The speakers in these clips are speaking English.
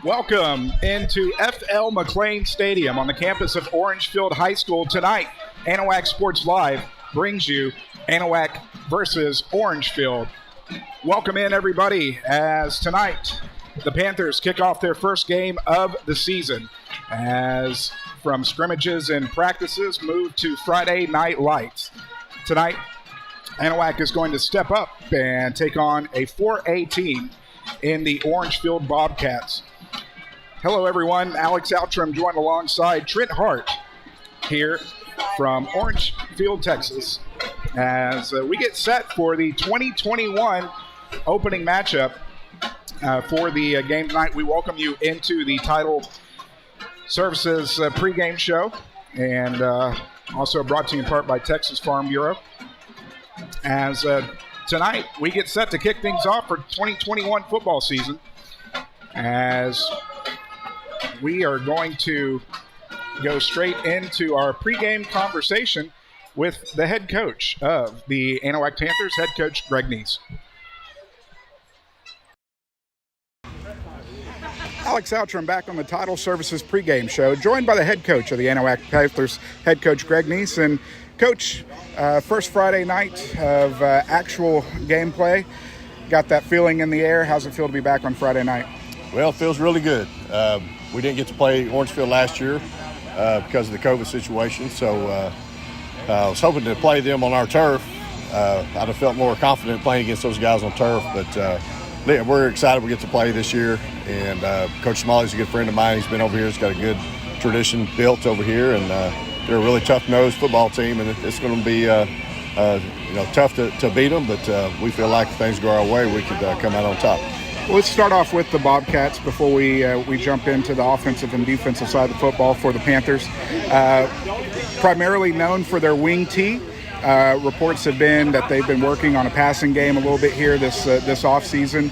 Welcome into F.L. McLean Stadium on the campus of Orangefield High School. Tonight, Anahuac Sports Live brings you Anahuac versus Orangefield. Welcome in, everybody, as tonight the Panthers kick off their first game of the season, as from scrimmages and practices move to Friday night lights. Tonight, Anahuac is going to step up and take on a 4A team in the Orangefield Bobcats. Hello, everyone. Alex Outram joined alongside Trent Hart here from Orangefield, Texas, as we get set for the 2021 opening matchup for the game tonight. We welcome you into the Title Services pregame show, and also brought to you in part by Texas Farm Bureau. As tonight we get set to kick things off for 2021 football season, as we are going to go straight into our pregame conversation with the head coach of the Anahuac Panthers, head coach Greg Neese. Alex Outram back on the Title Services pregame show, joined by the head coach of the Anahuac Panthers, head coach Greg Neese. And Coach, first Friday night of actual gameplay. Got that feeling in the air. How's it feel to be back on Friday night? Well, it feels really good. We didn't get to play Orangefield last year because of the COVID situation, so I was hoping to play them on our turf. I'd have felt more confident playing against those guys on turf, but we're excited we get to play this year. And Coach Smalley's a good friend of mine. He's been over here. He's got a good tradition built over here, and they're a really tough-nosed football team, and it's going to be tough to beat them, but we feel like if things go our way, we could come out on top. Well, let's start off with the Bobcats before we jump into the offensive and defensive side of the football for the Panthers. Primarily known for their wing tee. Reports have been that they've been working on a passing game a little bit here this offseason.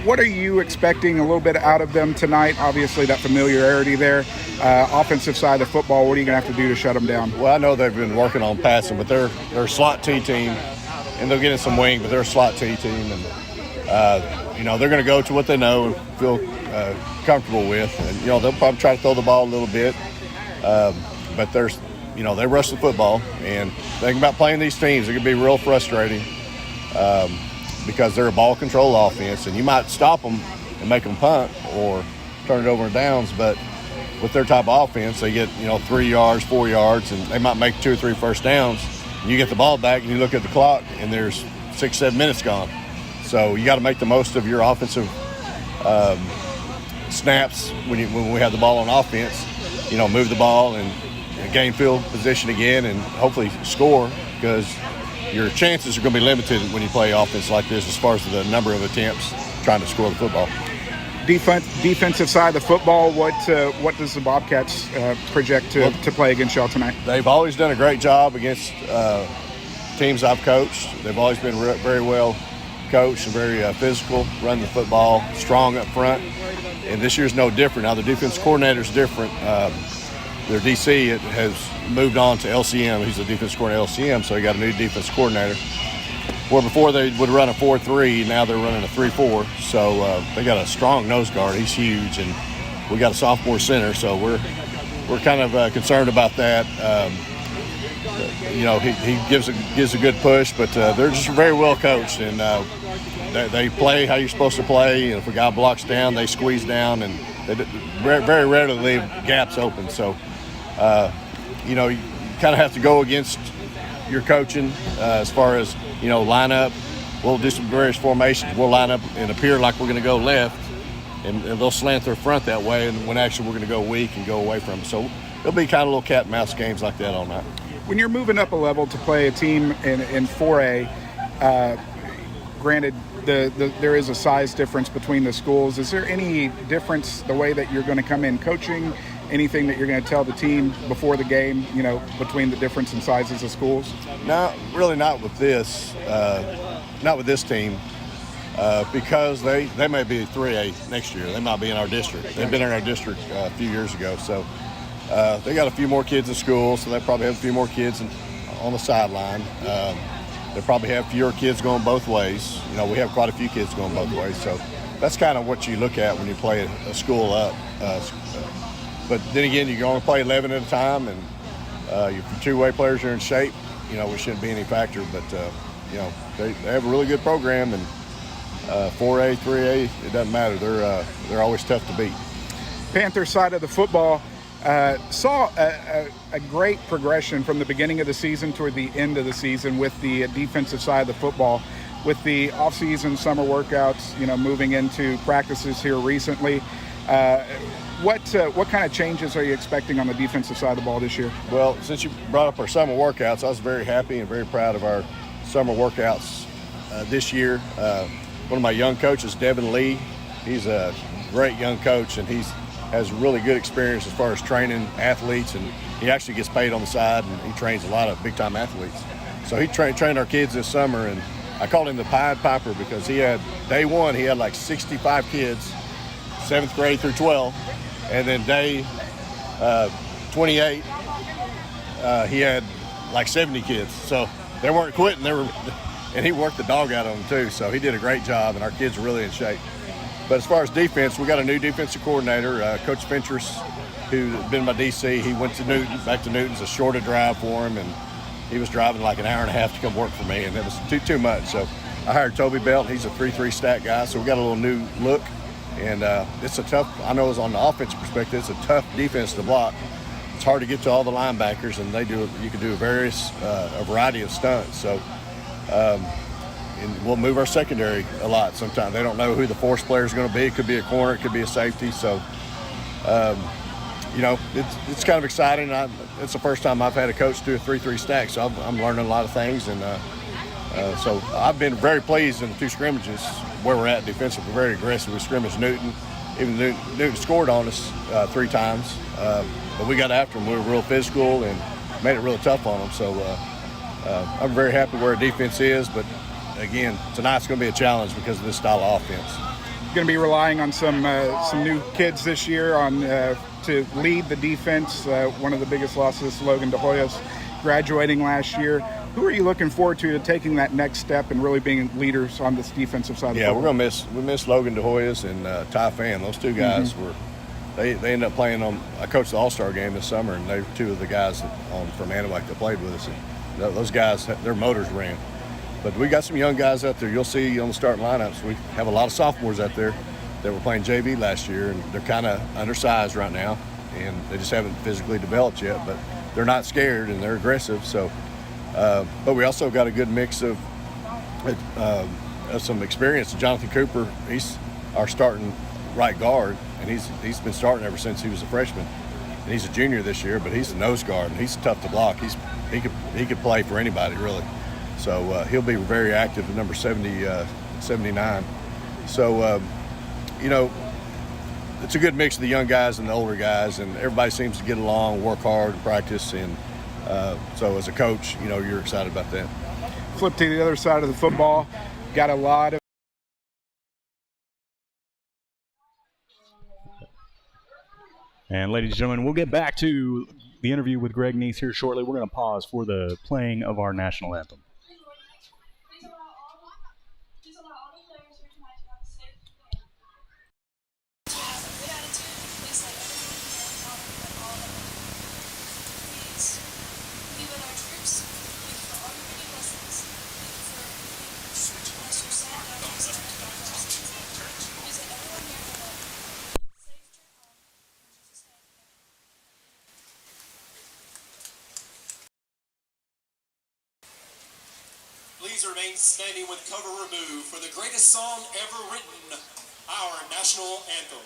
What are you expecting a little bit out of them tonight? Obviously, that familiarity there. Offensive side of the football, what are you going to have to do to shut them down? Well, I know they've been working on passing, but they're a slot T team, and they'll get in some wing, but they're a slot T team. And, they're going to go to what they know and feel comfortable with. And, they'll probably try to throw the ball a little bit. But they rush the football. And the thing about playing these teams, it can be real frustrating. Because they're a ball control offense, and you might stop them and make them punt or turn it over in downs, but with their type of offense, they get 3 yards, 4 yards, and they might make 2 or 3 first downs. And you get the ball back, and you look at the clock, and there's 6-7 minutes gone. So you got to make the most of your offensive snaps when we have the ball on offense. Move the ball and gain field position again, and hopefully score, because your chances are going to be limited when you play offense like this as far as the number of attempts trying to score the football. Defensive side of the football, what does the Bobcats project to play against y'all tonight? They've always done a great job against teams I've coached. They've always been very well coached and very physical, run the football, strong up front. And this year's no different. Now, the defense coordinator's different. Their DC has moved on to LCM. He's the defense coordinator at LCM, so he got a new defense coordinator. Where before they would run a 4-3, now they're running a 3-4. So they got a strong nose guard. He's huge, and we got a sophomore center, so we're kind of concerned about that. He gives a good push, but they're just very well coached, and they play how you're supposed to play. And if a guy blocks down, they squeeze down, and they very rarely leave gaps open. So. You kind of have to go against your coaching as far as, line up. We'll do some various formations. We'll line up and appear like we're going to go left, and they'll slant their front that way, and when actually we're going to go weak and go away from them. So it'll be kind of little cat and mouse games like that all night. When you're moving up a level to play a team in 4A, granted, there is a size difference between the schools. Is there any difference the way that you're going to come in coaching? Anything that you're going to tell the team before the game, between the difference in sizes of schools? No, really not with this. Not with this team, because they may be 3A next year. They might be in our district. They've been in our district a few years ago. So they got a few more kids in school, so they probably have a few more kids on the sideline. They probably have fewer kids going both ways. We have quite a few kids going both ways. So that's kind of what you look at when you play a school up. But then again, you can only play 11 at a time, and your two-way players are in shape. You know, it shouldn't be any factor. But you know, they have a really good program, and 4A, 3A, it doesn't matter. They're always tough to beat. Panther side of the football saw a great progression from the beginning of the season toward the end of the season with the defensive side of the football, with the off-season summer workouts, you know, moving into practices here recently. What kind of changes are you expecting on the defensive side of the ball this year? Well, since you brought up our summer workouts, I was very happy and very proud of our summer workouts this year. One of my young coaches, Devin Lee, he's a great young coach, and he has really good experience as far as training athletes, and he actually gets paid on the side, and he trains a lot of big-time athletes. So he trained our kids this summer, and I called him the Pied Piper because he had, day one, he had like 65 kids, 7th grade through 12, and then day 28, he had like 70 kids. So they weren't quitting, and he worked the dog out of them too, so he did a great job, and our kids are really in shape. But as far as defense, we got a new defensive coordinator, Coach Finchers, who's been my DC. He went to Newton, back to Newton's a shorter drive for him, and he was driving like an hour and a half to come work for me, and it was too much. So I hired Toby Belt. He's a 3-3 stack guy, so we got a little new look. And it's a tough, I know it's on the offensive perspective, it's a tough defense to block. It's hard to get to all the linebackers, and you can do a variety of stunts. So and we'll move our secondary a lot sometimes. They don't know who the force player is going to be. It could be a corner, it could be a safety. So, you know, it's kind of exciting. It's the first time I've had a coach do a 3-3 stack, so I'm learning a lot of things. And so I've been very pleased in the 2 scrimmages where we're at defensively. We're very aggressive. We scrimmaged Newton. Even Newton scored on us 3 times, but we got after them. We were real physical and made it really tough on them. So I'm very happy where our defense is, but again, tonight's going to be a challenge because of this style of offense. Going to be relying on some new kids this year to lead the defense. One of the biggest losses, Logan De Hoyos, graduating last year. Who are you looking forward to taking that next step and really being leaders on this defensive side? Yeah, we're going to miss Logan De Hoyos and Ty Fan. Those 2 guys they ended up playing on. I coached the All-Star game this summer, and they were 2 of the guys from Anahuac that played with us. And those guys, their motors ran. But we got some young guys out there. You'll see on the starting lineups, we have a lot of sophomores out there that were playing JV last year, and they're kind of undersized right now, and they just haven't physically developed yet. But they're not scared, and they're aggressive. So, but we also got a good mix of some experience. Jonathan Cooper, he's our starting right guard, and he's been starting ever since he was a freshman. And he's a junior this year, but he's a nose guard, and he's tough to block. He could play for anybody, really. So he'll be very active at number 79. So, you know, it's a good mix of the young guys and the older guys, and everybody seems to get along, work hard, and practice. And so as a coach, you know, you're excited about that. Flip to the other side of the football. Got a lot of And ladies and gentlemen, we'll get back to the interview with Greg Neese here shortly. We're going to pause for the playing of our national anthem. Please remain standing with cover removed for the greatest song ever written, our national anthem.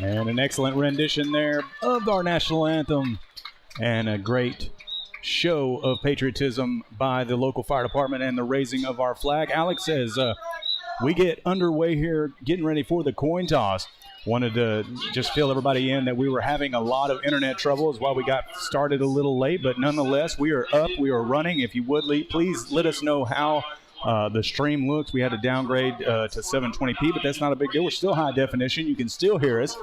And an excellent rendition there of our national anthem and a great show of patriotism by the local fire department and the raising of our flag. Alex says we get underway here getting ready for the coin toss. Wanted to just fill everybody in that we were having a lot of internet trouble is why we got started a little late, but nonetheless, we are up, we are running. If you would, please let us know how the stream looks. We had to downgrade to 720p, but that's not a big deal. We're still high definition. You can still hear us.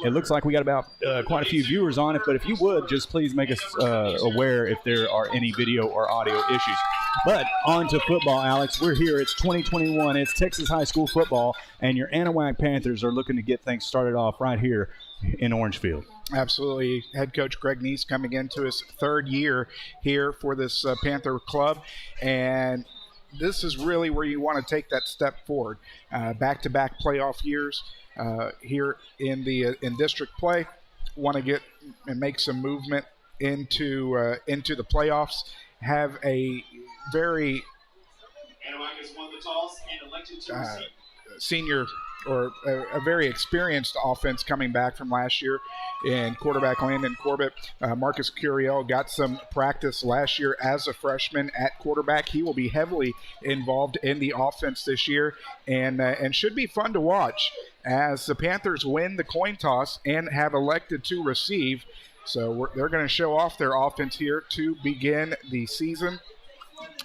It looks like we got about quite a few viewers on it, but if you would, just please make us aware if there are any video or audio issues. But on to football, Alex. We're here. It's 2021. It's Texas high school football, and your Anahuac Panthers are looking to get things started off right here in Orangefield. Absolutely. Head coach Greg Neese coming into his third year here for this Panther club, and this is really where you want to take that step forward. Back-to-back playoff years here in district play. Want to get and make some movement into the playoffs. Have a very senior or a very experienced offense coming back from last year in quarterback Landon Corbett. Marcus Curiel got some practice last year as a freshman at quarterback. He will be heavily involved in the offense this year and should be fun to watch as the Panthers win the coin toss and have elected to receive. So they're going to show off their offense here to begin the season.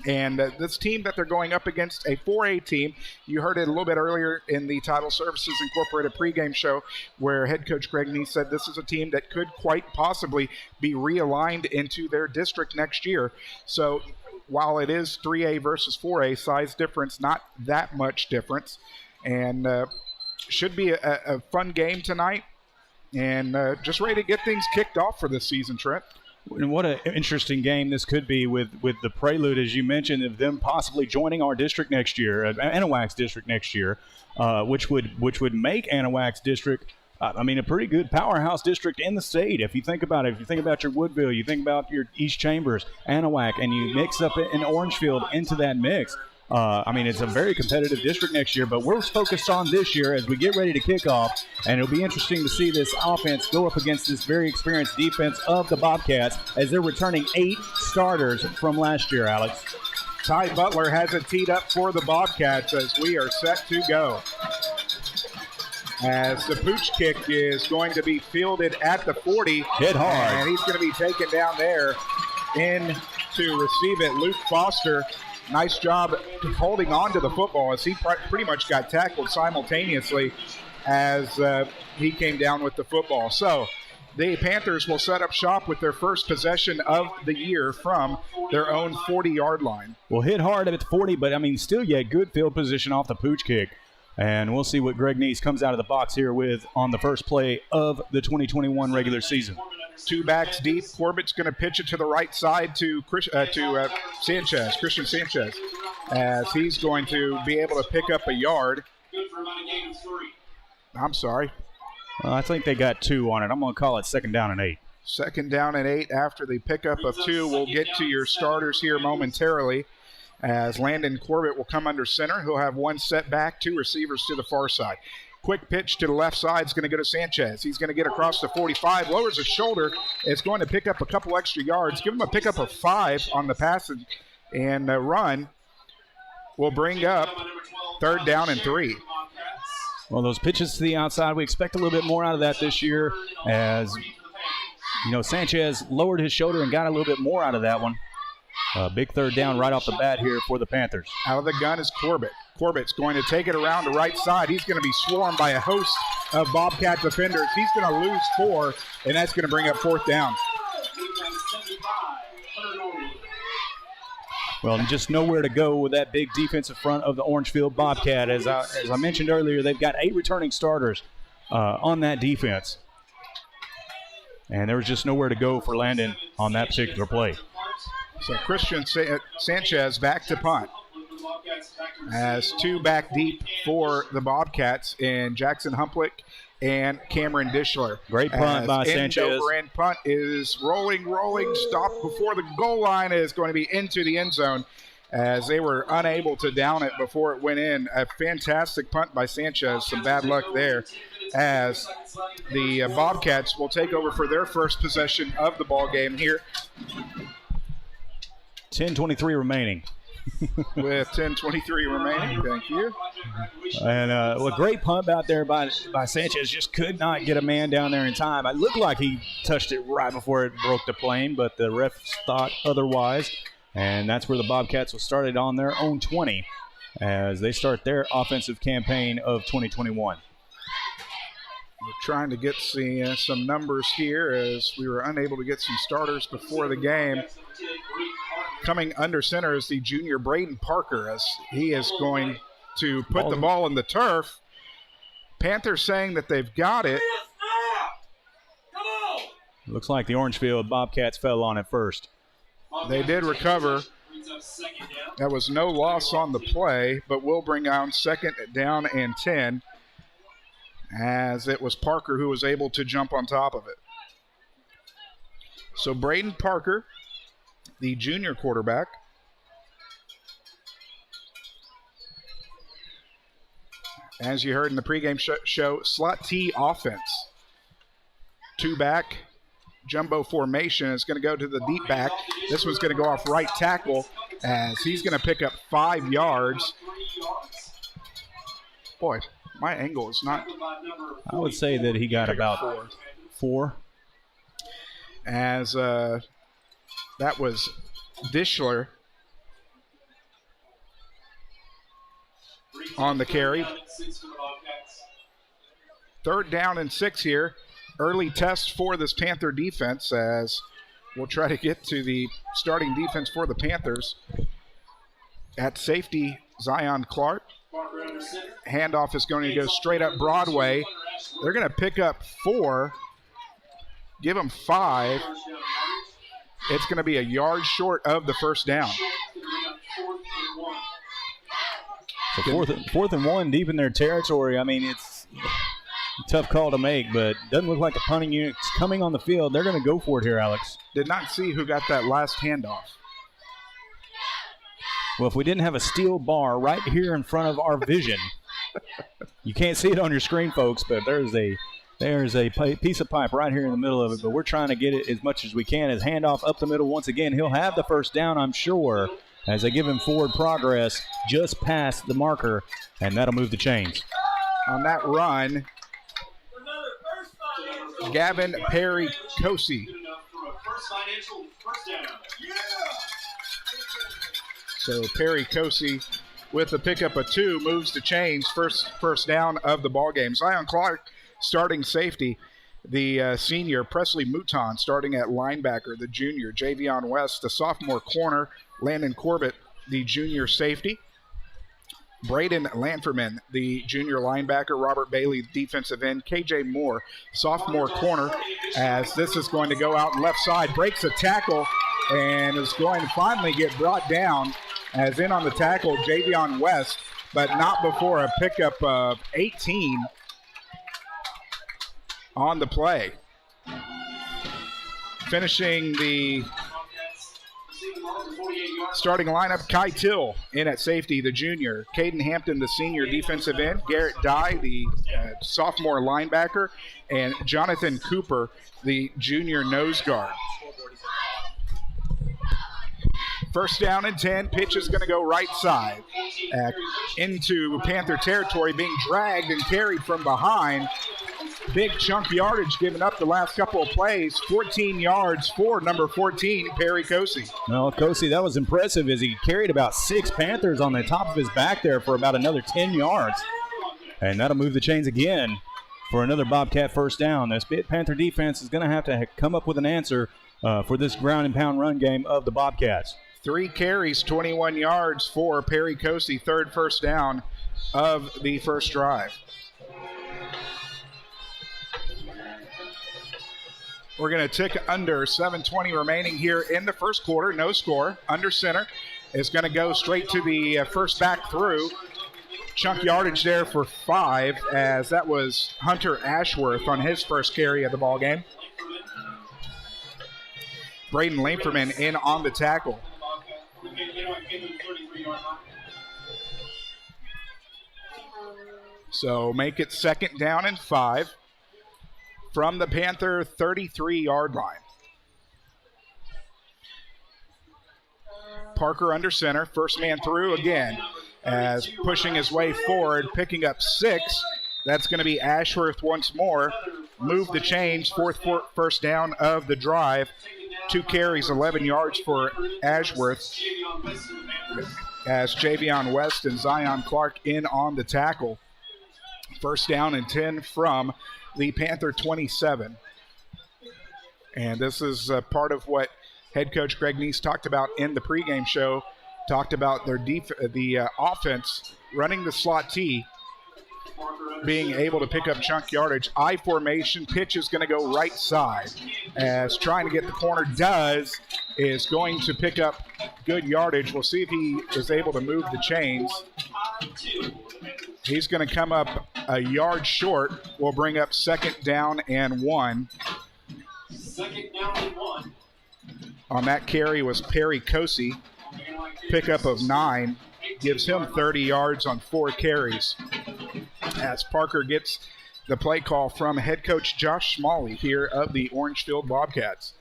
And this team that they're going up against, a 4A team, you heard it a little bit earlier in the Title Services Incorporated pregame show where head coach Greg Neese said this is a team that could quite possibly be realigned into their district next year. So while it is 3A versus 4A, size difference, not that much difference. And should be a fun game tonight. And just ready to get things kicked off for this season, Trent. And what an interesting game this could be with the prelude, as you mentioned, of them possibly joining our district next year, Anahuac's district next year, which would make Anahuac's district, a pretty good powerhouse district in the state. If you think about it, if you think about your Woodville, you think about your East Chambers, Anahuac, and you mix up in Orangefield into that mix. It's a very competitive district next year, but we're focused on this year as we get ready to kick off, and it'll be interesting to see this offense go up against this very experienced defense of the Bobcats as they're returning 8 starters from last year, Alex. Ty Butler has it teed up for the Bobcats as we are set to go. As the pooch kick is going to be fielded at the 40. Hit hard. And he's going to be taken down there in to receive it. Luke Foster. Nice job holding on to the football as he pretty much got tackled simultaneously as he came down with the football. So the Panthers will set up shop with their first possession of the year from their own 40-yard line. Well, hit hard at the 40, but, still yet good field position off the pooch kick. And we'll see what Greg Neese comes out of the box here with on the first play of the 2021 regular season. 2 backs deep. Corbett's going to pitch it to the right side to Sanchez, Christian Sanchez, as he's going to be able to pick up a yard. I'm sorry. I think they got 2 on it. I'm going to call it 2nd down and 8. 2nd down and 8 after the pickup of 2. We'll get to your starters here momentarily as Landon Corbett will come under center. He'll have 1 setback, 2 receivers to the far side. Quick pitch to the left side is going to go to Sanchez. He's going to get across the 45, lowers his shoulder. It's going to pick up a couple extra yards. Give him a pickup of 5 on the pass and run. Will bring up 3rd down and 3. Well, those pitches to the outside, we expect a little bit more out of that this year as, Sanchez lowered his shoulder and got a little bit more out of that one. Big 3rd down right off the bat here for the Panthers. Out of the gun is Corbett. Corbett's going to take it around the right side. He's going to be swarmed by a host of Bobcat defenders. He's going to lose 4, and that's going to bring up 4th down. Well, and just nowhere to go with that big defensive front of the Orangefield Bobcat. As I mentioned earlier, they've got 8 returning starters on that defense. And there was just nowhere to go for Landon on that particular play. So Christian Sanchez back to punt. As 2 back deep for the Bobcats in Jackson Humplick and Cameron Dishler. Great punt by Sanchez. Over end punt is rolling, stopped before the goal line, is going to be into the end zone as they were unable to down it before it went in. A fantastic punt by Sanchez. Some bad luck there as the Bobcats will take over for their first possession of the ball game here. 10:23 remaining. With 10:23 remaining. Thank you. And a great pump out there by Sanchez. Just could not get a man down there in time. It looked like he touched it right before it broke the plane, but the refs thought otherwise. And that's where the Bobcats will start it on their own 20 as they start their offensive campaign of 2021. We're trying to get some numbers here as we were unable to get some starters before the game. Coming under center is the junior Braden Parker as he is going to put the ball in the turf. Panthers saying that they've got it. Looks like the Orangefield Bobcats fell on it first. They did recover. That was no loss on the play, but will bring down second down and 10 as it was Parker who was able to jump on top of it. So Braden Parker, the junior quarterback, as you heard in the pregame show, slot T offense. Two back, jumbo formation is going to go to the deep back. This one's going to go off right tackle as he's going to pick up 5 yards. Boy, my angle is not. I would say that he got about four. As that was Dishler on the carry. 3rd down and 6 here. Early test for this Panther defense as we'll try to get to the starting defense for the Panthers. At safety, Zion Clark. Handoff is going to go straight up Broadway. They're going to pick up 4, give them 5. It's going to be a yard short of the first down. So fourth and 1 deep in their territory. I mean, it's a tough call to make, but doesn't look like the punting unit's coming on the field. They're going to go for it here, Alex. Did not see who got that last handoff. Well, if we didn't have a steel bar right here in front of our vision, you can't see it on your screen, folks, but there's a piece of pipe right here in the middle of it, but we're trying to get it as much as we can. As handoff up the middle once again. He'll have the first down, I'm sure, as they give him forward progress just past the marker, and that'll move the chains. On that run, Gavin Perry Cosi. So Perry Cosi with the pickup of 2 moves the chains. First down of the ball game. Zion Clark starting safety. The senior Presley Mouton starting at linebacker. The junior Javion West, the sophomore corner. Landon Corbett, the junior safety. Braden Lanferman, the junior linebacker. Robert Bailey, defensive end. KJ Moore, sophomore corner, as this is going to go out left side. Breaks a tackle and is going to finally get brought down, as in on the tackle, Javion West, but not before a pickup of 18 on the play. Finishing the starting lineup, Kai Till in at safety, the junior. Caden Hampton, the senior defensive end. Garrett Dye, the sophomore linebacker. And Jonathan Cooper, the junior nose guard. First down and 10. Pitch is going to go right side into Panther territory, being dragged and carried from behind. Big chunk yardage given up the last couple of plays. 14 yards for number 14, Perry Cosi. Well, Cosi, that was impressive as he carried about 6 Panthers on the top of his back there for about another 10 yards. And that'll move the chains again for another Bobcat first down. This Panther defense is going to have to come up with an answer for this ground and pound run game of the Bobcats. 3 carries, 21 yards for Perry Cosi, 3rd first down of the first drive. We're going to tick under 7:20 remaining here in the first quarter. No score. Under center is going to go straight to the first back through. Chunk yardage there for 5, as that was Hunter Ashworth on his first carry of the ball game. Braden Lanferman in on the tackle. So make it 2nd down and 5 from the Panther 33-yard line. Parker under center, first man through again, as pushing his way forward, picking up 6. That's going to be Ashworth once more. Move the chains, first down of the drive. 2 carries, 11 yards for Ashworth, as Javion West and Zion Clark in on the tackle. First down and 10 from the Panther 27. And this is part of what head coach Greg Neese talked about in the pregame show. Talked about their the offense running the slot T, being able to pick up chunk yardage. I formation, pitch is going to go right side, as trying to get the corner is going to pick up good yardage. We'll see if he is able to move the chains. He's going to come up a yard short. We'll bring up 2nd down and 1. 2nd down and 1. On that carry was Perry Kosey. Pickup of 9 gives him 30 yards on 4 carries. As Parker gets the play call from head coach Josh Smalley here of the Orangefield Bobcats.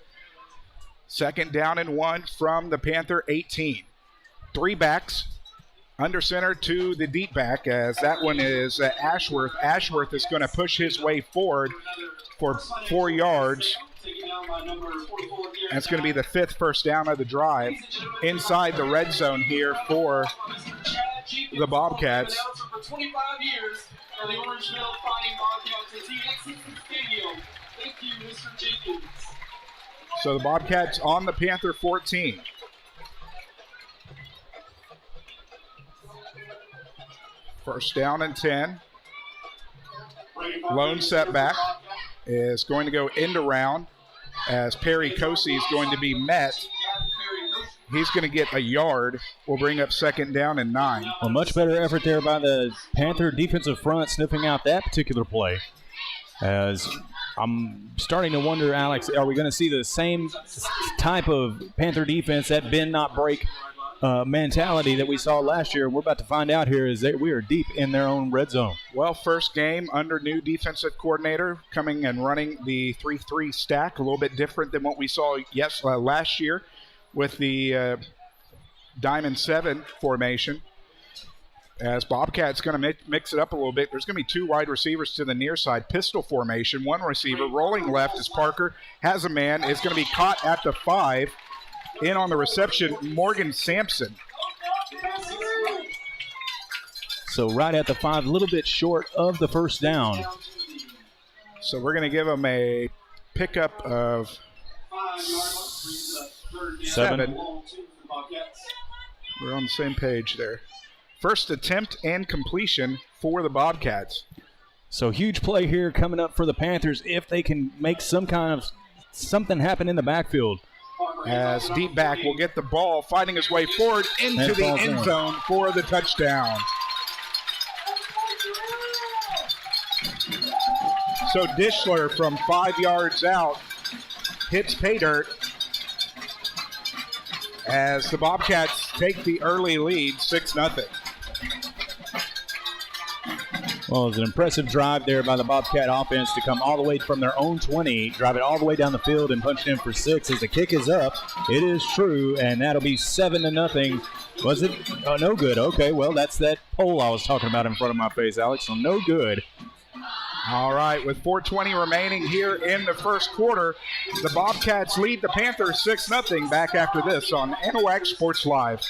2nd down and 1 from the Panther 18. 3 backs. Under center to the deep back, as that one is Ashworth. Ashworth is going to push his way forward for 4 yards. That's going to be the 5th first down of the drive. Inside the red zone here for the Bobcats. For 25 years for the Orangefield Fighting Bobcats as he exits the stadium. Thank you, Mr. Jenkins. So the Bobcats on the Panther 14. First down and 10. Lone setback is going to go end around, as Perry Kosey is going to be met. He's going to get a yard. We'll bring up 2nd down and 9. A much better effort there by the Panther defensive front, sniffing out that particular play. As I'm starting to wonder, Alex, are we going to see the same type of Panther defense, that bend not break mentality that we saw last year? We're about to find out here, is that we are deep in their own red zone. Well, first game under new defensive coordinator, coming and running the 3-3 stack, a little bit different than what we saw last year with the Diamond 7 formation. As Bobcat's going to mix it up a little bit. There's going to be 2 wide receivers to the near side, pistol formation. 1 receiver rolling left as Parker has a man, is going to be caught at the 5. In on the reception, Morgan Sampson. So right at the 5, a little bit short of the first down. So we're going to give him a pickup of 7. We're on the same page there. First attempt and completion for the Bobcats. So huge play here coming up for the Panthers if they can make something happen in the backfield. As deep back will get the ball, finding his way forward into the end zone for the touchdown. So Dishler from 5 yards out hits pay dirt as the Bobcats take the early lead, 6-0. Well, it was an impressive drive there by the Bobcat offense to come all the way from their own 20, drive it all the way down the field and punch it in for 6 as the kick is up. It is true, and that'll be 7-0. Was it? Oh, no good. Okay, well, that's that pole I was talking about in front of my face, Alex, so no good. All right, with 4:20 remaining here in the first quarter, the Bobcats lead the Panthers 6-0. Back after this on Anahuac Sports Live.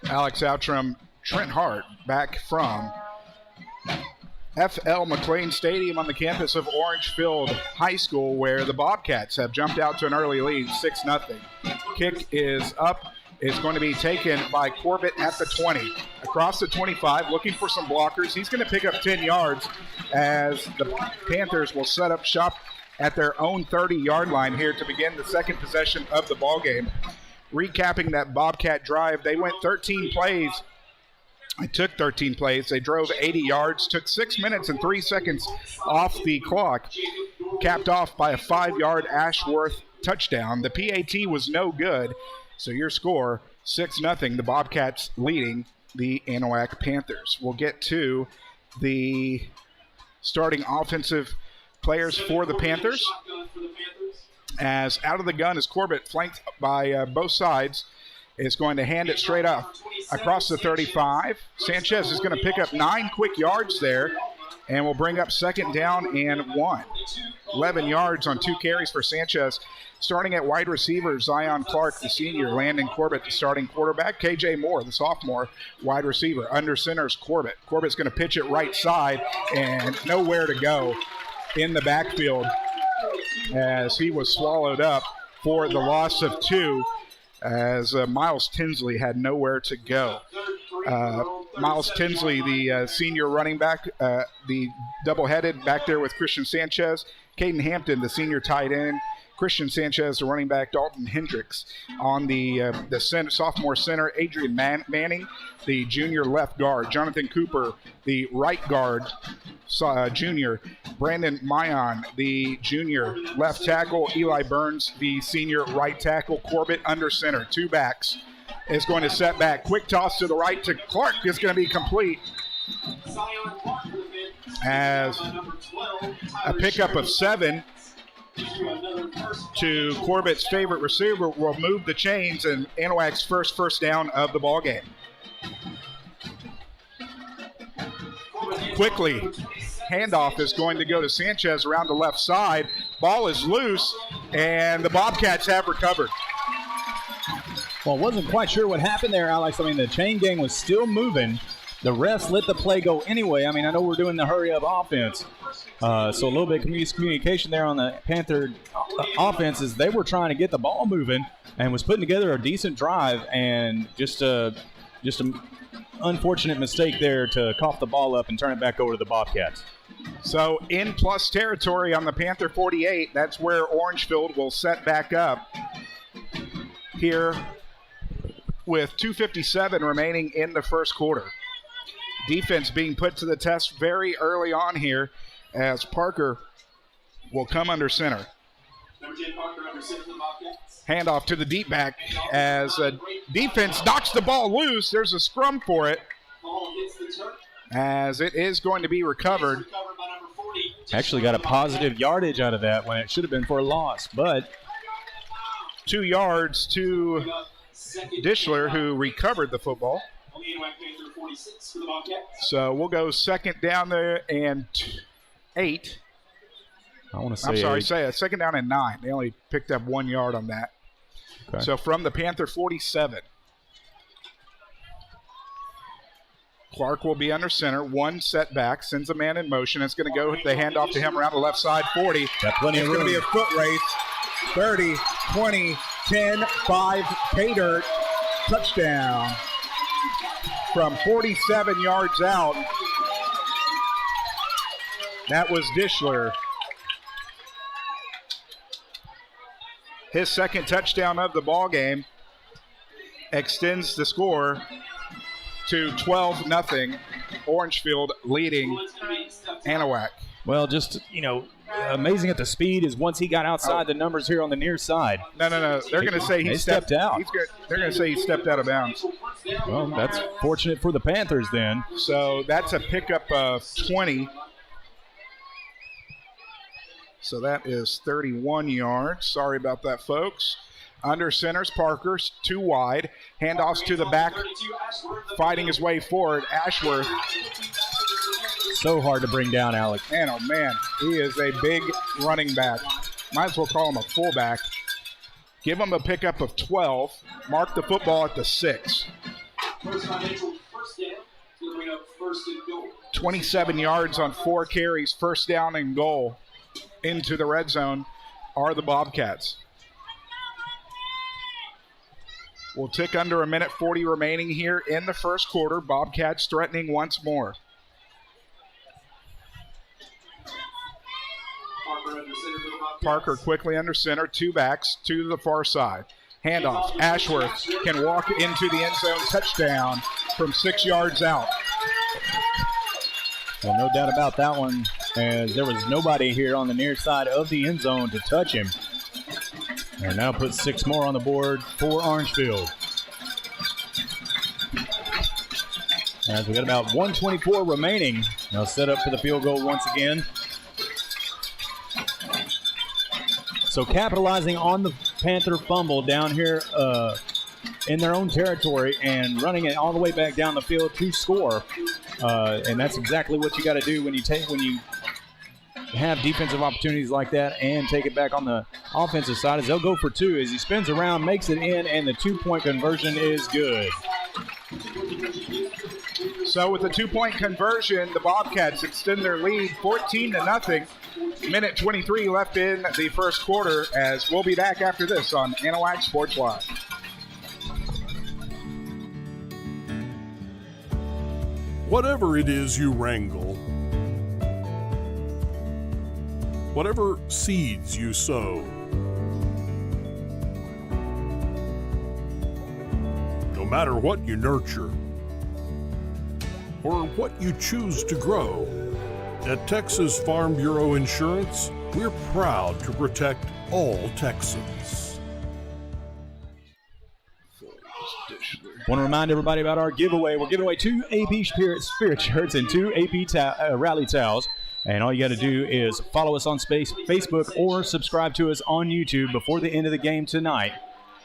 Alex Outram, Trent Hart, back from F.L. McLean Stadium on the campus of Orangefield High School, where the Bobcats have jumped out to an early lead, 6-0. Kick is up. Is going to be taken by Corbett at the 20. Across the 25, looking for some blockers. He's going to pick up 10 yards as the Panthers will set up shop at their own 30-yard line here to begin the second possession of the ballgame. Recapping that Bobcat drive, they went 13 plays. It took 13 plays. They drove 80 yards, took 6 minutes and 3 seconds off the clock, capped off by a 5-yard Ashworth touchdown. The PAT was no good, so your score, 6-0, the Bobcats leading the Anahuac Panthers. We'll get to the starting offensive players for the Panthers. As out of the gun is Corbett, flanked by both sides, is going to hand it straight up across the 35. Sanchez is going to pick up 9 quick yards there and will bring up second down and 1. 11 yards on 2 carries for Sanchez. Starting at wide receiver, Zion Clark, the senior. Landon Corbett, the starting quarterback. KJ Moore, the sophomore, wide receiver. Under center is Corbett. Corbett's going to pitch it right side and nowhere to go in the backfield as he was swallowed up for the loss of 2 as Miles Tinsley had nowhere to go. Miles Tinsley, the senior running back, the double-headed back there with Christian Sanchez. Caden Hampton, the senior tight end. Christian Sanchez, the running back. Dalton Hendricks on the sophomore center. Adrian Manning, the junior left guard. Jonathan Cooper, the right guard, junior. Brandon Mayon, the junior left tackle. Eli Burns, the senior right tackle. Corbett under center. 2 backs. Is going to set back. Quick toss to the right to Clark is going to be complete. As a pickup of 7 to Corbett's favorite receiver will move the chains and Anahuac's first down of the ballgame. Quickly, handoff is going to go to Sanchez around the left side. Ball is loose, and the Bobcats have recovered. Well, wasn't quite sure what happened there, Alex. I mean, the chain gang was still moving. The refs let the play go anyway. I mean, I know we're doing the hurry-up offense. So a little bit of miscommunication there on the Panther offense as they were trying to get the ball moving and was putting together a decent drive, and just an unfortunate mistake there to cough the ball up and turn it back over to the Bobcats. So in plus territory on the Panther 48, that's where Orangefield will set back up here with 2:57 remaining in the first quarter. Defense being put to the test very early on here as Parker will come under center. Handoff to the deep back as defense knocks the ball loose. There's a scrum for it as it is going to be recovered. Actually got a positive yardage out of that when it should have been for a loss, but 2 yards to Dishler, who recovered the football. So we'll go second down there and 8. I want to say second down and 9. They only picked up 1 yard on that. Okay. So from the Panther 47. Clark will be under center. 1 setback, sends a man in motion. It's going to go, the handoff to him around the left side, 40. Got plenty of room. It's going to be a foot race. 30, 20, 10, 5, pay dirt, touchdown. From 47 yards out, that was Dishler. His second touchdown of the ball game extends the score to 12-0. Orangefield leading Anahuac. Well, just, amazing at the speed is once he got outside the numbers here on the near side. No. They're going to say he stepped out. They're going to say he stepped out of bounds. Well, that's fortunate for the Panthers then. So that's a pickup of 20. So that is 31 yards. Sorry about that, folks. Under centers, Parker, 2 wide. Handoffs to the back, fighting his way forward. Ashworth. So hard to bring down, Alex. Man, oh man, he is a big running back. Might as well call him a fullback. Give him a pickup of 12. Mark the football at the 6. First financial first down. It's going to bring up first and goal. 27 yards on 4 carries, first down and goal into the red zone are the Bobcats. We'll tick under a minute 40 remaining here in the first quarter. Bobcats threatening once more. Parker quickly under center, 2 backs to the far side. Handoff, Ashworth can walk into the end zone, touchdown from 6 yards out. Well, no doubt about that one, as there was nobody here on the near side of the end zone to touch him. And now puts 6 more on the board for Orangefield. As we got about 1:24 remaining, now set up for the field goal once again. So capitalizing on the Panther fumble down here in their own territory and running it all the way back down the field to score. And that's exactly what you got to do when you have defensive opportunities like that and take it back on the offensive side. As they'll go for 2 as he spins around, makes it in, and the 2-point conversion is good. So with the 2-point conversion, the Bobcats extend their lead 14-0. Minute 23 left in the first quarter, as we'll be back after this on Anahuac Sports Live. Whatever it is you wrangle, whatever seeds you sow, no matter what you nurture or what you choose to grow, at Texas Farm Bureau Insurance, we're proud to protect all Texans. Want to remind everybody about our giveaway. We're giving away 2 AP Spirit shirts and 2 AP Rally towels. And all you got to do is follow us on Facebook or subscribe to us on YouTube before the end of the game tonight.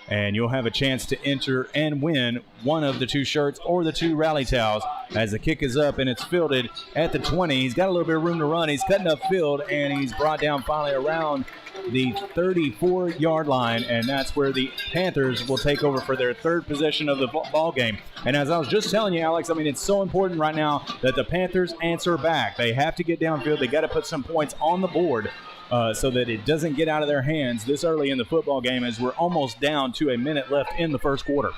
And you'll have a chance to enter and win one of the 2 shirts or the 2 rally towels as the kick is up and it's fielded at the 20. He's got a little bit of room to run. He's cutting upfield, and he's brought down finally around the 34-yard line, and that's where the Panthers will take over for their 3rd possession of the ball game. And as I was just telling you, Alex, I mean, it's so important right now that the Panthers answer back. They have to get downfield. They got to put some points on the board so that it doesn't get out of their hands this early in the football game, as we're almost down to a minute left in the first quarter.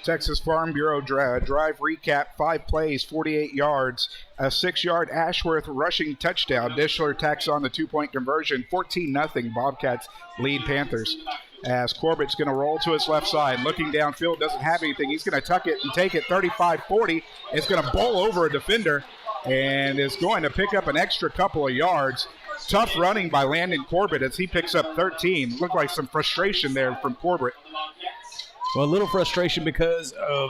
Texas Farm Bureau drive recap, 5 plays, 48 yards, a 6-yard Ashworth rushing touchdown. Dishler tacks on the 2-point conversion, 14-0. Bobcats lead Panthers. As Corbett's going to roll to his left side, looking downfield, doesn't have anything. He's going to tuck it and take it 35-40. It's going to bowl over a defender and is going to pick up an extra couple of yards. Tough running by Landon Corbett as he picks up 13. Looked like some frustration there from Corbett. Well, a little frustration because of,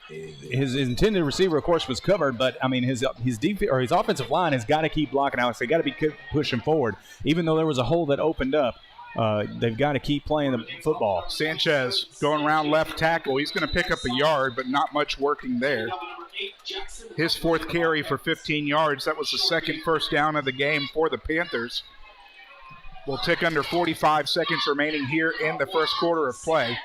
his intended receiver, of course, was covered, but I mean his offensive line has got to keep blocking Alex. They got to be pushing forward, even though there was a hole that opened up. They've got to keep playing the football. Sanchez going around left tackle. He's going to pick up a yard, but not much working there. His 4th carry for 15 yards. That was the 2nd first down of the game for the Panthers. We'll tick under 45 seconds remaining here in the first quarter of play.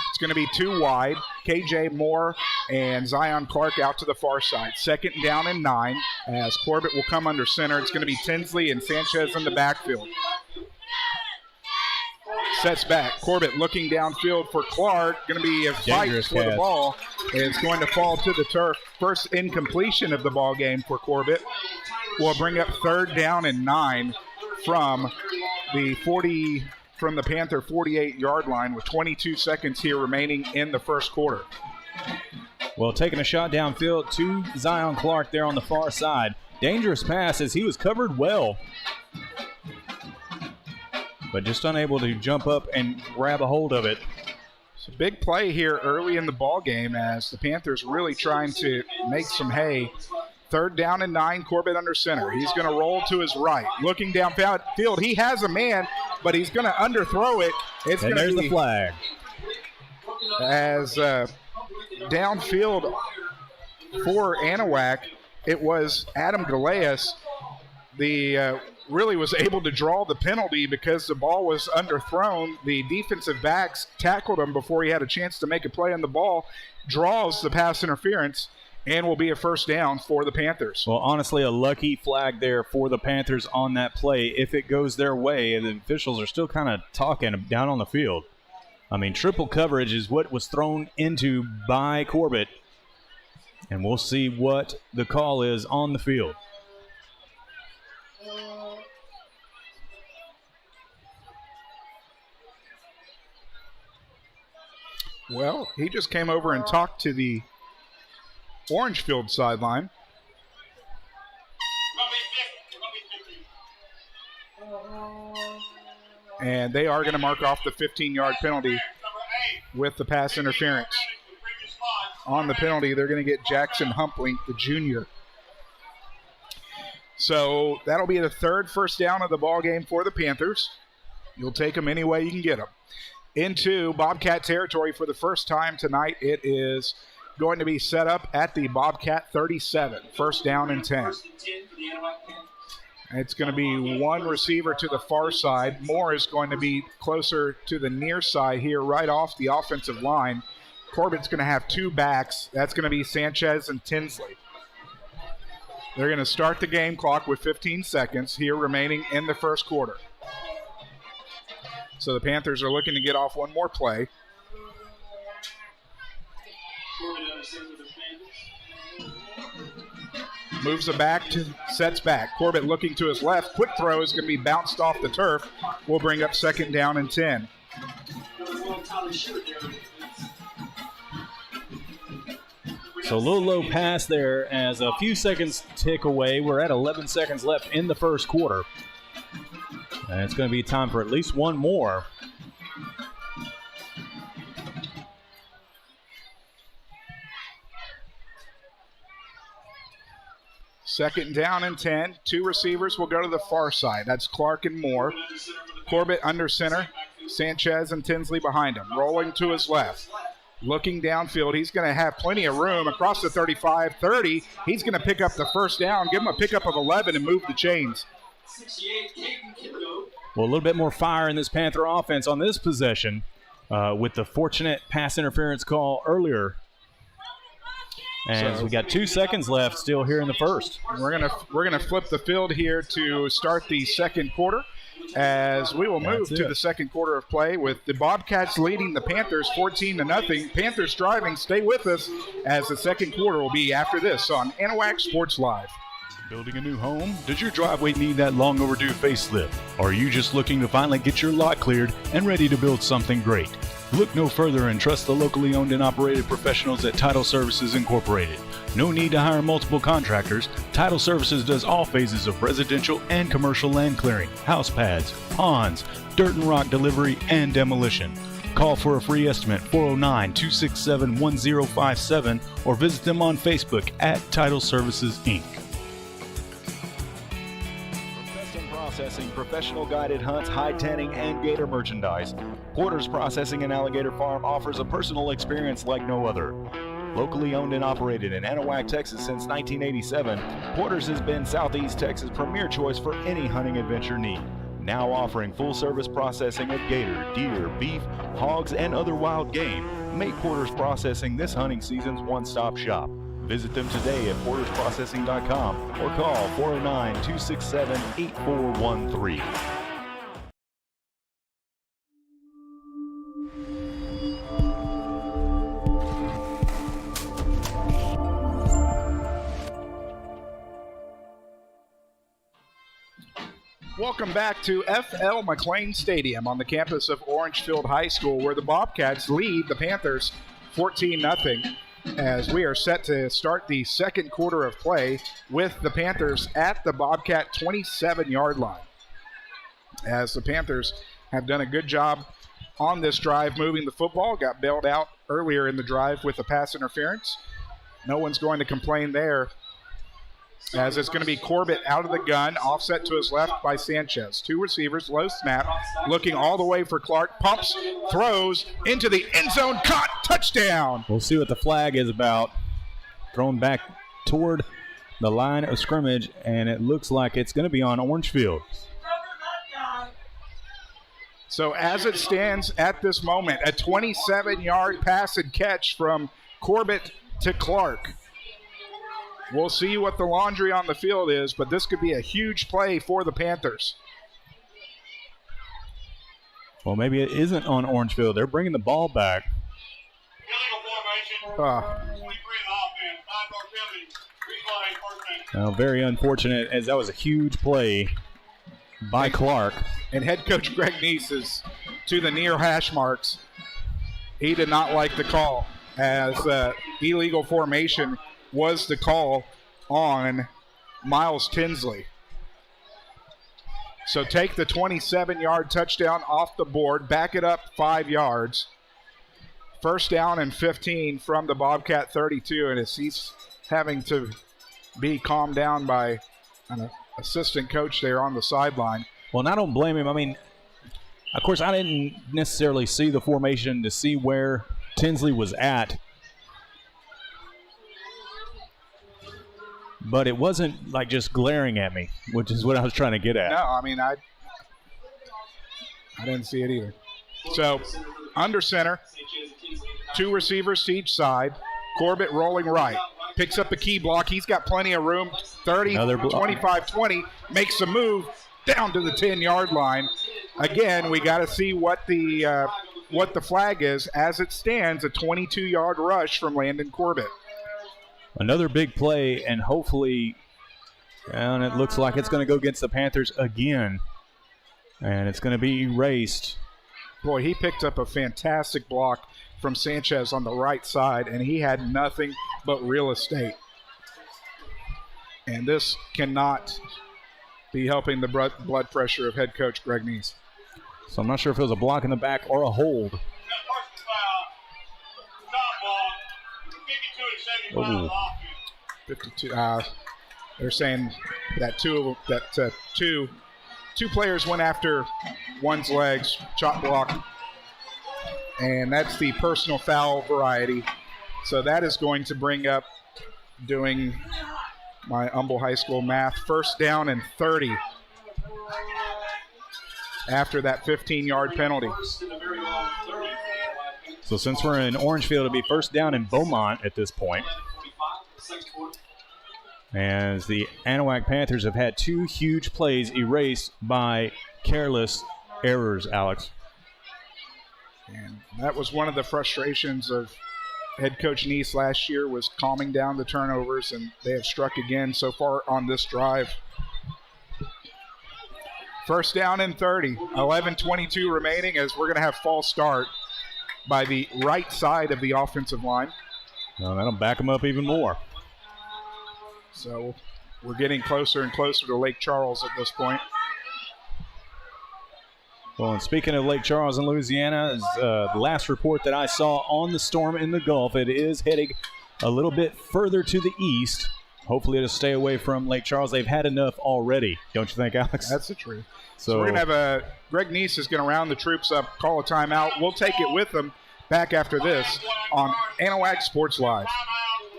It's going to be 2 wide. KJ Moore and Zion Clark out to the far side. 2nd down and 9 as Corbett will come under center. It's going to be Tinsley and Sanchez in the backfield. Sets back. Corbett looking downfield for Clark. Going to be a fight for the ball. It's going to fall to the turf. First incompletion of the ball game for Corbett. Will bring up 3rd down and 9 from the Panther 48-yard line with 22 seconds here remaining in the first quarter. Well, taking a shot downfield to Zion Clark there on the far side. Dangerous pass as he was covered well, but just unable to jump up and grab a hold of it. It's a big play here early in the ball game as the Panthers really trying to make some hay. 3rd down and 9, Corbett under center. He's going to roll to his right. Looking downfield, he has a man, but he's going to underthrow it. And there's the flag. As downfield for Anahuac, it was Adam Galeas, the really was able to draw the penalty because the ball was underthrown. The defensive backs tackled him before he had a chance to make a play on the ball, draws the pass interference, and will be a first down for the Panthers. Well, honestly, a lucky flag there for the Panthers on that play. If it goes their way, the officials are still kind of talking down on the field. I mean, triple coverage is what was thrown into by Corbett, and we'll see what the call is on the field. Well, he just came over and talked to the Orangefield sideline. And they are going to mark off the 15-yard penalty with the pass interference. On the penalty, they're going to get Jackson Humplink, the junior. So that'll be the third first down of the ball game for the Panthers. You'll take them any way you can get them. Into Bobcat territory for the first time tonight. It is going to be set up at the Bobcat 37, first down and 10. It's going to be one receiver to the far side. Moore is going to be closer to the near side here, right off the offensive line. Corbett's going to have two backs. That's going to be Sanchez and Tinsley. They're going to start the game clock with 15 seconds here remaining in the first quarter. So the Panthers are looking to get off one more play. Moves it back to sets back. Corbett looking to his left. Quick throw is going to be bounced off the turf. We'll bring up second down and 10. So a little low pass there as a few seconds tick away. We're at 11 seconds left in the first quarter. And it's going to be time for at least one more. Second down and 10. Two receivers will go to the far side. That's Clark and Moore. Corbett under center. Sanchez and Tinsley behind him. Rolling to his left. Looking downfield. He's going to have plenty of room across the 35-30. He's going to pick up the first down, give him a pickup of 11, and move the chains. Well, a little bit more fire in this Panther offense on this possession with the fortunate pass interference call earlier. And so we got 2 seconds left still here in the first. We're gonna flip the field here to start the second quarter as we will move to the second quarter of play with the Bobcats leading the Panthers 14-0. Panthers driving. Stay with us as the second quarter will be after this on Anahuac Sports Live. Building a new home? Does your driveway need that long overdue facelift? Or are you just looking to finally get your lot cleared and ready to build something great? Look no further and trust the locally owned and operated professionals at Title Services Incorporated. No need to hire multiple contractors. Title Services does all phases of residential and commercial land clearing, house pads, ponds, dirt and rock delivery, and demolition. Call for a free estimate 409-267-1057 or visit them on Facebook at Title Services Inc. Processing, professional guided hunts, hide tanning, and gator merchandise. Porter's Processing and Alligator Farm offers a personal experience like no other. Locally owned and operated in Anahuac, Texas since 1987, Porter's has been Southeast Texas' premier choice for any hunting adventure need. Now offering full-service processing of gator, deer, beef, hogs, and other wild game. Make Porter's Processing this hunting season's one-stop shop. Visit them today at portersprocessing.com or call 409-267-8413. Welcome back to F.L. McLean Stadium on the campus of Orangefield High School, where the Bobcats lead the Panthers 14-0. As we are set to start the second quarter of play with the Panthers at the Bobcat 27-yard line. As the Panthers have done a good job on this drive moving the football, got bailed out earlier in the drive with the pass interference. No one's going to complain there, as it's going to be Corbett out of the gun, offset to his left by Sanchez. Two receivers, low snap, looking all the way for Clark, pumps, throws into the end zone, caught, touchdown. We'll see what the flag is about. Thrown back toward the line of scrimmage, and it looks like it's going to be on Orangefield. So as it stands at this moment, a 27-yard pass and catch from Corbett to Clark. We'll see what the laundry on the field is, but this could be a huge play for the Panthers. Well, maybe it isn't on Orangefield. They're bringing the ball back. Very unfortunate, as that was a huge play by Clark. And head coach Greg Neese is to the near hash marks. He did not like the call, as illegal formation was the call on Miles Tinsley. So take the 27-yard touchdown off the board, back it up 5 yards. First down and 15 from the Bobcat 32, and as he's having to be calmed down by an assistant coach there on the sideline. Well, and I don't blame him. I mean, of course, I didn't necessarily see the formation to see where Tinsley was at. But it wasn't like just glaring at me, which is what I was trying to get at. No, I mean, I didn't see it either. So, under center, 2 receivers to each side. Corbett rolling right. Picks up a key block. He's got plenty of room. 30, 25, 20. Makes a move down to the 10-yard line. Again, we got to see what the flag is. As it stands, a 22-yard rush from Landon Corbett. Another big play, and hopefully, and it looks like it's going to go against the Panthers again. And it's going to be erased. Boy, he picked up a fantastic block from Sanchez on the right side, and he had nothing but real estate. And this cannot be helping the blood pressure of head coach Greg Neese. So I'm not sure if it was a block in the back or a hold. Oh. 52. They're saying that two players went after one's legs, chop block, and that's the personal foul variety. So that is going to bring up, doing my Humble High School math, first down and 30 after that 15-yard penalty. So since we're in Orangefield, it'll be first down in Beaumont at this point. As the Anahuac Panthers have had 2 huge plays erased by careless errors, Alex. And that was one of the frustrations of head coach Neese last year, was calming down the turnovers, and they have struck again so far on this drive. First down and 30, 11:22 remaining, as we're going to have false start by the right side of the offensive line. Well, that'll back them up even more. So we're getting closer and closer to Lake Charles at this point. Well, and speaking of Lake Charles in Louisiana, is the last report that I saw on the storm in the Gulf, it is heading a little bit further to the east. Hopefully it'll stay away from Lake Charles. They've had enough already, don't you think, Alex? That's the truth. So we're going to have Greg Neese is going to round the troops up, call a timeout. We'll take it with them back after this on Anahuac Sports Live.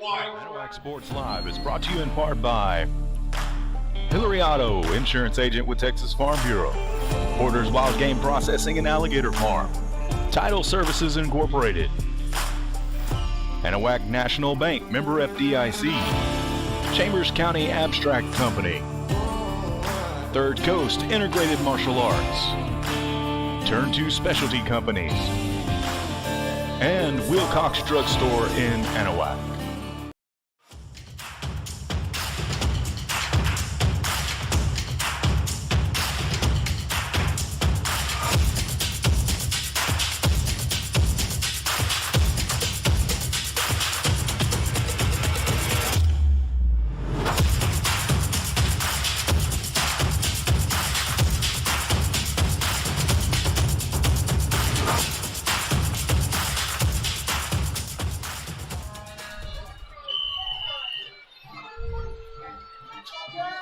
Anahuac Sports Live is brought to you in part by Hillary Auto, insurance agent with Texas Farm Bureau. Porter's Wild Game Processing and Alligator Farm. Title Services Incorporated. Anahuac National Bank, member FDIC. Chambers County Abstract Company. Third Coast Integrated Martial Arts. Turn 2 Specialty Companies. And Wilcox Drug Store in Anahuac.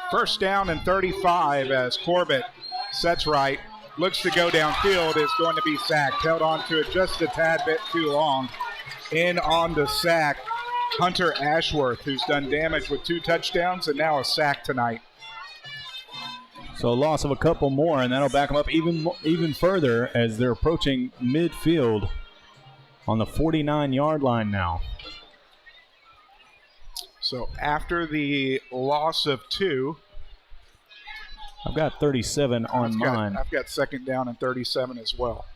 First down and 35 as Corbett sets right, looks to go downfield, is going to be sacked. Held on to it just a tad bit too long. In on the sack Hunter Ashworth, who's done damage with 2 touchdowns and now a sack tonight. So a loss of a couple more, and that'll back them up even further as they're approaching midfield on the 49-yard line now. So after the loss of 2, I've got 37 on mine. I've got second down and 37 as well.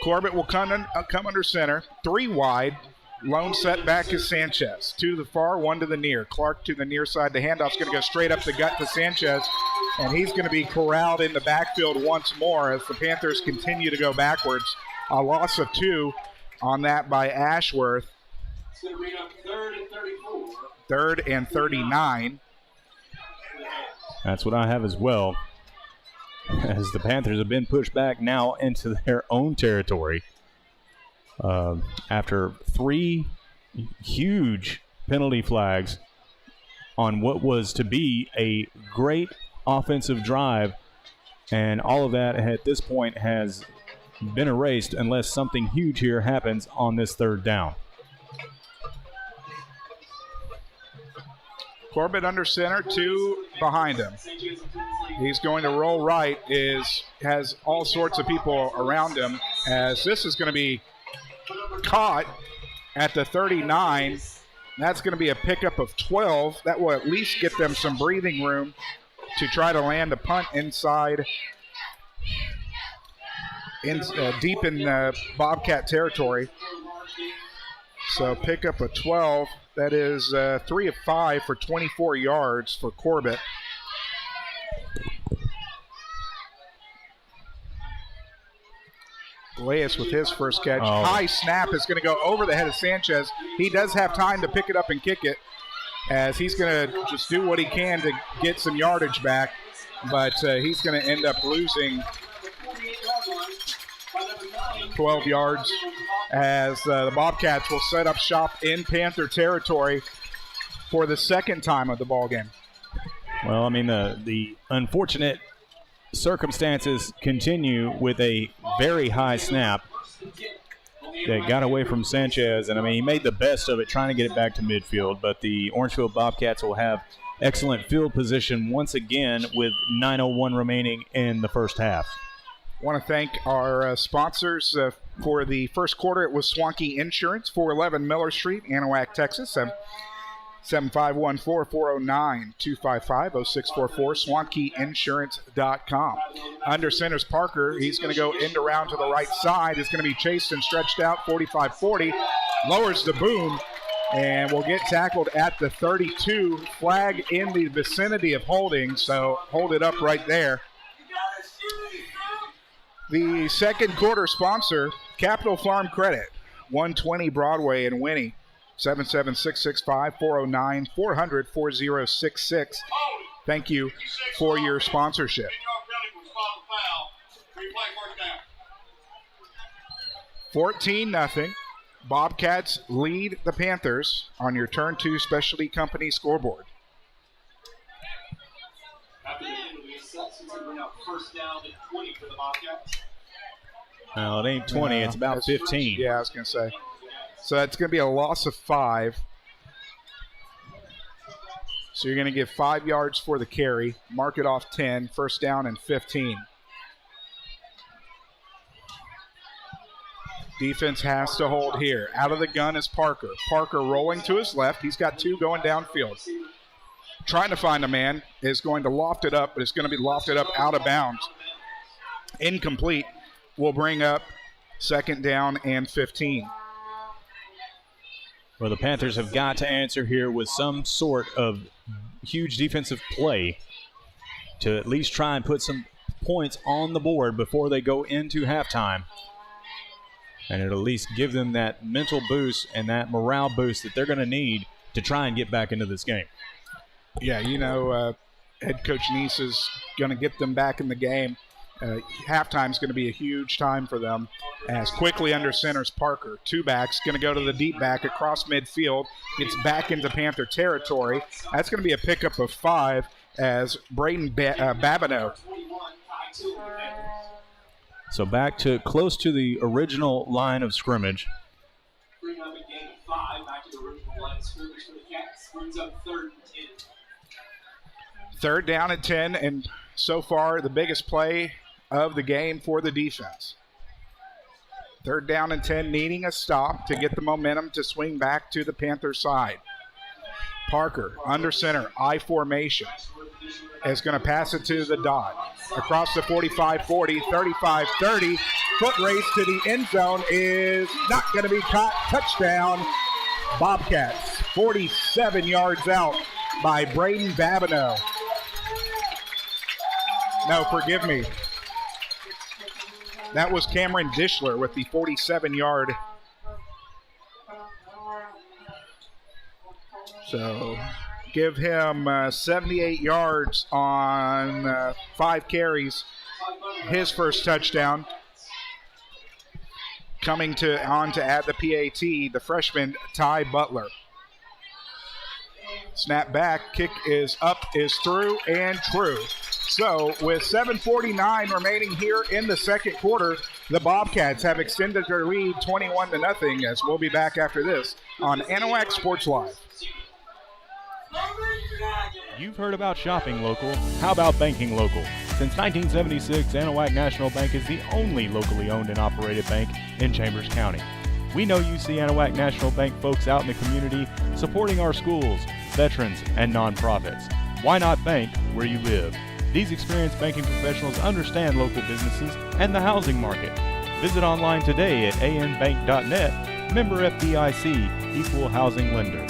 Corbett will come under center, 3 wide. Lone setback is Sanchez. 2 to the far, 1 to the near. Clark to the near side. The handoff's going to go straight up the gut to Sanchez, and he's going to be corralled in the backfield once more as the Panthers continue to go backwards. A loss of 2 on that by Ashworth. It's going to bring up 3rd and 34. 3rd and 39. That's what I have as well, as the Panthers have been pushed back now into their own territory. After 3 huge penalty flags on what was to be a great offensive drive, and all of that at this point has been erased unless something huge here happens on this 3rd down. Corbett under center, 2 behind him. He's going to roll right, has all sorts of people around him, as this is going to be caught at the 39. That's going to be a pickup of 12. That will at least get them some breathing room to try to land a punt inside, deep in Bobcat territory. So pickup of 12. That is 3 of 5 for 24 yards for Corbett. Galeas with his first catch. High snap is going to go over the head of Sanchez. He does have time to pick it up and kick it, as he's going to just do what he can to get some yardage back, but he's going to end up losing 12 yards as the Bobcats will set up shop in Panther territory for the 2nd time of the ballgame. Well, I mean, the unfortunate circumstances continue with a very high snap that got away from Sanchez, and I mean, he made the best of it trying to get it back to midfield, but the Orangefield Bobcats will have excellent field position once again with 9:01 remaining in the first half. I want to thank our sponsors for the first quarter. It was Swanky Insurance, 411 Miller Street, Anahuac, Texas. 7514-409-255-0644, swankeyinsurance.com. Under center's Parker. He's going to go end around to the right side. He's going to be chased and stretched out, 45-40. Lowers the boom and will get tackled at the 32. Flag in the vicinity of holding, so hold it up right there. The second quarter sponsor, Capital Farm Credit, 120 Broadway in Winnie. 77665-409-400-4066. Thank you for your sponsorship. 14-0. Bobcats lead the Panthers on your Turn 2 Specialty Company scoreboard. After the end, we assess it's going to bring up 1st down and 20 for the Bobcats. No, it ain't 20. It's about 15. Yeah, I was going to say. So that's going to be a loss of 5. So you're going to give 5 yards for the carry, mark it off 10, 1st down and 15. Defense has to hold here. Out of the gun is Parker. Parker rolling to his left. He's got 2 going downfield. Trying to find a man, is going to loft it up, but it's going to be lofted up out of bounds. Incomplete. Will bring up 2nd down and 15. Well, the Panthers have got to answer here with some sort of huge defensive play to at least try and put some points on the board before they go into halftime. And it'll at least give them that mental boost and that morale boost that they're going to need to try and get back into this game. Yeah, head coach Neese is going to get them back in the game. Halftime is going to be a huge time for them. As quickly under center's Parker. 2 backs, going to go to the deep back across midfield. Gets back into Panther territory. That's going to be a pickup of 5 as Braden Babineau. So back to close to the original line of scrimmage. Bring up a gain of 5. scrimmage for the Cats brings up 3rd and 10. 3rd down and 10, and so far the biggest play of the game for the defense. 3rd down and 10, needing a stop to get the momentum to swing back to the Panther side. Parker, under center, I formation, is going to pass it to the dot. Across the 45-40, 35-30. Foot race to the end zone is not going to be caught. Touchdown, Bobcats. 47 yards out by Braden Babineau. No, forgive me. That was Cameron Dishler with the 47-yard. So give him 78 yards on 5 carries. His first touchdown. Coming on to add the PAT, the freshman Ty Butler. Snap back, kick is up, is through, and true. So with 7:49 remaining here in the second quarter, the Bobcats have extended their lead 21-0, as we'll be back after this on Anahuac Sports Live. You've heard about shopping local. How about banking local? Since 1976, Anahuac National Bank is the only locally owned and operated bank in Chambers County. We know you see Anahuac National Bank folks out in the community supporting our schools, veterans, and nonprofits. Why not bank where you live? These experienced banking professionals understand local businesses and the housing market. Visit online today at anbank.net, member FDIC, equal housing lender.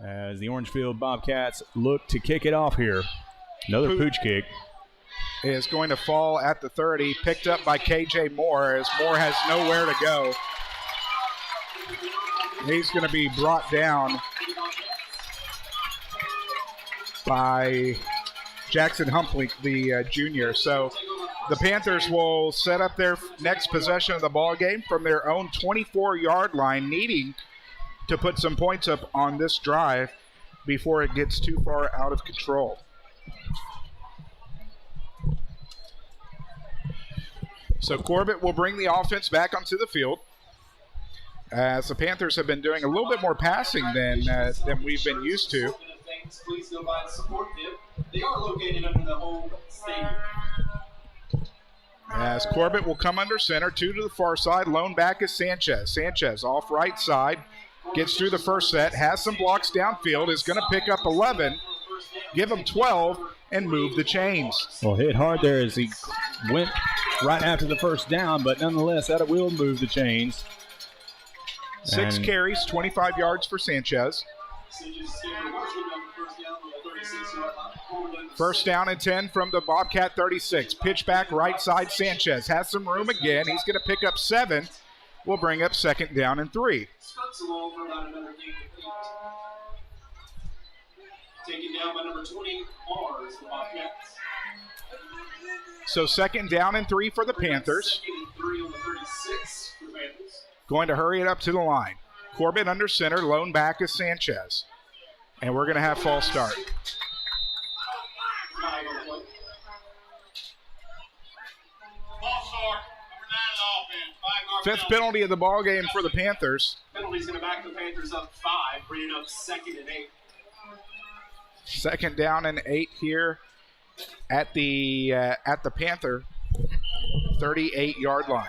As the Orangefield Bobcats look to kick it off here. Another pooch kick. Is going to fall at the 30, picked up by KJ Moore, as Moore has nowhere to go. He's going to be brought down by Jackson Humpley, the junior. So the Panthers will set up their next possession of the ball game from their own 24-yard line, needing to put some points up on this drive before it gets too far out of control. So Corbett will bring the offense back onto the field, as the Panthers have been doing a little bit more passing than we've been used to. Please go by and support them. They are located under the home stadium. As Corbett will come under center, 2 to the far side. Lone back is Sanchez. Sanchez off right side. Gets through the first set, has some blocks downfield, is going to pick up 11, give him 12, and move the chains. Well, hit hard there as he went right after the first down, but nonetheless, that will move the chains. 6 carries, 25 yards for Sanchez. First down and 10 from the Bobcat 36. Pitch back right side, Sanchez has some room again. He's going to pick up 7. We'll bring up 2nd down and 3. Taken down by number 20, Mars, the Bobcats. So 2nd down and 3 for the Panthers. 2nd and 3 on the 36 for the Panthers. Going to hurry it up to the line. Corbett under center, lone back is Sanchez. And we're going to have false start. Fifth penalty of the ball game for the Panthers. Penalty's going to back the Panthers up 5, bringing up 2nd and 8. 2nd down and 8 here at the Panther 38-yard line.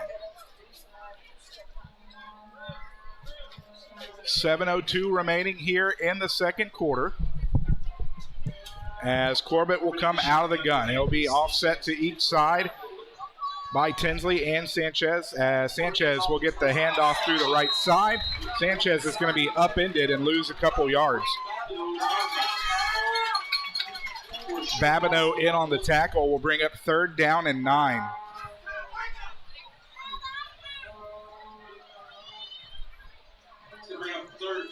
7:02 remaining here in the second quarter, as Corbett will come out of the gun. He'll be offset to each side by Tinsley and Sanchez. Sanchez will get the handoff through the right side. Sanchez is going to be upended and lose a couple yards. Babineau in on the tackle will bring up 3rd down and 9. To bring up 3rd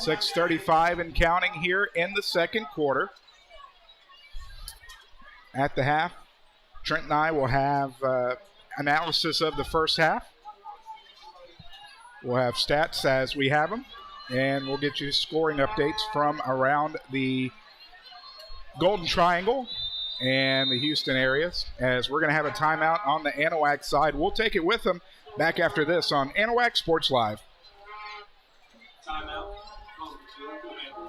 6:35 and counting here in the second quarter. At the half, Trent and I will have analysis of the first half. We'll have stats as we have them, and we'll get you scoring updates from around the Golden Triangle and the Houston areas, as we're going to have a timeout on the Anahuac side. We'll take it with them back after this on Anahuac Sports Live. Timeout.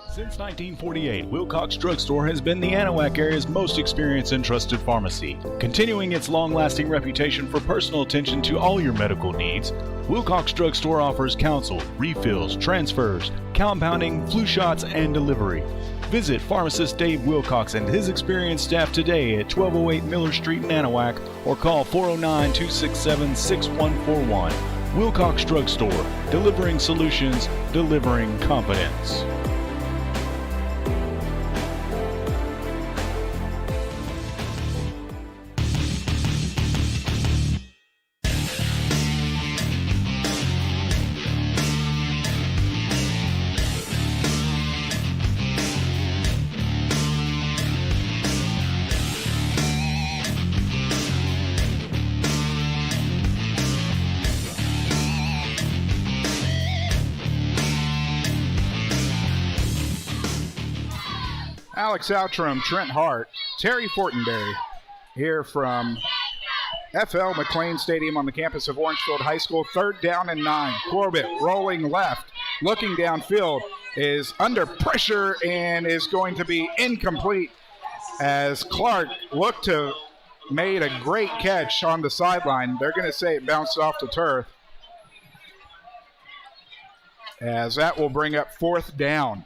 Since 1948, Wilcox Drugstore has been the Anahuac area's most experienced and trusted pharmacy. Continuing its long-lasting reputation for personal attention to all your medical needs, Wilcox Drugstore offers counsel, refills, transfers, compounding, flu shots, and delivery. Visit pharmacist Dave Wilcox and his experienced staff today at 1208 Miller Street in Anahuac or call 409-267-6141. Wilcox Drugstore, delivering solutions, delivering confidence. Alex Outram, Trent Hart, Terry Fortenberry here from FL McLean Stadium on the campus of Orangefield High School. 3rd down and 9. Corbett rolling left, looking downfield, is under pressure and is going to be incomplete as Clark looked to made a great catch on the sideline. They're going to say it bounced off the turf, as that will bring up 4th down.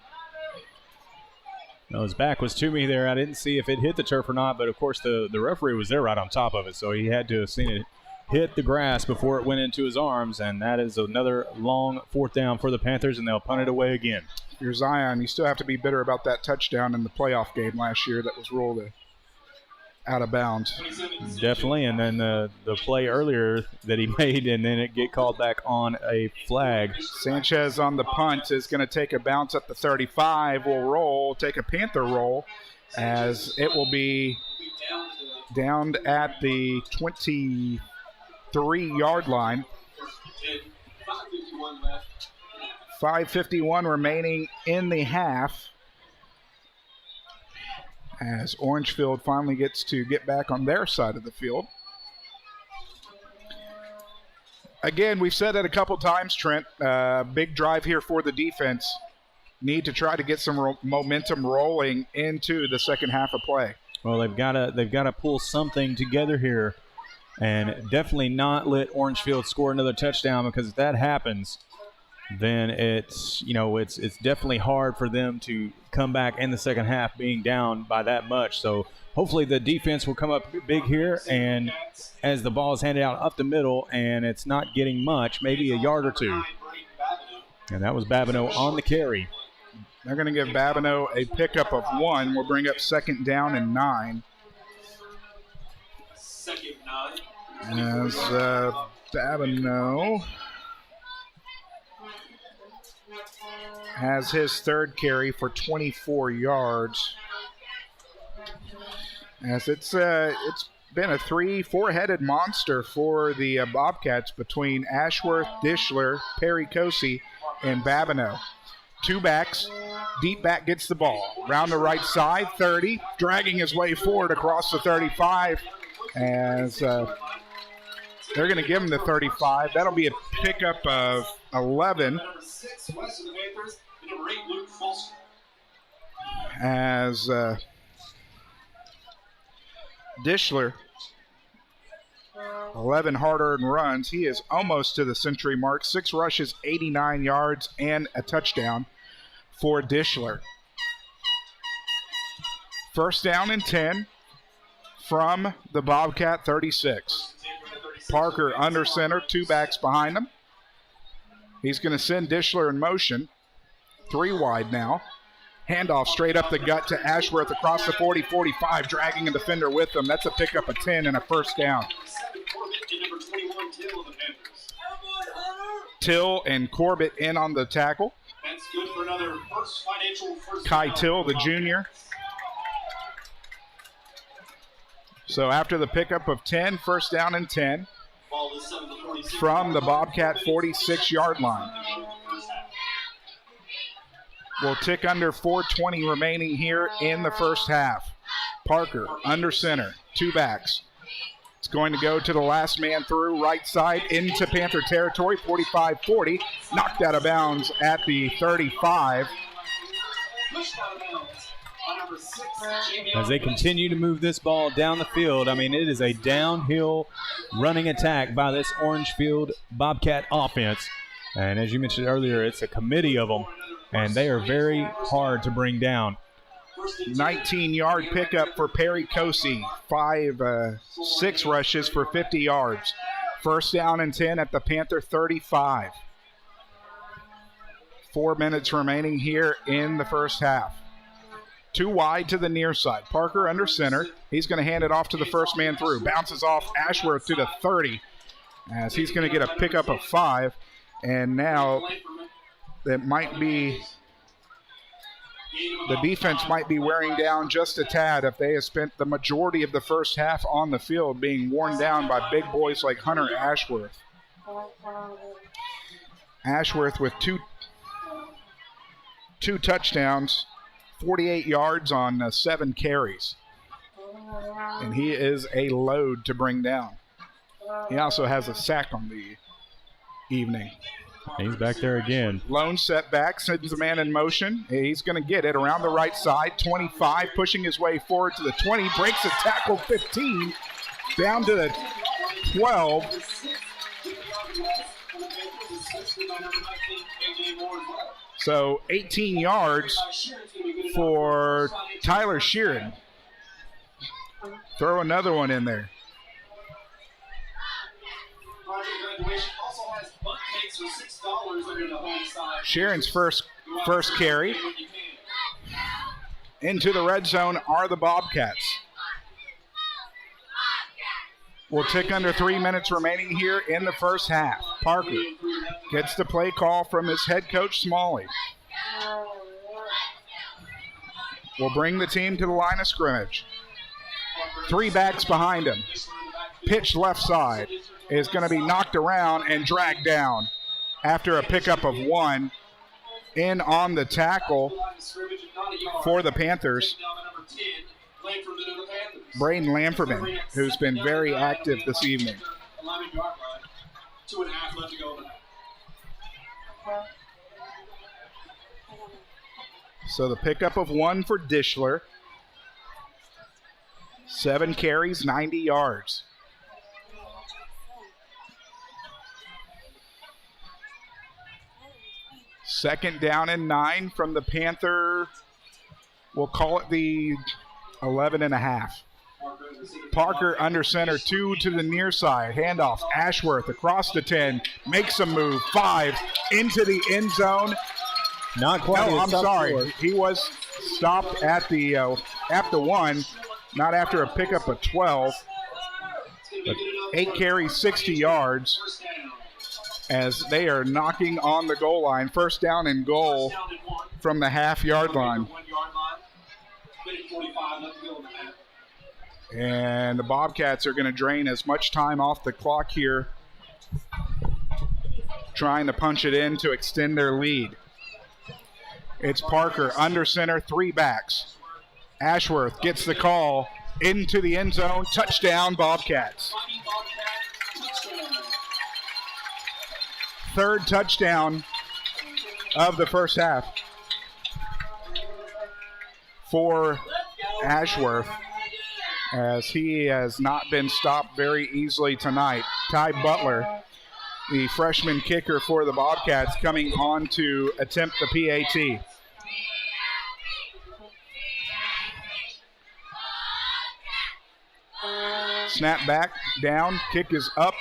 No, his back was to me there. I didn't see if it hit the turf or not, but of course the referee was there right on top of it, so he had to have seen it hit the grass before it went into his arms, and that is another long 4th down for the Panthers, and they'll punt it away again. If you're Zion, you still have to be bitter about that touchdown in the playoff game last year that was ruled out of bounds. Definitely, and then the play earlier that he made, and then it get called back on a flag. Sanchez on the punt is going to take a bounce at the 35, will roll, take a Panther roll, as it will be downed at the 23-yard line. 5:51 remaining in the half, as Orangefield finally gets to get back on their side of the field. Again, we've said it a couple times, Trent. Big drive here for the defense. Need to try to get some momentum rolling into the second half of play. Well, they've got to pull something together here, and definitely not let Orangefield score another touchdown, because if that happens, then it's definitely hard for them to come back in the second half being down by that much. So hopefully the defense will come up big here, and as the ball is handed out up the middle and it's not getting much, maybe a yard or two. And that was Babineau on the carry. They're going to give Babineau a pickup of 1. We'll bring up 2nd down and 9. 2nd 9. As Babineau has his 3rd carry for 24 yards. As it's been a 3-4-headed monster for the Bobcats between Ashworth, Dishler, Perry Cosi, and Babineau. 2 backs, deep back gets the ball. Round the right side, 30, dragging his way forward across the 35, as they're going to give him the 35. That'll be a pickup of 11. Number 6, west of the Panthers, and number 8, Luke Foster. As Dishler, 11 hard-earned runs. He is almost to the century mark. 6 rushes, 89 yards, and a touchdown for Dishler. 1st down and 10 from the Bobcat 36. Parker under center, 2 backs behind him. He's going to send Dishler in motion. 3 wide now. Handoff straight up the gut to Ashworth across the 40-45, dragging a defender with him. That's a pickup of 10 and a 1st down. Till and Corbett in on the tackle. That's good for another another first Kai Till, the junior. So after the pickup of 10, first down and 10 from the Bobcat 46-yard line. We'll tick under 4:20 remaining here in the first half. Parker under center, 2 backs. It's going to go to the last man through, right side into Panther territory, 45-40. Knocked out of bounds at the 35. As they continue to move this ball down the field, I mean, it is a downhill running attack by this Orangefield Bobcat offense. And as you mentioned earlier, it's a committee of them, and they are very hard to bring down. 19-yard pickup for Perry Cosi. 6 rushes for 50 yards. First down and 10 at the Panther 35. 4 minutes remaining here in the first half. 2 wide to the near side. Parker under center. He's going to hand it off to the first man through. Bounces off Ashworth to the 30 as he's going to get a pickup of 5. And now it might be... the defense might be wearing down just a tad if they have spent the majority of the first half on the field being worn down by big boys like Hunter Ashworth. Ashworth with two touchdowns, 48 yards on 7 carries. And he is a load to bring down. He also has a sack on the evening. He's back there again. Lone setback, sends a man in motion. He's going to get it around the right side. 25, pushing his way forward to the 20. Breaks a tackle, 15. Down to the 12. So 18 yards for Tyler Sheeran. Throw another one in there. Sharon's first carry. Into the red zone are the Bobcats. We'll tick under 3 minutes remaining here in the first half. Parker gets the play call from his head coach, Smalley. Will bring the team to the line of scrimmage. 3 backs behind him. Pitch left side is going to be knocked around and dragged down after a pickup of 1. In on the tackle for the Panthers, Braden Lamferman, who's been very active this evening. So the pickup of 1 for Dishler. 7 carries, 90 yards. Second down and 9 from the Panther. We'll call it the 11.5. Parker under center, 2 to the near side. Handoff, Ashworth across the 10. Makes a move, 5 into the end zone. Not quite. No, I'm sorry. He was stopped at the 1, not after a pickup of 12. But 8 carries, 60 yards. As they are knocking on the goal line. First down and goal from the half-yard line. And the Bobcats are going to drain as much time off the clock here, trying to punch it in to extend their lead. It's Parker under center, 3 backs. Ashworth gets the call into the end zone. Touchdown, Bobcats. Third touchdown of the first half for Ashworth, as he has not been stopped very easily tonight. Ty Butler, the freshman kicker for the Bobcats, coming on to attempt the PAT. Snap back, down, kick is up,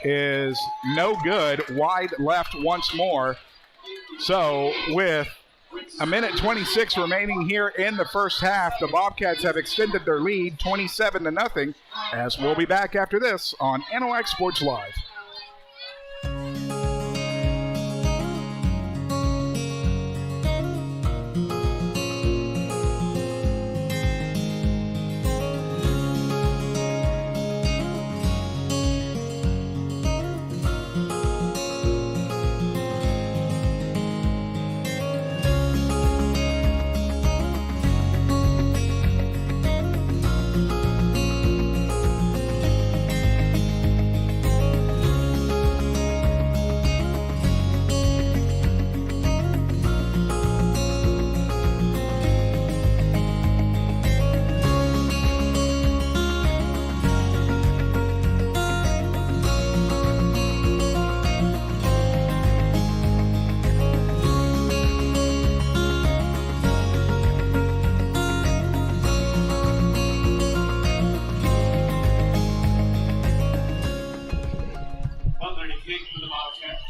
is no good. Wide left once more. So with a minute 26 remaining here in the first half, the Bobcats have extended their lead 27-0, as we'll be back after this on Anahuac Sports Live.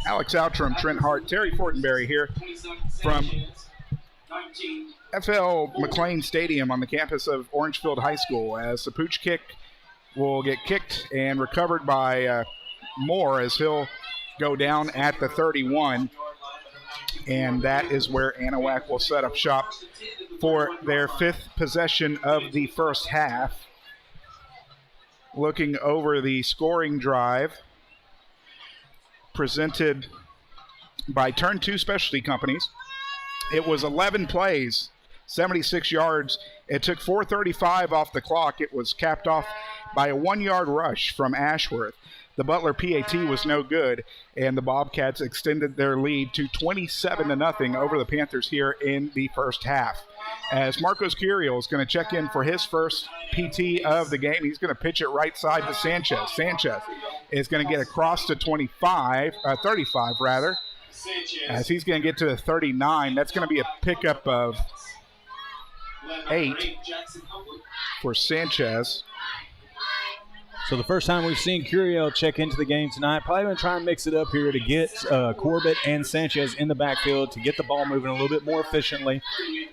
Alex Outram, Trent Hart, Terry Fortenberry here from FL McLean Stadium on the campus of Orangefield High School, as the pooch kick will get kicked and recovered by Moore, as he'll go down at the 31. And that is where Anahuac will set up shop for their 5th possession of the first half. Looking over the scoring drive presented by Turn 2 Specialty Companies. It was 11 plays, 76 yards. It took 4:35 off the clock. It was capped off by a 1-yard rush from Ashworth. The Butler PAT was no good, and the Bobcats extended their lead to 27-0 over the Panthers here in the first half. As Marcos Curiel is going to check in for his first PT of the game, he's going to pitch it right side to Sanchez. Sanchez is going to get across to 35, as he's going to get to the 39. That's going to be a pickup of 8 for Sanchez. So the first time we've seen Curiel check into the game tonight. Probably going to try and mix it up here to get Corbett and Sanchez in the backfield to get the ball moving a little bit more efficiently.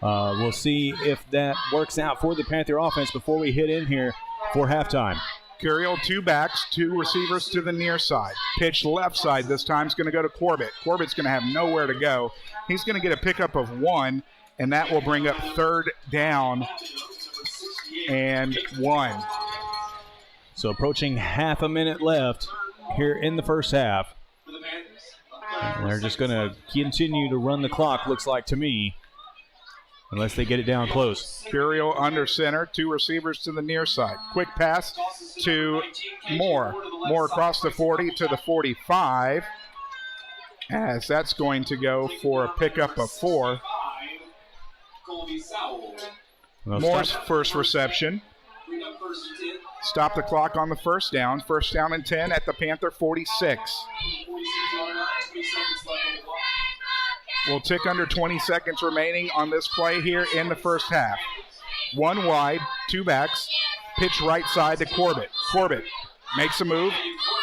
We'll see if that works out for the Panther offense before we hit in here for halftime. Curiel, 2 backs, 2 receivers to the near side. Pitch left side this time is going to go to Corbett. Corbett's going to have nowhere to go. He's going to get a pickup of 1, and that will bring up 3rd down and 1. So approaching half a minute left here in the first half. And they're just going to continue to run the clock, looks like to me, unless they get it down close. Curiel under center, 2 receivers to the near side. Quick pass to Moore. Moore across the 40 to the 45, as that's going to go for a pickup of 4. Moore's first reception. Stop the clock on the first down. First down and 10 at the Panther 46. We'll tick under 20 seconds remaining on this play here in the first half. 1 wide, 2 backs. Pitch right side to Corbett. Corbett makes a move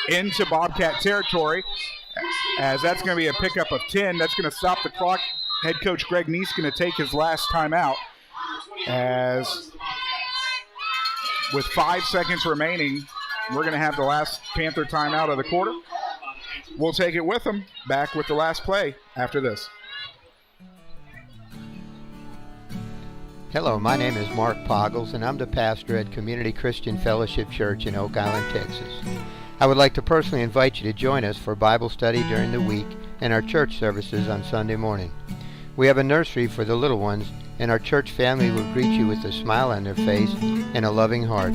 into Bobcat territory, as that's going to be a pickup of 10. That's going to stop the clock. Head coach Greg Neese going to take his last timeout, as with 5 seconds remaining, we're going to have the last Panther timeout of the quarter. We'll take it with them. Back with the last play after this. Hello, my name is Mark Poggles, and I'm the pastor at Community Christian Fellowship Church in Oak Island, Texas. I would like to personally invite you to join us for Bible study during the week and our church services on Sunday morning. We have a nursery for the little ones, and our church family will greet you with a smile on their face and a loving heart.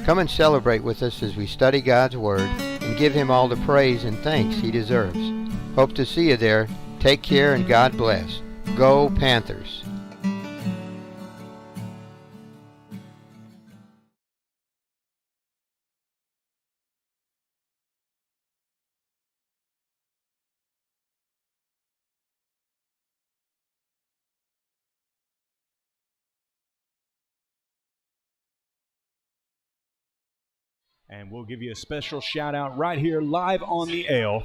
Come and celebrate with us as we study God's Word and give Him all the praise and thanks He deserves. Hope to see you there. Take care and God bless. Go Panthers! And we'll give you a special shout out right here live on the air,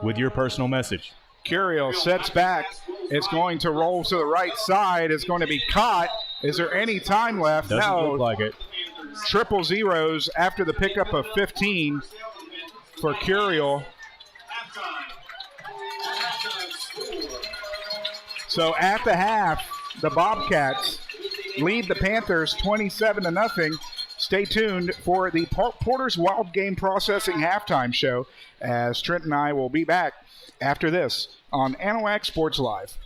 with your personal message. Curiel sets back. It's going to roll to the right side. It's going to be caught. Is there any time left? Doesn't no. look like it. Triple zeros after the pickup of 15 for Curiel. So at the half, the Bobcats lead the Panthers 27-0. Stay tuned for the Porter's Wild Game Processing halftime show, as Trent and I will be back after this on Anahuac Sports Live.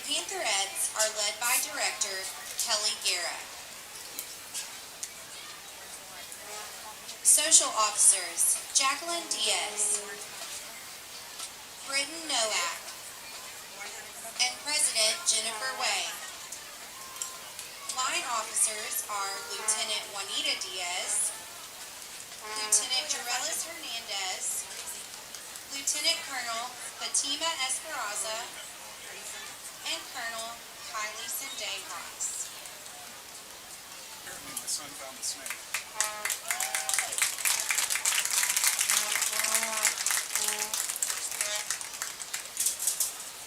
Pantherettes are led by director Kelly Guerra. Social officers Jacqueline Diaz, Britton Noack, and President Jennifer Way. Line officers are Lieutenant Juanita Diaz, Lieutenant Jorelis Hernandez, Lieutenant Colonel Fatima Esperanza, and Colonel Kylie Sendejas. Apparently my son found the snake.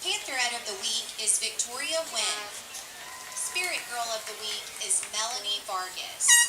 Pantherette of the Week is Victoria Wynn. Spirit Girl of the Week is Melanie Vargas.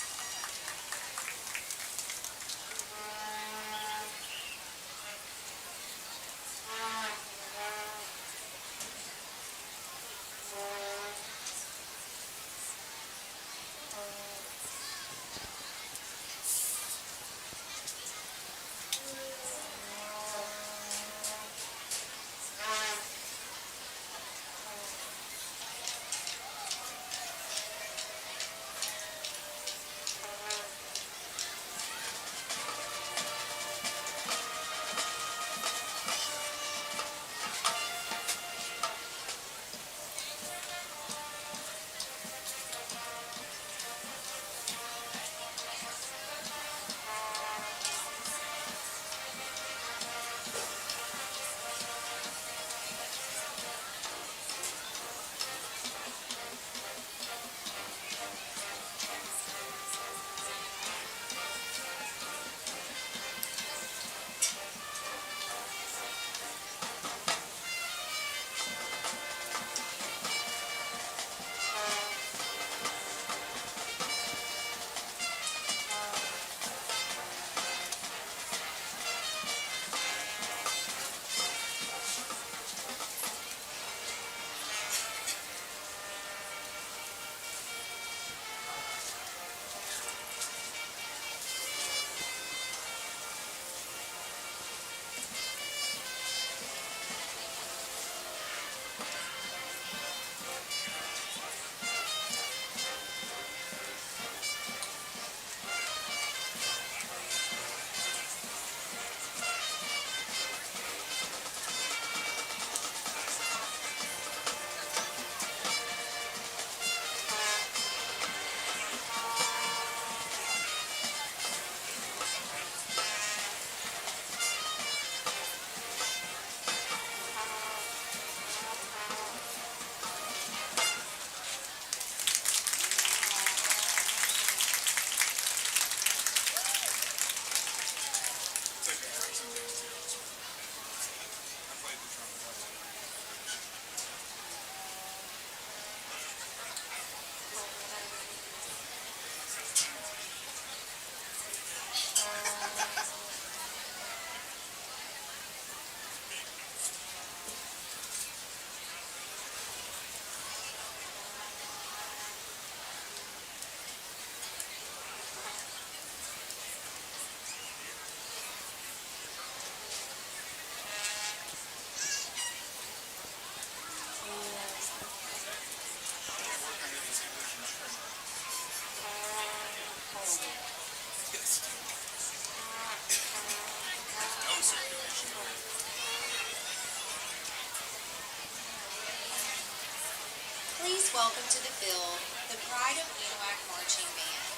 Please welcome to the field the Pride of Anahuac Marching Band.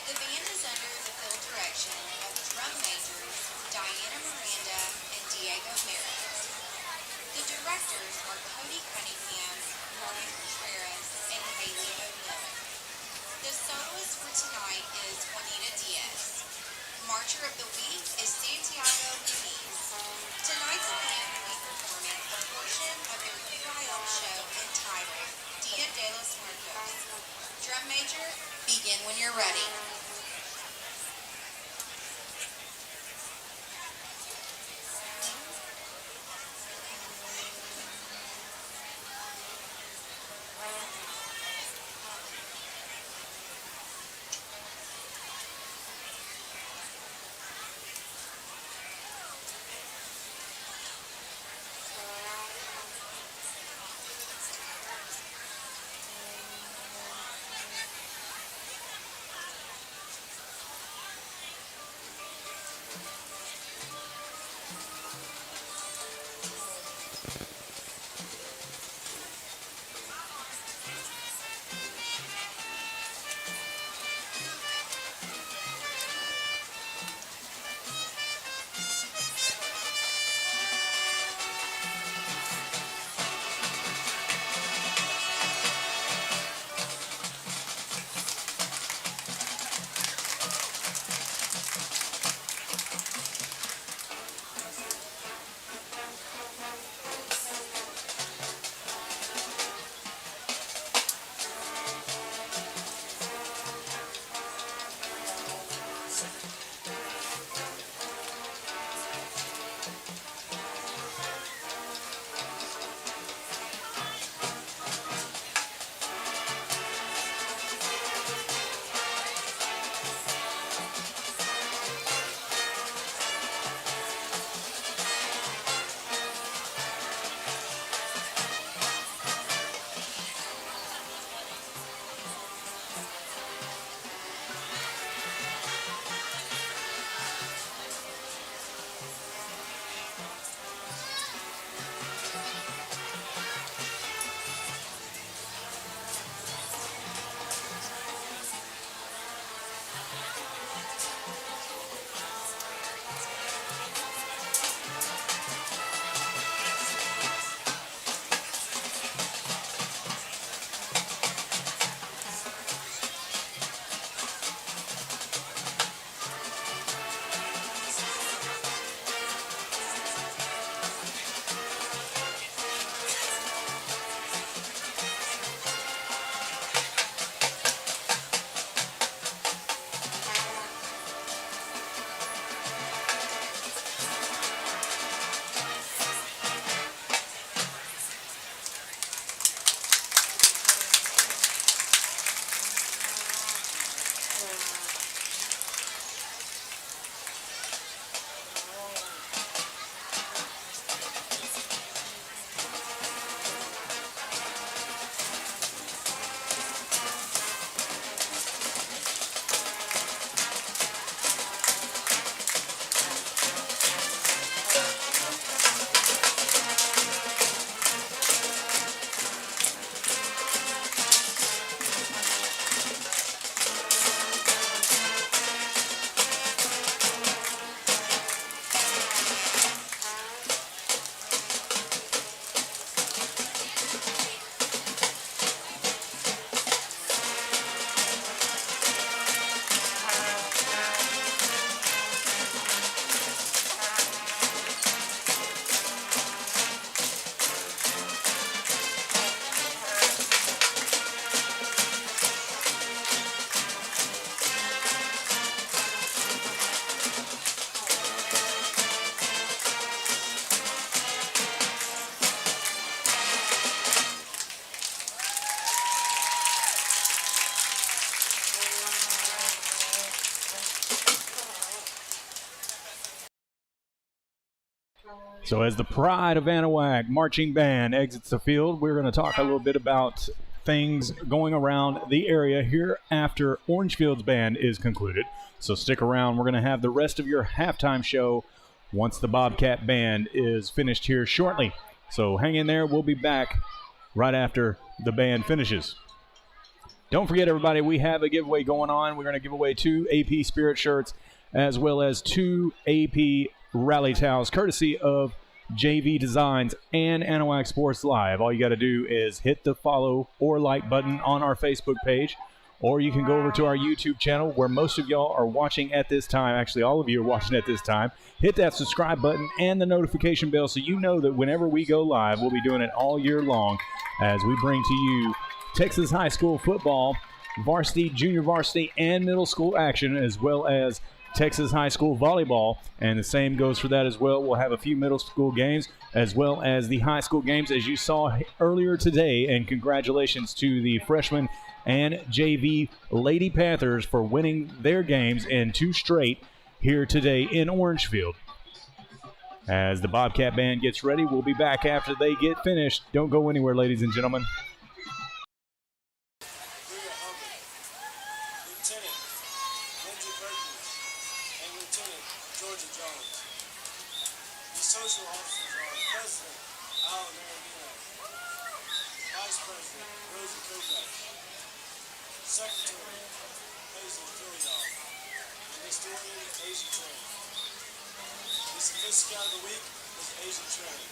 The band is under the field direction of drum majors Diana Miranda and Diego Merritt. The directors are Cody Cunningham, Morgan Contreras, and Haley O'Neill. The soloist for tonight is Juanita Diaz. Marcher of the Week is Santiago Muniz. Tonight's band will be performing a portion of their UIL show entitled Dia de los Muertos. Drum major, begin when you're ready. So as the Pride of Anahuac marching band exits the field, we're going to talk a little bit about things going around the area here after Orangefield's band is concluded. So stick around. We're going to have the rest of your halftime show once the Bobcat band is finished here shortly. So hang in there. We'll be back right after the band finishes. Don't forget, everybody, we have a giveaway going on. We're going to give away 2 AP Spirit shirts as well as 2 AP Rally towels, courtesy of JV Designs and Anahuac Sports Live. All you got to do is hit the follow or like button on our Facebook page, or you can go over to our YouTube channel where most of y'all are watching at this time. Actually, all of you are watching at this time. Hit that subscribe button and the notification bell so you know that whenever we go live, we'll be doing it all year long as we bring to you Texas high school football, varsity, junior varsity, and middle school action, as well as Texas high school volleyball, and the same goes for that as well. We'll have a few middle school games as well as the high school games, as you saw earlier today, and congratulations to the freshmen and JV Lady Panthers for winning their games in 2 straight here today in Orangefield. As the Bobcat band gets ready, we'll be back after they get finished. Don't go anywhere, ladies and gentlemen. Social officers are President Alan Marinino. Vice President, Rosie Kovac. Secretary, Hazel Philidon. And Historian, Asia Train. The Miss Scout of the Week was Asia Train.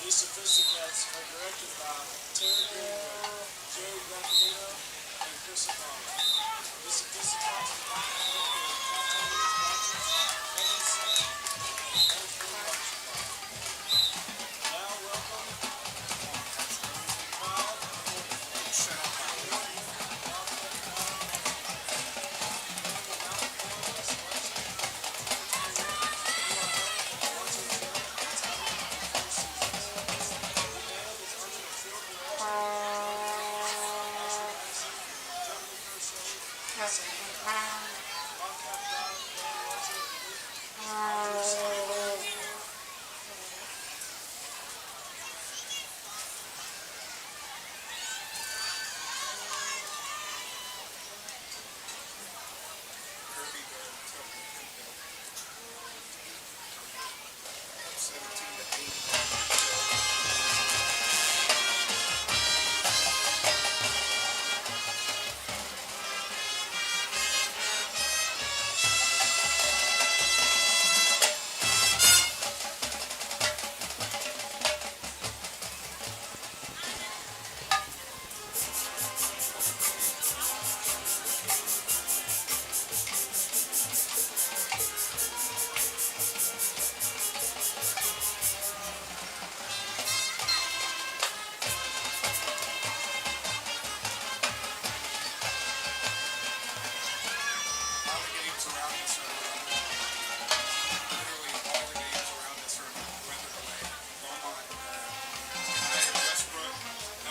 These sophisticates are directed by Terry Greenwood, Jerry Graffinito, and Chris O'Connor. These sophisticates are not connected with content sponsors, Kevin Sun, and Orangefield Water Supply. Now welcome, Kyle. Shut up.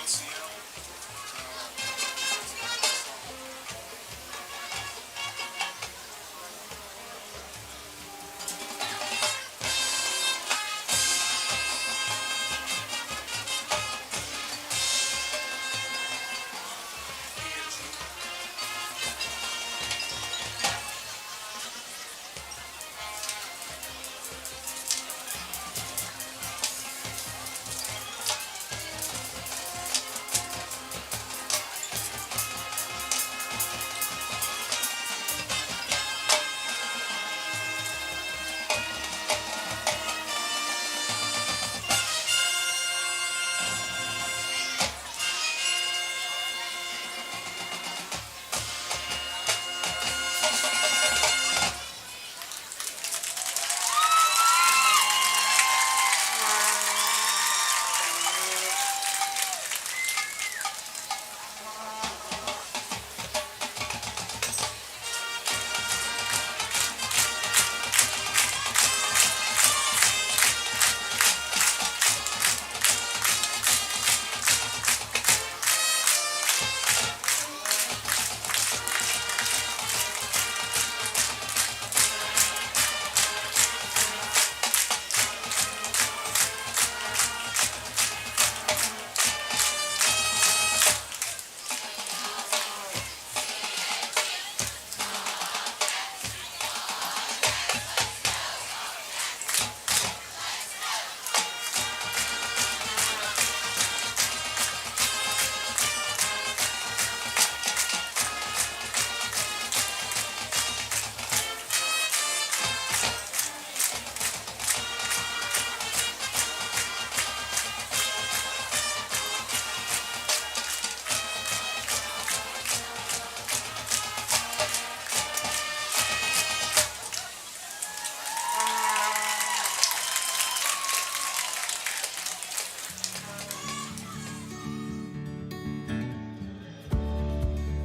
LCL.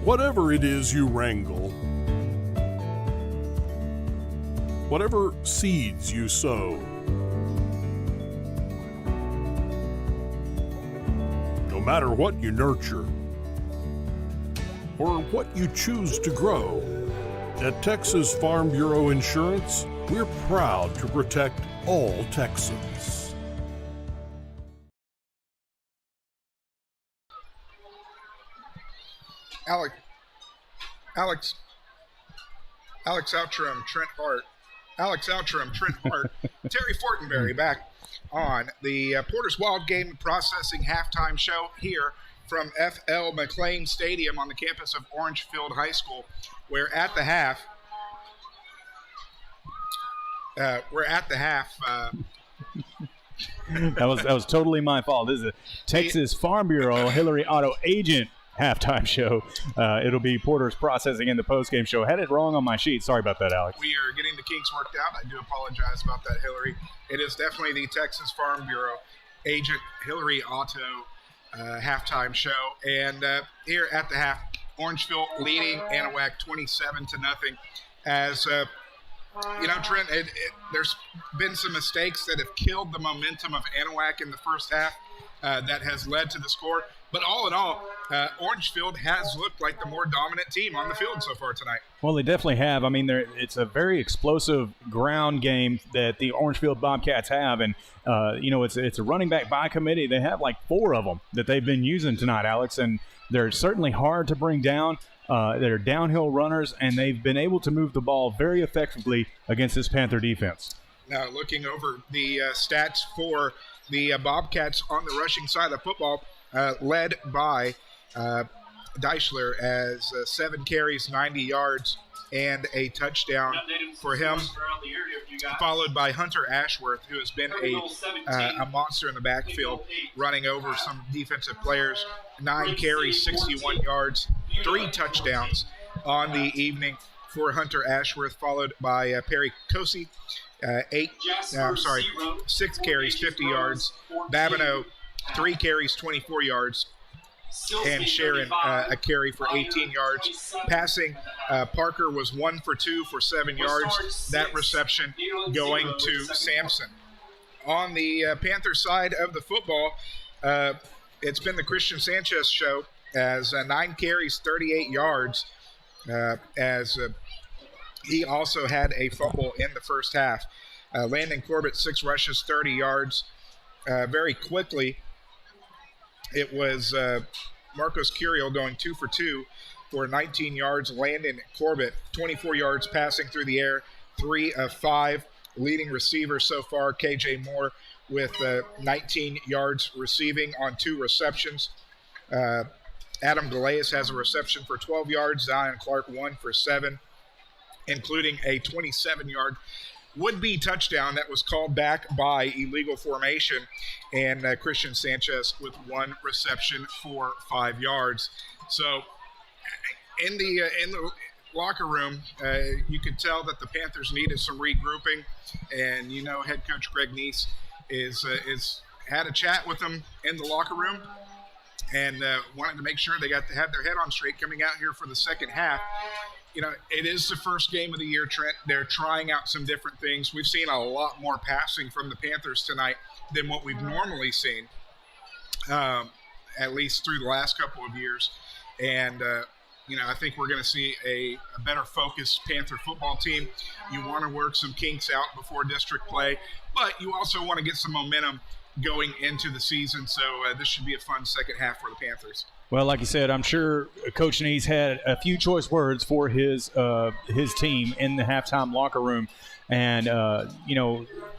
Whatever it is you wrangle, whatever seeds you sow, no matter what you nurture or what you choose to grow, at Texas Farm Bureau Insurance, we're proud to protect all Texans. Alex Outram, Trent Hart, Terry Fortenberry back on the Porter's Wild Game Processing halftime show here from F.L. McLean Stadium on the campus of Orangefield High School, where at the half, That was totally my fault. This is a Texas Farm Bureau Hillary Auto Agent halftime show. It'll be Porter's Processing in the postgame show. Had it wrong on my sheet. Sorry about that, Alex. We are getting the kinks worked out. I do apologize about that, Hillary. It is definitely the Texas Farm Bureau Agent Hillary Auto halftime show. And here at the half, Orangefield leading Anahuac 27-0. As Trent, there's been some mistakes that have killed the momentum of Anahuac in the first half that has led to the score. But all in all, Orangefield has looked like the more dominant team on the field so far tonight. Well, they definitely have. I mean, it's a very explosive ground game that the Orangefield Bobcats have. And, it's a running back by committee. They have like 4 of them that they've been using tonight, Alex. And they're certainly hard to bring down. They're downhill runners, and they've been able to move the ball very effectively against this Panther defense. Now, looking over the stats for the Bobcats on the rushing side of the football, led by Deichler as 7 carries, 90 yards, and a touchdown for him, followed by Hunter Ashworth, who has been a monster in the backfield, running over some defensive players. 9 carries, 61 yards, 3 touchdowns on the evening for Hunter Ashworth, followed by Perry Cosi, 6 carries, 50 yards. Babineau, 3 carries, 24 yards. And Sharon, a carry for 18 yards. Passing, Parker was 1 for 2 for 7 yards. That reception going to Sampson. On the Panther side of the football, it's been the Christian Sanchez show as 9 carries, 38 yards, as he also had a fumble in the first half. Landon Corbett, 6 rushes, 30 yards. Very quickly, it was Marcos Curiel going 2 for 2 for 19 yards. Landon Corbett, 24 yards passing through the air, 3 of 5. Leading receiver so far, KJ Moore, with 19 yards receiving on 2 receptions. Adam Galeas has a reception for 12 yards. Zion Clark, 1 for 7, including a 27-yard would-be touchdown that was called back by illegal formation, and Christian Sanchez with 1 reception for 5 yards. So in the locker room, you could tell that the Panthers needed some regrouping, and head coach Greg Neese is had a chat with them in the locker room and wanted to make sure they got to have their head on straight coming out here for the second half. It is the first game of the year, Trent. They're trying out some different things. We've seen a lot more passing from the Panthers tonight than what we've normally seen, at least through the last couple of years. And, I think we're going to see a better focused Panther football team. You want to work some kinks out before district play, but you also want to get some momentum going into the season. So this should be a fun second half for the Panthers. Well, like you said, I'm sure Coach Neese had a few choice words for his team in the halftime locker room. And,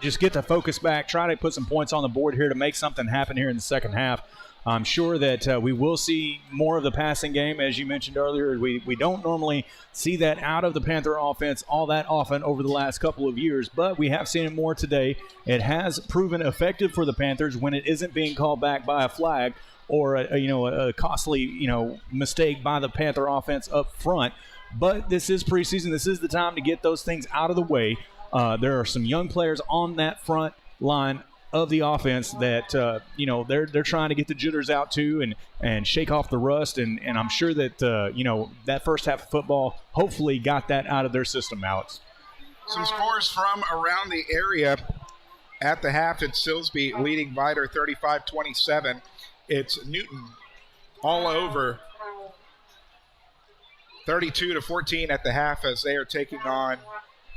just get the focus back, try to put some points on the board here to make something happen here in the second half. I'm sure that we will see more of the passing game. As you mentioned earlier, we don't normally see that out of the Panther offense all that often over the last couple of years, but we have seen it more today. It has proven effective for the Panthers when it isn't being called back by a flag or a costly mistake by the Panther offense up front. But this is preseason. This is the time to get those things out of the way. There are some young players on that front line of the offense that they're trying to get the jitters out too and shake off the rust, and I'm sure that that first half of football hopefully got that out of their system, Alex. Some scores from around the area at the half. It's Silsbee leading Vidor 35-27. It's Newton all over 32-14 at the half as they are taking on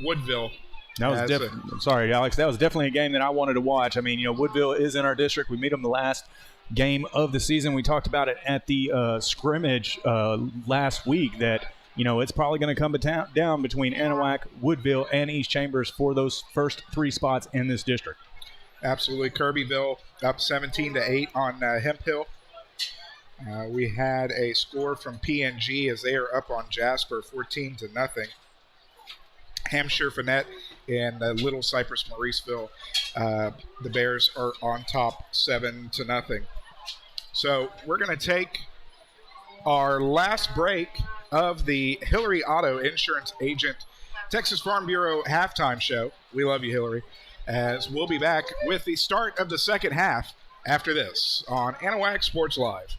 Woodville. That was sorry, Alex. That was definitely a game that I wanted to watch. I mean, Woodville is in our district. We meet them the last game of the season. We talked about it at the scrimmage last week that, it's probably going to come down between Anahuac, Woodville, and East Chambers for those first 3 spots in this district. Absolutely. Kirbyville up 17-8 on Hemp-Hill. We had a score from PNG as they are up on Jasper 14-0. Hampshire, Finette, and Little Cypress, Mauriceville. The Bears are on top 7-0. So we're going to take our last break of the Hillary Auto Insurance Agent Texas Farm Bureau halftime show. We love you, Hillary. As we'll be back with the start of the second half after this on Anahuac Sports Live.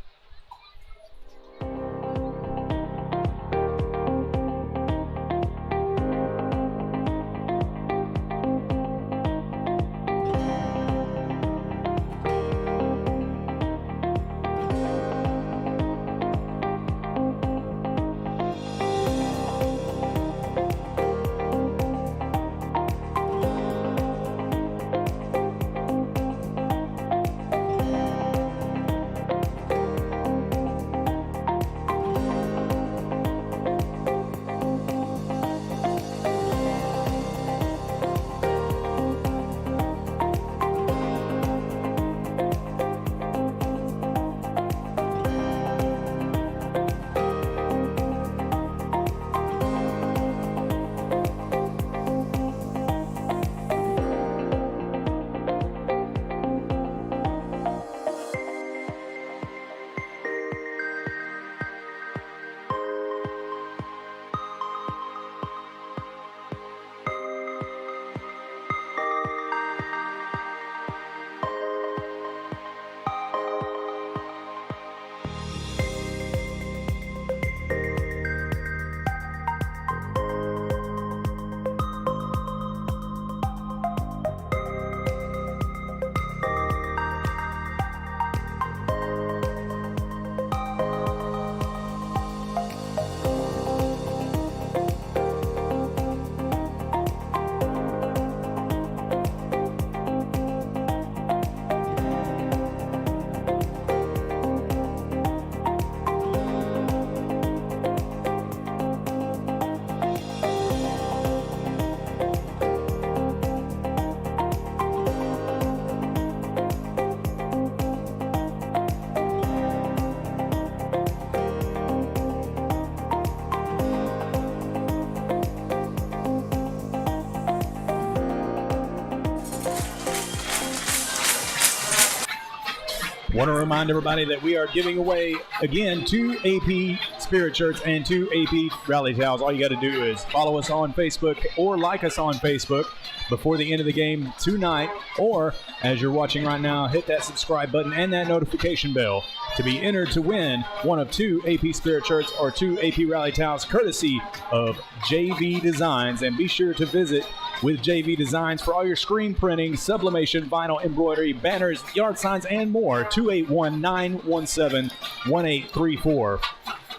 Want to remind everybody that we are giving away, again, 2 AP Spirit shirts and 2 AP Rally Towels. All you got to do is follow us on Facebook or like us on Facebook before the end of the game tonight, or as you're watching right now, hit that subscribe button and that notification bell to be entered to win one of 2 AP Spirit shirts or 2 AP Rally Towels courtesy of JV Designs. And be sure to visit with JV Designs for all your screen printing, sublimation, vinyl embroidery, banners, yard signs, and more. 281-917-1834.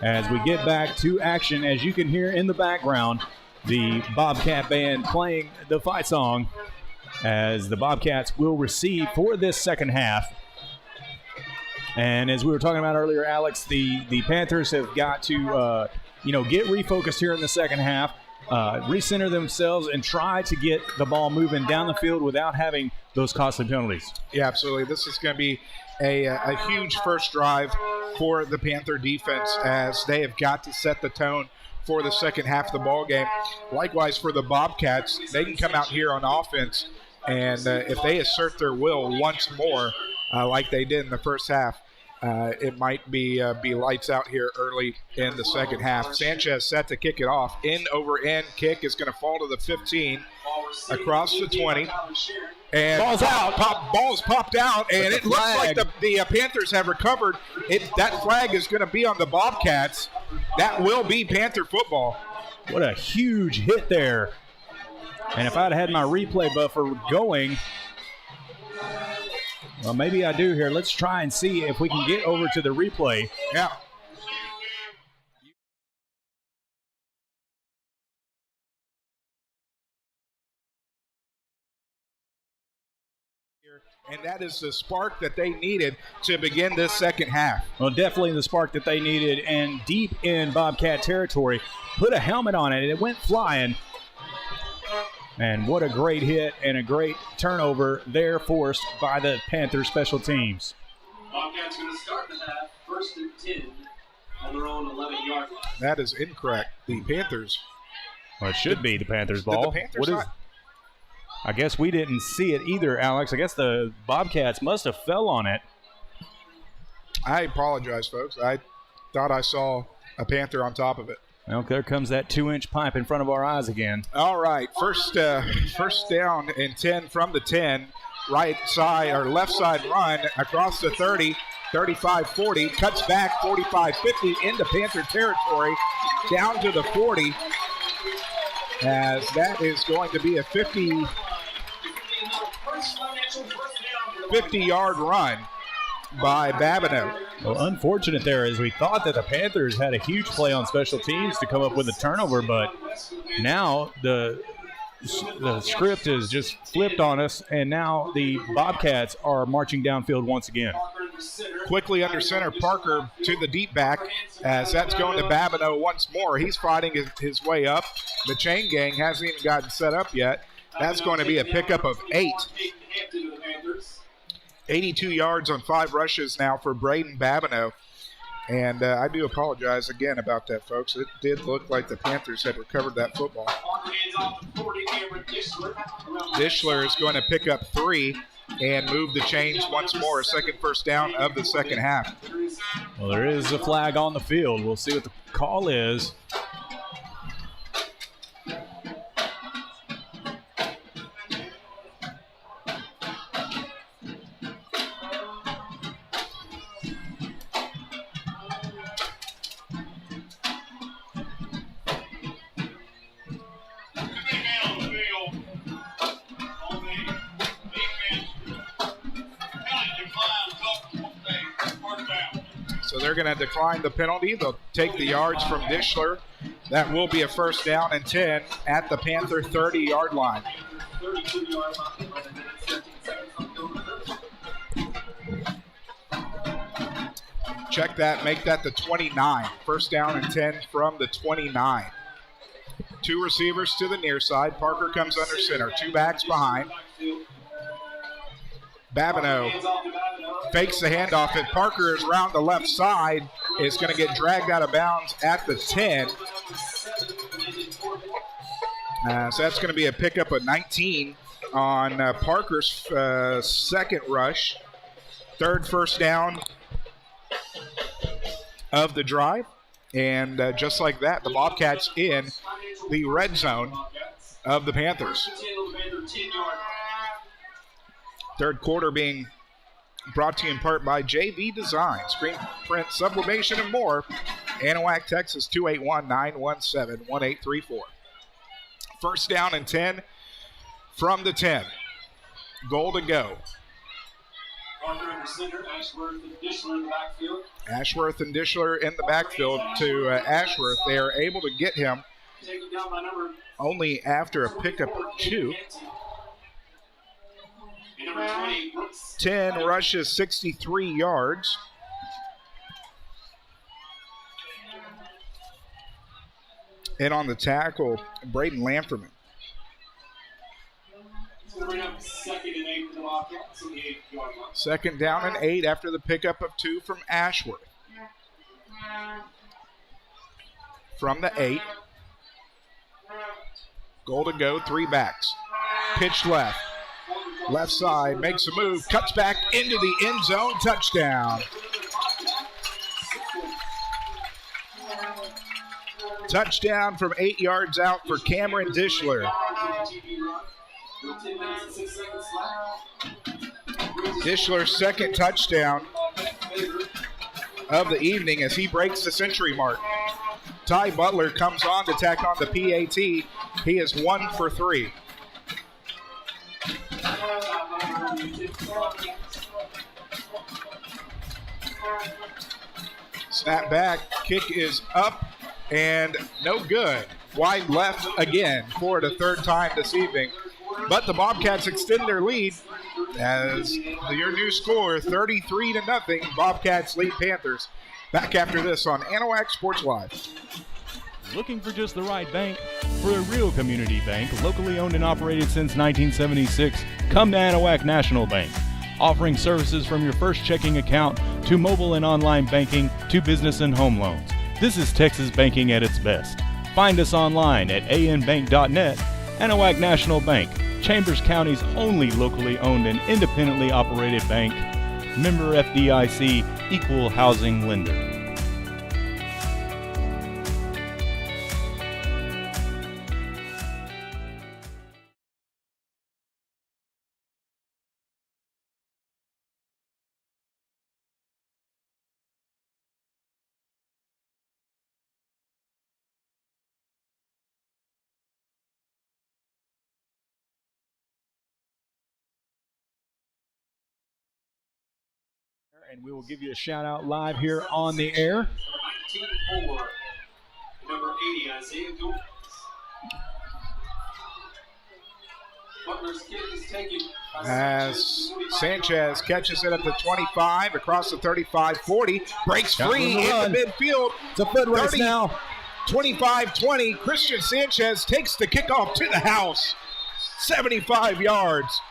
As we get back to action, as you can hear in the background, the Bobcat Band playing the fight song as the Bobcats will receive for this second half. And as we were talking about earlier, Alex, the Panthers have got to get refocused here in the second half. Recenter themselves and try to get the ball moving down the field without having those costly penalties. Yeah, absolutely. This is going to be a huge first drive for the Panther defense as they have got to set the tone for the second half of the ball game. Likewise for the Bobcats, they can come out here on offense, and if they assert their will once more like they did in the first half, it might be lights out here early in the second half. Sanchez set to kick it off. End over end kick is going to fall to the 15, across the 20, And Ball's out. Ball's popped out, and it looks like the Panthers have recovered. That flag is going to be on the Bobcats. That will be Panther football. What a huge hit there. And if I'd had my replay buffer going, well, maybe I do here. Let's try and see if we can get over to the replay. Yeah. And that is the spark that they needed to begin this second half. Well, definitely the spark that they needed, and deep in Bobcat territory. Put a helmet on it, and it went flying. And what a great hit and a great turnover there forced by the Panther special teams. Bobcats going to start the half, 1st and 10 on their own 11-yard line. That is incorrect. The Panthers. Well, it should be the Panthers' ball. The Panthers What is? I guess we didn't see it either, Alex. I guess the Bobcats must have fell on it. I apologize, folks. I thought I saw a Panther on top of it. Well, there comes that 2-inch pipe in front of our eyes again. All right, first down and 10 from the 10. Right side or left side run across the 30, 35-40, cuts back 45-50 into Panther territory, down to the 40, as that is going to be a 50-yard run by Babineau. Well, unfortunate there, as we thought that the Panthers had a huge play on special teams to come up with a turnover, but now the script is just flipped on us, and now the Bobcats are marching downfield once again. Quickly under center, Parker to the deep back, as that's going to Babineau once more. He's fighting his way up. The chain gang hasn't even gotten set up yet. That's going to be a pickup of 8. 82 yards on 5 rushes now for Braden Babineau. And I do apologize again about that, folks. It did look like the Panthers had recovered that football. Dishler is going to pick up 3 and move the chains once more. A second first down of the second half. Well, there is a flag on the field. We'll see what the call is. So they're going to decline the penalty. They'll take the yards from Dishler. That will be a first down and 10 at the Panther 30-yard line. Check that, make that the 29. First down and 10 from the 29. 2 receivers to the near side. Parker comes under center. 2 backs behind. Babineau fakes the handoff, and Parker is around the left side. Is going to get dragged out of bounds at the 10. So that's going to be a pickup of 19 on Parker's second rush. Third first down of the drive. And just like that, the Bobcats in the red zone of the Panthers. Third quarter being brought to you in part by JV Design, Screen Print, Sublimation, and more. Anahuac, Texas, 281-917-1834. First down and 10 from the 10. Goal to go. Parker under center, Ashworth and Dishler in the backfield. Ashworth and Dishler in the backfield to Ashworth. They are able to get him Taken down by number only after a pickup or 2. 10 rushes, 63 yards. And on the tackle, Braden Lamferman. Second down and 8 after the pickup of 2 from Ashworth. From the 8. Goal to go, 3 backs. Pitch left. Left side, makes a move, cuts back into the end zone, touchdown. Touchdown from 8 yards out for Cameron Dishler. Dishler's second touchdown of the evening as he breaks the century mark. Ty Butler comes on to tack on the PAT. He is 1 for 3. Snap back, kick is up and no good. Wide left again for the third time this evening. But the Bobcats extend their lead as your new score, 33-0. Bobcats lead Panthers. Back after this on Anahuac Sports Live. Looking for just the right bank? For a real community bank, locally owned and operated since 1976, come to Anahuac National Bank. Offering services from your first checking account to mobile and online banking to business and home loans. This is Texas banking at its best. Find us online at anbank.net. Anahuac National Bank, Chambers County's only locally owned and independently operated bank. Member FDIC, equal housing lender. And we will give you a shout out live here on the air. 19-4, number 80, Isaiah Gomes. Butler's kick is taken As Sanchez catches it at the 25, across the 35-40, breaks free in the midfield. It's a foot race now. 25-20, Christian Sanchez takes the kickoff to the house. 75 yards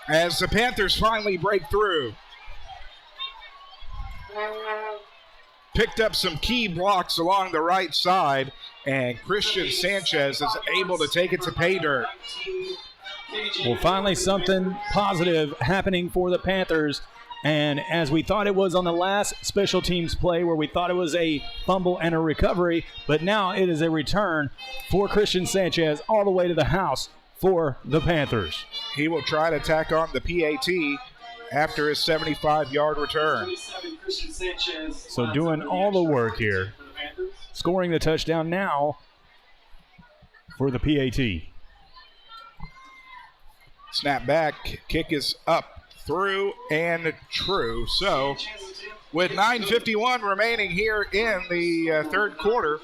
as the Panthers finally break through. Picked up some key blocks along the right side, and Christian Sanchez is able to take it to pay dirt. Well, finally something positive happening for the Panthers. And as we thought it was on the last special teams play where we thought it was a fumble and a recovery, but now it is a return for Christian Sanchez all the way to the house for the Panthers. He will try to tack on the PAT after his 75-yard return. So doing all the work here, scoring the touchdown now for the PAT. Snap back, kick is up, through, and true. So with 9:51 remaining here in the third quarter,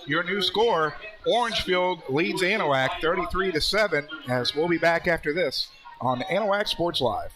your new score, Orangefield leads Anahuac 33-7, as we'll be back after this on Anahuac Sports Live.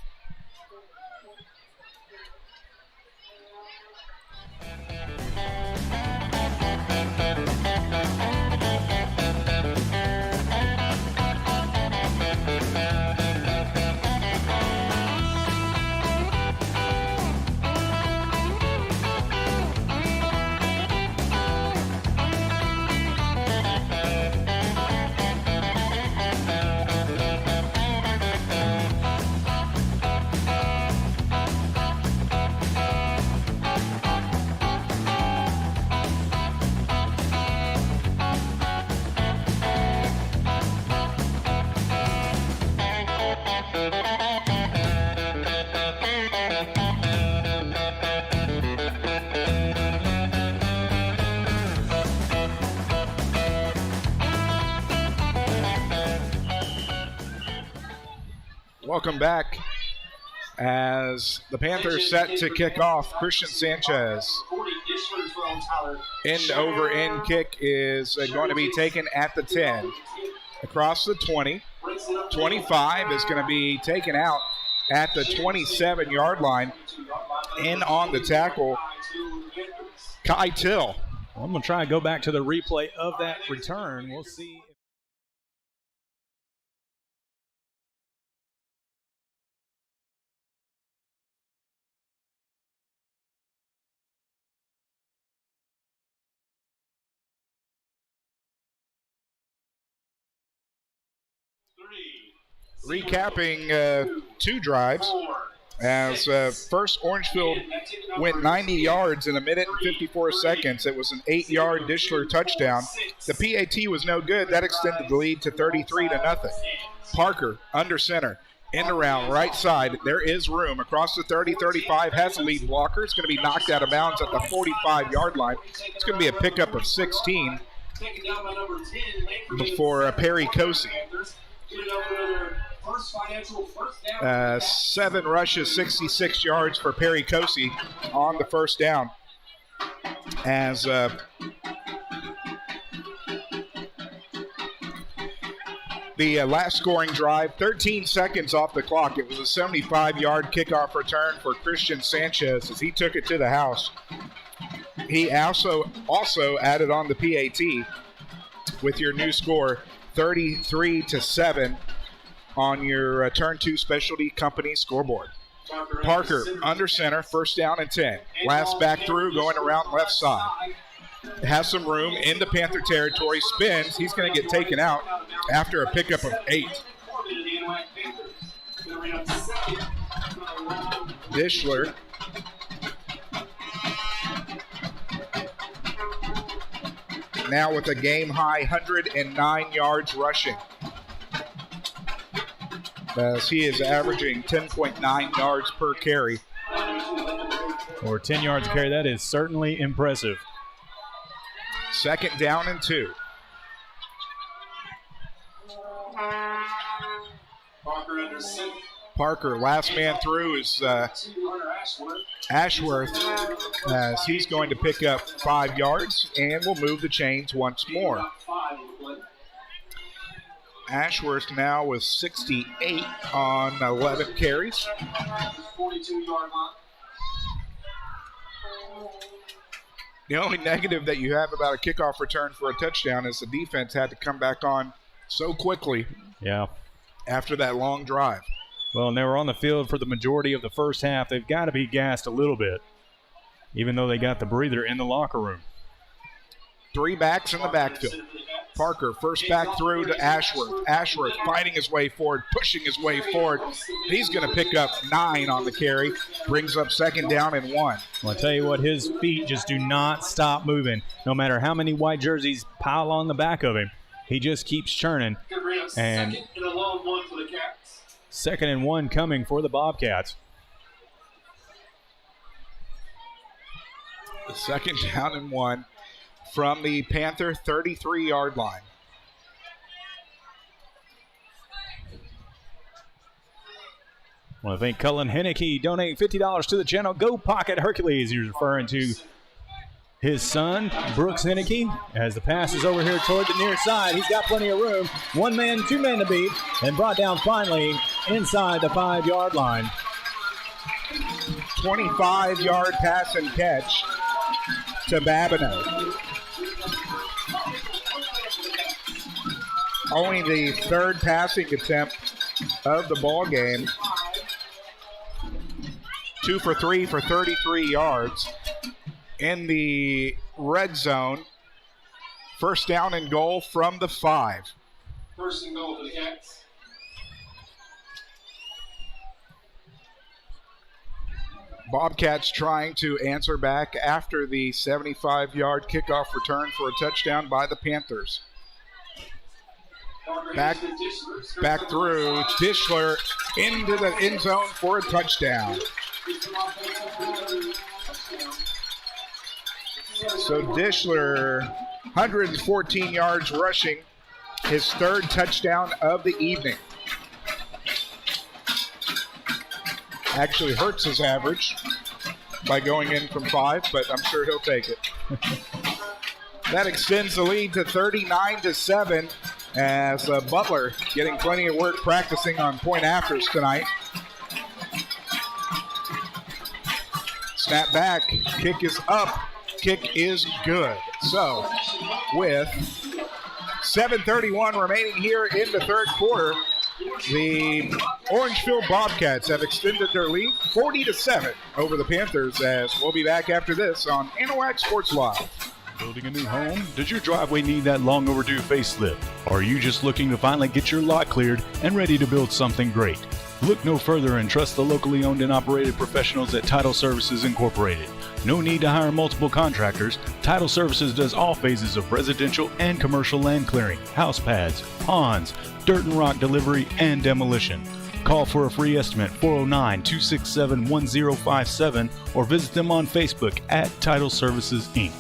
Welcome back as the Panthers set to kick off. Christian Sanchez. End over end kick is going to be taken at the 10. Across the 20. 25 is going to be taken out at the 27-yard line. In on the tackle, Kai Till. I'm going to try and go back to the replay of that return. We'll see. Recapping two drives, as first Orangefield went 90 yards in a minute and 54 seconds. It was an 8-yard Dishler touchdown. The PAT was no good. That extended the lead to 33-0. Parker under center. End around right side. There is room across the 30-35. Has a lead blocker. It's going to be knocked out of bounds at the 45-yard line. It's going to be a pickup of 16 for Perry Cosi. 7 rushes, 66 yards for Perry Cosi on the first down. As the last scoring drive, 13 seconds off the clock. It was a 75-yard kickoff return for Christian Sanchez as he took it to the house. He also added on the PAT with your new score, 33-7 on your Turn 2 Specialty Company scoreboard. Parker under center, first down and 10. Last back through, going around left side. Has some room into Panther territory, spins. He's going to get taken out after a pickup of 8. Dishler now with a game-high 109 yards rushing, as he is averaging 10.9 yards per carry. Or 10 yards a carry. That is certainly impressive. Second down and 2. Parker, last man through is Ashworth, as he's going to pick up 5 yards and will move the chains once more. Ashworth now with 68 on 11 carries. The only negative that you have about a kickoff return for a touchdown is the defense had to come back on so quickly. Yeah. After that long drive. Well, and they were on the field for the majority of the first half. They've got to be gassed a little bit, even though they got the breather in the locker room. 3 backs in the backfield. Parker, first back through to Ashworth. Ashworth fighting his way forward, pushing his way forward. He's going to pick up 9 on the carry. Brings up second down and 1. Well, I tell you what, his feet just do not stop moving. No matter how many white jerseys pile on the back of him, he just keeps churning. And second and 1 coming for the Bobcats. The second down and 1 from the Panther 33-yard line. I want to thank Cullen Henneke, donating $50 to the channel. Go Pocket Hercules. He's referring to his son, Brooks Henneke, as the pass is over here toward the near side. He's got plenty of room. 1 man, 2 men to beat, and brought down finally inside the 5-yard line. 25-yard pass and catch to Babineau. Only the 3rd passing attempt of the ball game. 2 for 3 for 33 yards. In the red zone, first down and goal from the 5. First and goal for the Cats. Bobcats trying to answer back after the 75-yard kickoff return for a touchdown by the Panthers. Back through, Dishler into the end zone for a touchdown. So Dishler, 114 yards rushing, his 3rd touchdown of the evening. Actually hurts his average by going in from 5, but I'm sure he'll take it. That extends the lead to 39-7 as Butler getting plenty of work practicing on point afters tonight. Snap back, kick is up. Kick is good. So, with 7:31 remaining here in the 3rd quarter, the Orangefield Bobcats have extended their lead 40-7 over the Panthers, as we'll be back after this on Anahuac Sports Live. Building a new home? Does your driveway need that long overdue facelift? Or are you just looking to finally get your lot cleared and ready to build something great? Look no further and trust the locally owned and operated professionals at Title Services Incorporated. No need to hire multiple contractors. Title Services does all phases of residential and commercial land clearing, house pads, ponds, dirt and rock delivery, and demolition. Call for a free estimate 409-267-1057 or visit them on Facebook at Title Services Inc.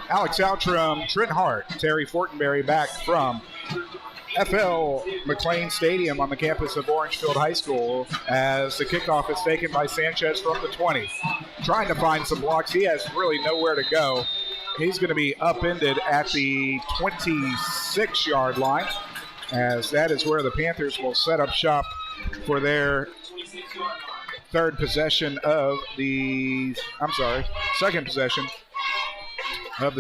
Alex Outram, Trent Hart, Terry Fortenberry back from FL McLean Stadium on the campus of Orangefield High School as the kickoff is taken by Sanchez from the 20. Trying to find some blocks. He has really nowhere to go. He's going to be upended at the 26-yard line, as that is where the Panthers will set up shop for their second possession of the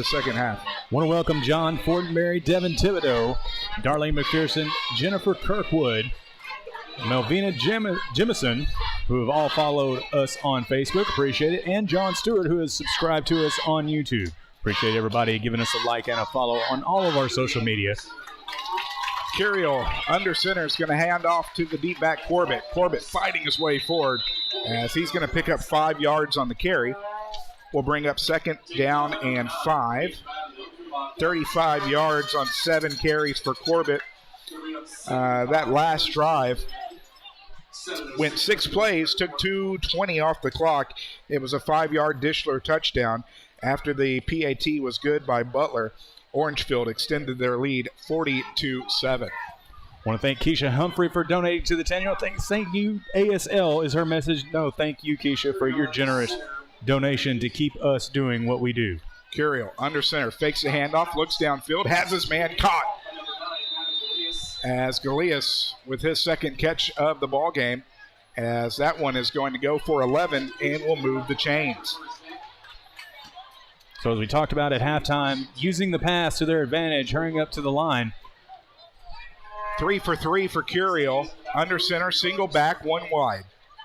second half. Want to welcome John Fortenberry, Devin Thibodeau, Darlene McPherson, Jennifer Kirkwood, Melvina Jemison, who have all followed us on Facebook. Appreciate it. And John Stewart, who has subscribed to us on YouTube. Appreciate everybody giving us a like and a follow on all of our social media. Curiel under center is going to hand off to the deep back Corbett. Corbett fighting his way forward as he's going to pick up 5 yards on the carry. Will bring up second down and 5. 35 yards on 7 carries for Corbett. That last drive went 6 plays, took 2:20 off the clock. It was a 5-yard Dishler touchdown. After the PAT was good by Butler, Orangefield extended their lead 40-7. Want to thank Keisha Humphrey for donating to the 10-year-old. Thank you, ASL is her message. No, thank you, Keisha, for your generous donation to keep us doing what we do. Curiel under center, fakes the handoff, looks downfield, has his man caught. As Galeas with his second catch of the ball game, as that one is going to go for 11 and will move the chains. So as we talked about at halftime, using the pass to their advantage, hurrying up to the line. 3 for 3 for Curiel. Under center, single back, 1 wide.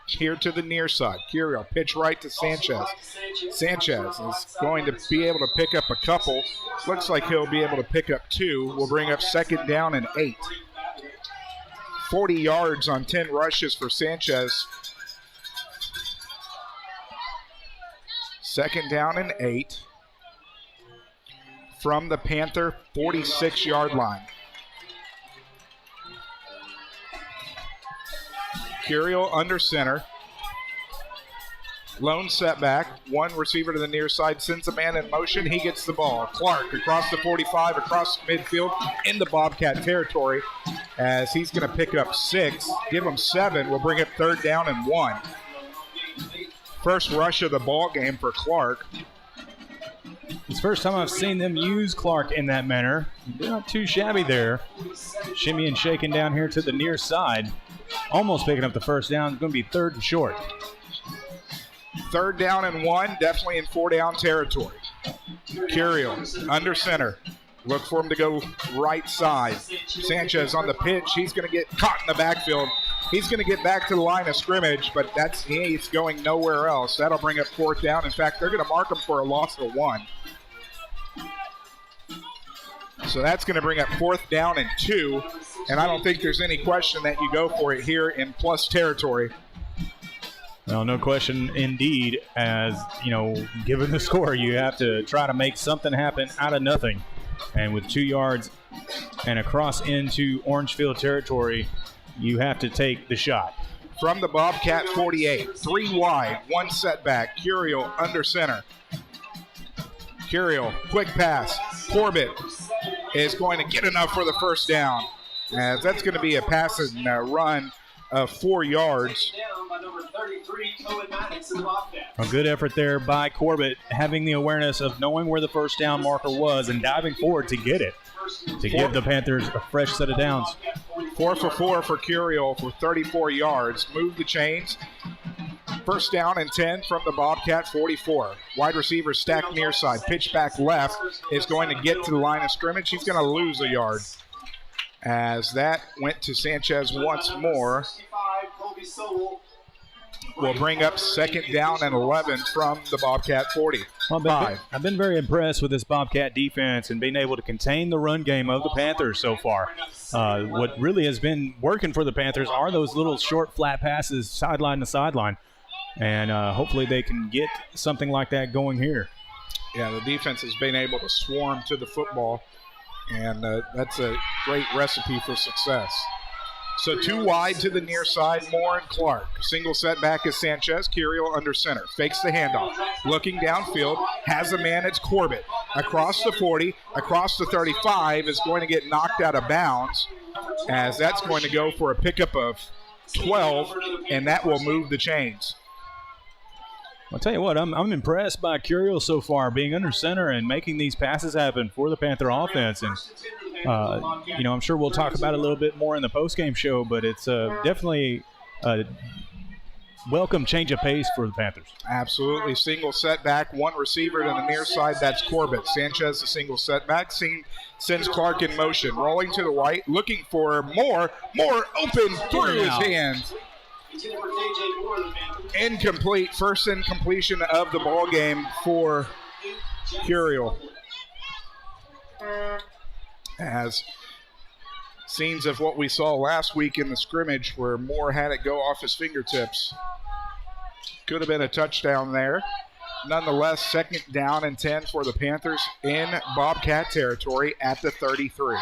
Here to the near side. Curiel, pitch right to Sanchez. Sanchez is going to be able to pick up a couple. Looks like he'll be able to pick up 2. We'll bring up second down and 8. 40 yards on 10 rushes for Sanchez. Second down and 8 from the Panther 46-yard line. Curiel under center. Lone setback. 1 receiver to the near side, sends a man in motion. He gets the ball. Clark across the 45, across midfield in the Bobcat territory as he's going to pick up 6. Give him 7. We'll bring up third down and 1. First rush of the ball game for Clark. It's the first time I've seen them use Clark in that manner. They're not too shabby there. Shimmy and shaking down here to the near side. Almost picking up the first down. It's going to be third and short. Third down and 1, definitely in 4-down territory. Curiel under center. Look for him to go right side. Sanchez on the pitch. He's going to get caught in the backfield. He's going to get back to the line of scrimmage, but he's going nowhere else. That'll bring up fourth down. In fact, they're going to mark him for a loss of 1. So that's going to bring up fourth down and 2. And I don't think there's any question that you go for it here in plus territory. Well, no question indeed. As, you know, given the score, you have to try to make something happen out of nothing. And with 2 yards and a cross into Orangefield territory, you have to take the shot. From the Bobcat 48, 3 wide, 1 setback. Curiel under center. Curiel, quick pass. Corbett is going to get enough for the first down. As that's going to be a pass and run of 4 yards. A good effort there by Corbett, having the awareness of knowing where the first down marker was and diving forward to get it, to give the Panthers a fresh set of downs. 4 for 4 for Curiel for 34 yards. Move the chains. First down and 10 from the Bobcat 44. Wide receiver stacked near side. Pitch back left is going to get to the line of scrimmage. He's going to lose a yard. As that went to Sanchez once more. Will bring up second down and 11 from the Bobcat 40. Well, I've been very impressed with this Bobcat defense and being able to contain the run game of the Panthers so far. What really has been working for the Panthers are those little short, flat passes sideline to sideline. And hopefully they can get something like that going here. Yeah, the defense has been able to swarm to the football, and that's a great recipe for success. So 2 wide to the near side, Moore and Clark. Single setback is Sanchez. Curiel under center. Fakes the handoff. Looking downfield. Has a man. It's Corbett. Across the 40. Across the 35 is going to get knocked out of bounds, as that's going to go for a pickup of 12, and that will move the chains. I'll tell you what, I'm impressed by Curiel so far, being under center and making these passes happen for the Panther offense. And, I'm sure we'll talk about it a little bit more in the postgame show, but it's definitely a welcome change of pace for the Panthers. Absolutely. Single setback, 1 receiver to the near side. That's Corbett. Sanchez, a single setback. Sends Clark in motion. Rolling to the right, looking for Moore. Moore open through his hands. Incomplete. First incompletion of the ball game for Curiel. As scenes of what we saw last week in the scrimmage where Moore had it go off his fingertips. Could have been a touchdown there. Nonetheless, second down and 10 for the Panthers in Bobcat territory at the 33.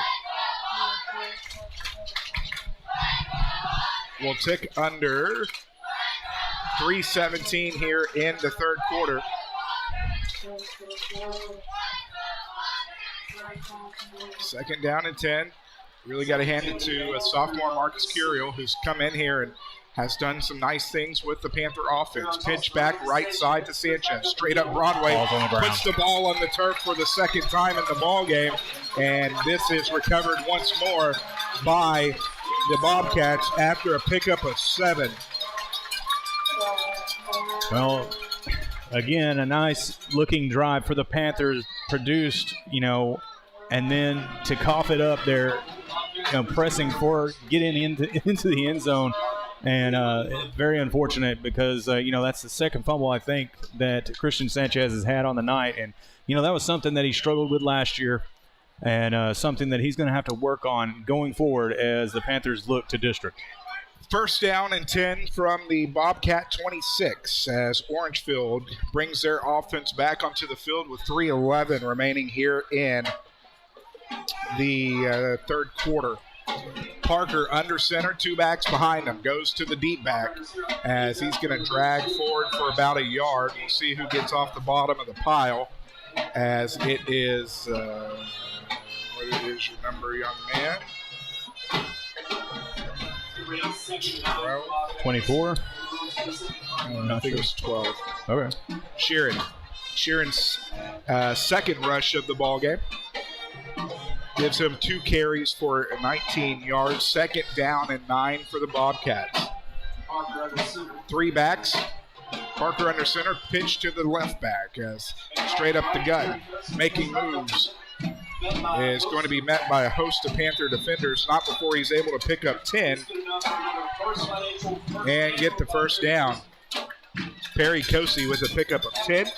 We'll tick under 3:17 here in the third quarter. Second down and 10. Really got to hand it to a sophomore Marcus Curiel, who's come in here and has done some nice things with the Panther offense. Pitch back right side to Sanchez. Straight up Broadway. Puts the ball on the turf for the second time in the ball game. And this is recovered once more by the Bobcats after a pickup of 7. Well, again, a nice looking drive for the Panthers produced, and then to cough it up there, pressing for getting into the end zone. And very unfortunate because, that's the second fumble, I think, that Christian Sanchez has had on the night. And, that was something that he struggled with last year and something that he's going to have to work on going forward as the Panthers look to district. First down and 10 from the Bobcat 26 as Orangefield brings their offense back onto the field with 3:11 remaining here in the third quarter. Parker under center, 2 backs behind him, goes to the deep back as he's going to drag forward for about a yard. We'll see who gets off the bottom of the pile as it is, what is your number, young man? 24? I think it was 12. Okay. Sheeran's second rush of the ball game. Gives him 2 carries for 19 yards. Second down and 9 for the Bobcats. 3 backs. Parker under center, pitch to the left back as straight up the gut, making moves. Is going to be met by a host of Panther defenders, not before he's able to pick up 10 and get the first down. Perry Kosey with a pickup of 10.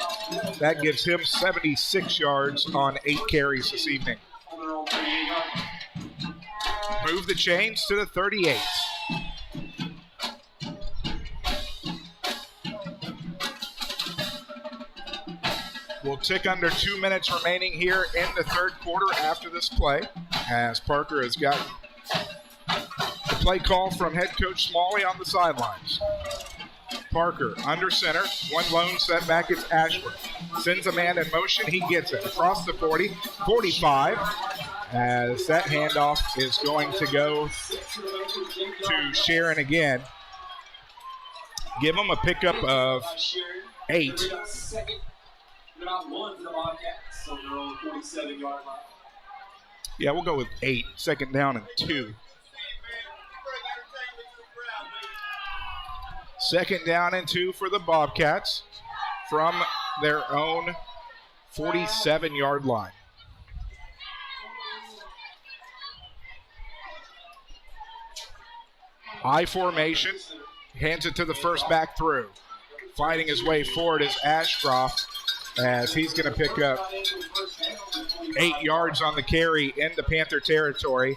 That gives him 76 yards on 8 carries this evening. Move the chains to the 38. We'll tick under 2 minutes remaining here in the third quarter after this play, as Parker has got the play call from head coach Smalley on the sidelines. Parker under center, 1 lone setback, it's Ashworth. Sends a man in motion, he gets it across the 40, 45, as that handoff is going to go to Sharon again. Give him a pickup of 8. About 1 for the Bobcats, so they're on the 47-yard line. Yeah, we'll go with 8. Second down and 2. Second down and 2 for the Bobcats from their own 47-yard line. I formation, hands it to the first back through. Fighting his way forward is Ashcroft, as he's going to pick up 8 yards on the carry into Panther territory.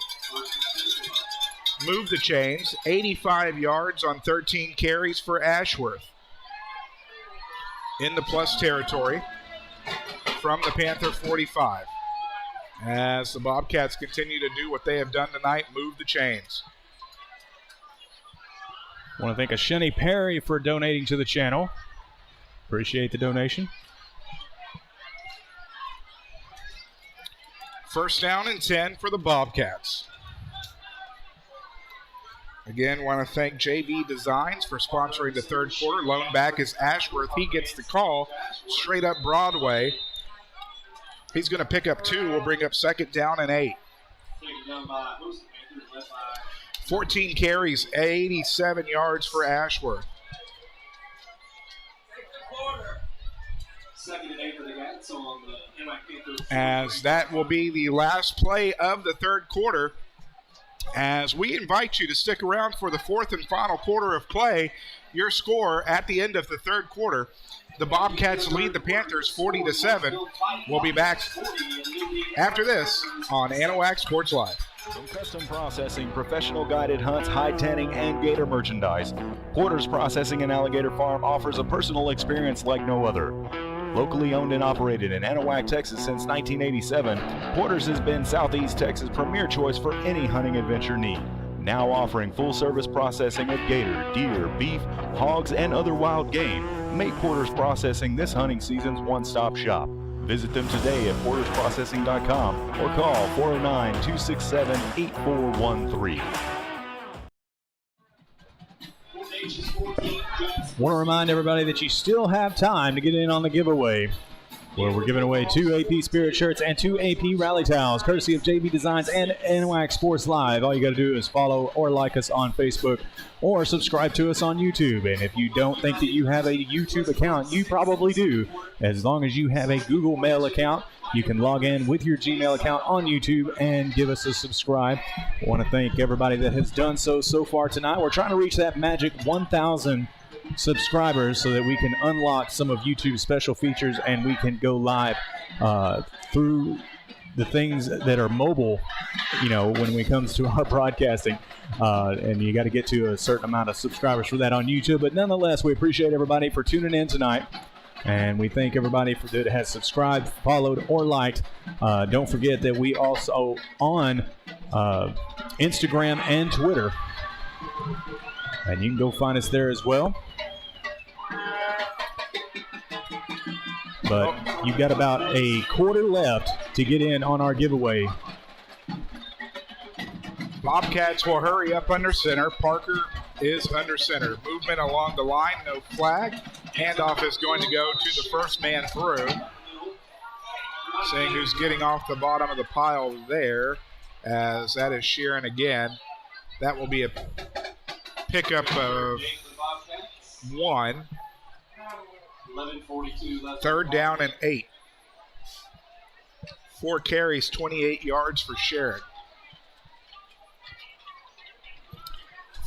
Move the chains, 85 yards on 13 carries for Ashworth. In the plus territory from the Panther 45. As the Bobcats continue to do what they have done tonight, move the chains. I want to thank Asheni Perry for donating to the channel. Appreciate the donation. First down and 10 for the Bobcats. Again, want to thank JV Designs for sponsoring the third quarter. Lone back is Ashworth. He gets the call straight up Broadway. He's going to pick up 2. We'll bring up second down and 8. 14 carries, 87 yards for Ashworth. As that will be the last play of the third quarter, as we invite you to stick around for the fourth and final quarter of play. Your score at the end of the third quarter, the Bobcats lead the Panthers 40-7. We'll be back after this on Anahuac Sports Live. From custom processing, professional guided hunts, hide tanning, and gator merchandise, Porter's Processing and Alligator Farm offers a personal experience like no other. Locally owned and operated in Anahuac, Texas since 1987, Porter's has been Southeast Texas' premier choice for any hunting adventure need. Now offering full-service processing of gator, deer, beef, hogs, and other wild game. Make Porter's Processing this hunting season's one-stop shop. Visit them today at portersprocessing.com or call 409-267-8413. Want to remind everybody that you still have time to get in on the giveaway, where we're giving away 2 AP Spirit shirts and 2 AP Rally Towels, courtesy of JV Designs and Anahuac Sports Live. All you got to do is follow or like us on Facebook or subscribe to us on YouTube. And if you don't think that you have a YouTube account, you probably do. As long as you have a Google Mail account, you can log in with your Gmail account on YouTube and give us a subscribe. I want to thank everybody that has done so far tonight. We're trying to reach that magic 1,000 subscribers so that we can unlock some of YouTube's special features and we can go live through the things that are mobile, when it comes to our broadcasting. And you got to get to a certain amount of subscribers for that on YouTube. But nonetheless, we appreciate everybody for tuning in tonight. And we thank everybody that has subscribed, followed, or liked. Don't forget that we also on Instagram and Twitter. And you can go find us there as well. But you've got about a quarter left to get in on our giveaway. Bobcats will hurry up under center. Parker is under center. Movement along the line, no flag. Handoff is going to go to the first man through. Seeing who's getting off the bottom of the pile there, as that is Sheeran again. That will be a pickup of 1. Third down and 8. 4 carries, 28 yards for Sheeran.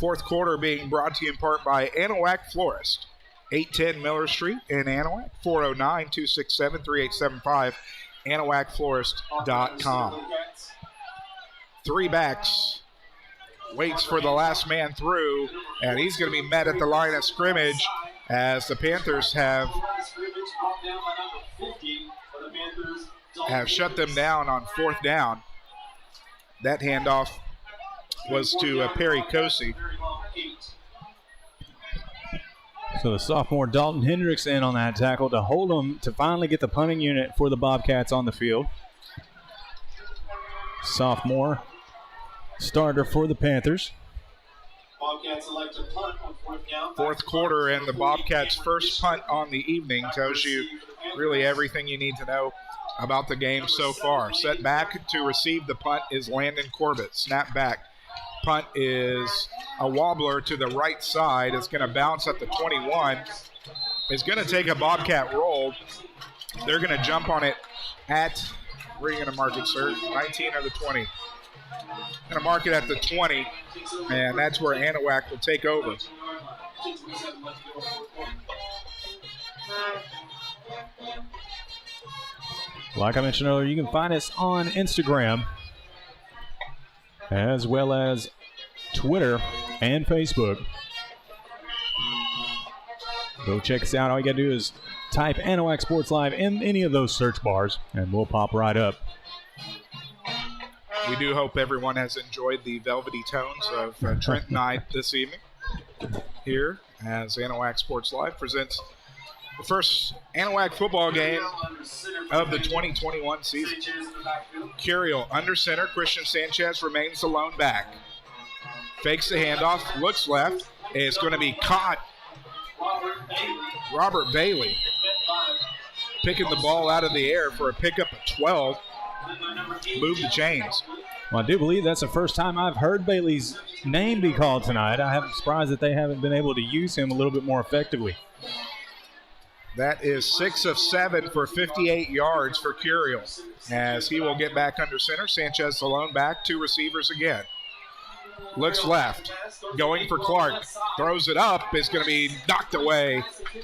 Fourth quarter being brought to you in part by Anahuac Florist. 810 Miller Street in Anahuac. 409-267-3875. AnahuacFlorist.com. 3 backs. Waits for the last man through, and he's going to be met at the line of scrimmage as the Panthers have shut them down on fourth down. That handoff was to Perry Cosi. So the sophomore Dalton Hendricks in on that tackle to hold them to finally get the punting unit for the Bobcats on the field. Sophomore starter for the Panthers. Bobcats elect to punt on fourth down. Fourth quarter and the Bobcats' first punt on the evening tells you really everything you need to know about the game so far. Set back to receive the punt is Landon Corbett. Snap back Punt is a wobbler to the right side. It's going to bounce at the 21. It's going to take a Bobcat roll. They're going to jump on it at, where are you going to mark it, sir? 19 or the 20? Going to mark it at the 20, and that's where Anahuac will take over. Like I mentioned earlier, you can find us on Instagram as well as Twitter and Facebook. Go check us out. All you got to do is type Anahuac Sports Live in any of those search bars, and we'll pop right up. We do hope everyone has enjoyed the velvety tones of Trent and I this evening here as Anahuac Sports Live presents the first Anahuac football game of the 2021 season. Curiel under center. Christian Sanchez remains the lone back. Fakes the handoff, looks left. It's going to be caught. Robert Bailey picking the ball out of the air for a pickup of 12. Move the chains. Well, I do believe that's the first time I've heard Bailey's name be called tonight. I'm surprised that they haven't been able to use him a little bit more effectively. That is 6 of 7 for 58 yards for Curiel as he will get back under center. Sanchez the lone back, 2 receivers again. Looks left, going for Clark. Throws it up. It's going to be knocked away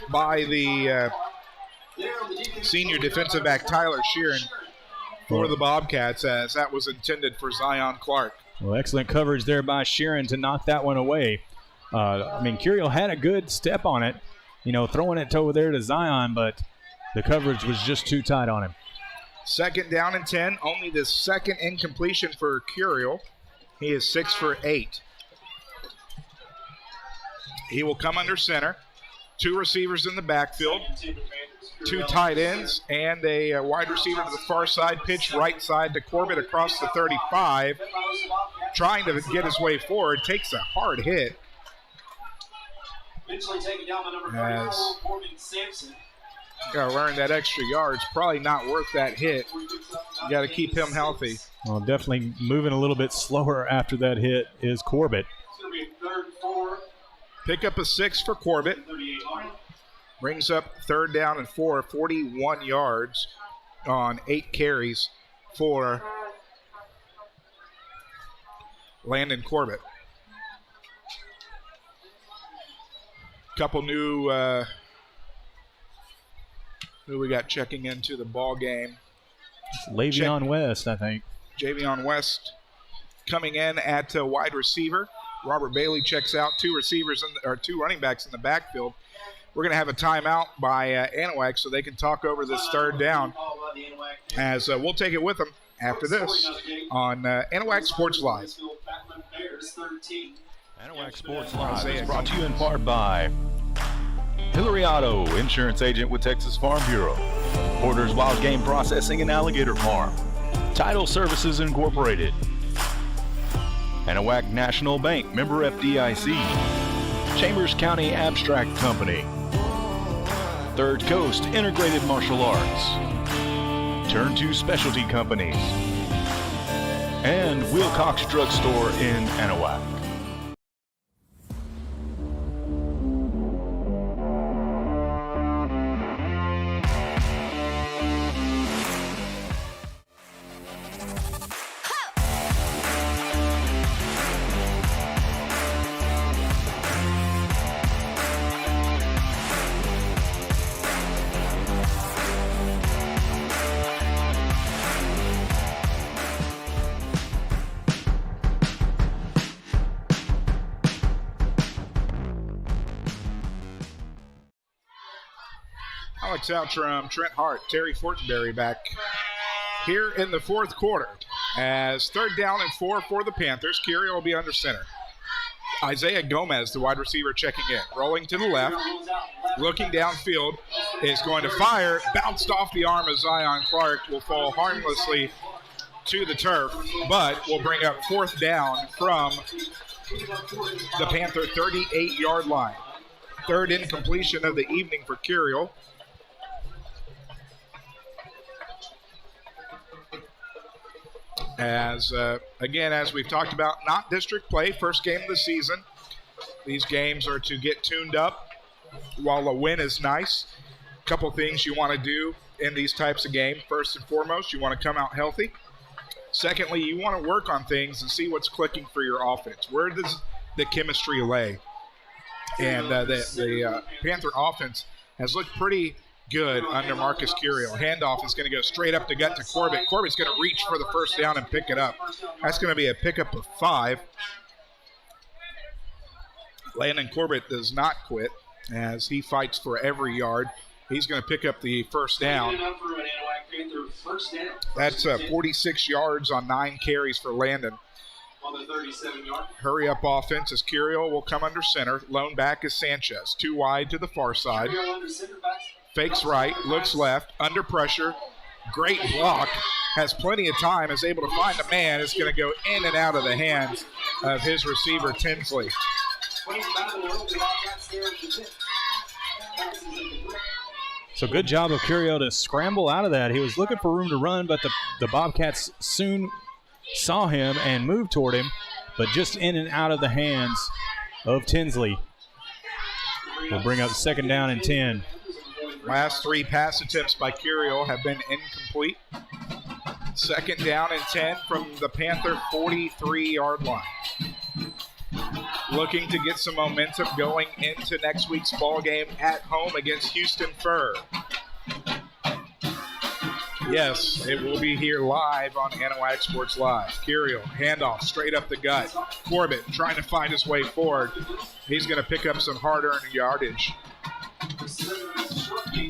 by the senior defensive back Tyler Sheeran for the Bobcats, as that was intended for Zion Clark. Well, excellent coverage there by Sheeran to knock that one away. Curiel had a good step on it, throwing it over there to Zion, but the coverage was just too tight on him. 2nd down and 10, only the second incompletion for Curiel. He is 6 for 8. He will come under center. 2 receivers in the backfield, 2 tight ends, and a wide receiver to the far side. Pitch right side to Corbett across the 35. Trying to get his way forward. Takes a hard hit. Eventually taken down by number 34, Corbin Sampson. Got to learn that extra yard's probably not worth that hit. You got to keep him healthy. Well, definitely moving a little bit slower after that hit is Corbett. It's going to be a 3rd and 4. Pick up a 6 for Corbett. Brings up 3rd down and 4, 41 yards on 8 carries for Landon Corbett. Couple new who we got checking into the ball game. Le'Veon West, I think. Javion West coming in at wide receiver. Robert Bailey checks out. 2 running backs in the backfield. We're going to have a timeout by Anahuac so they can talk over this 3rd down, as we'll take it with them after this on Anahuac Sports Live. Anahuac Sports Live is brought to you in part by Hillary Auto, insurance agent with Texas Farm Bureau, Porter's Wild Game Processing and Alligator Farm, Title Services Incorporated, Anahuac National Bank, member FDIC, Chambers County Abstract Company, Third Coast Integrated Martial Arts, Turn 2 Specialty Companies, and Wilcox Drug Store in Anahuac. Alex Outram, Trent Hart, Terry Fortenberry back here in the 4th quarter. As 3rd down and 4 for the Panthers, Curiel will be under center. Isaiah Gomez, the wide receiver, checking in. Rolling to the left, looking downfield, is going to fire. Bounced off the arm of Zion Clark, will fall harmlessly to the turf, but will bring up 4th down from the Panther 38-yard line. 3rd incompletion of the evening for Curiel. As, again, as we've talked about, not district play, first game of the season. These games are to get tuned up. While a win is nice, a couple things you want to do in these types of games. First and foremost, you want to come out healthy. Secondly, you want to work on things and see what's clicking for your offense. Where does the chemistry lay? And the Panther offense has looked pretty good under Marcus Curiel. Handoff is going to go straight up the gut to Corbett. Corbett's going to reach for the first down and pick it up. That's going to be a pickup of 5. Landon Corbett does not quit as he fights for every yard. He's going to pick up the first down. That's 46 yards on 9 carries for Landon. On the 37-yard. Hurry up offense as Curiel will come under center. Lone back is Sanchez. 2 wide to the far side. Fakes right, looks left, under pressure. Great block. Has plenty of time, is able to find a man. Is going to go in and out of the hands of his receiver, Tinsley. So good job of Curiel to scramble out of that. He was looking for room to run, but the Bobcats soon saw him and moved toward him, but just in and out of the hands of Tinsley. We'll bring up second down and 10. Last 3 pass attempts by Curiel have been incomplete. Second down and 10 from the Panther 43-yard line. Looking to get some momentum going into next week's ball game at home against Houston Fur. Yes, it will be here live on Anahuac Sports Live. Curiel, handoff, straight up the gut. Corbett trying to find his way forward. He's going to pick up some hard-earned yardage.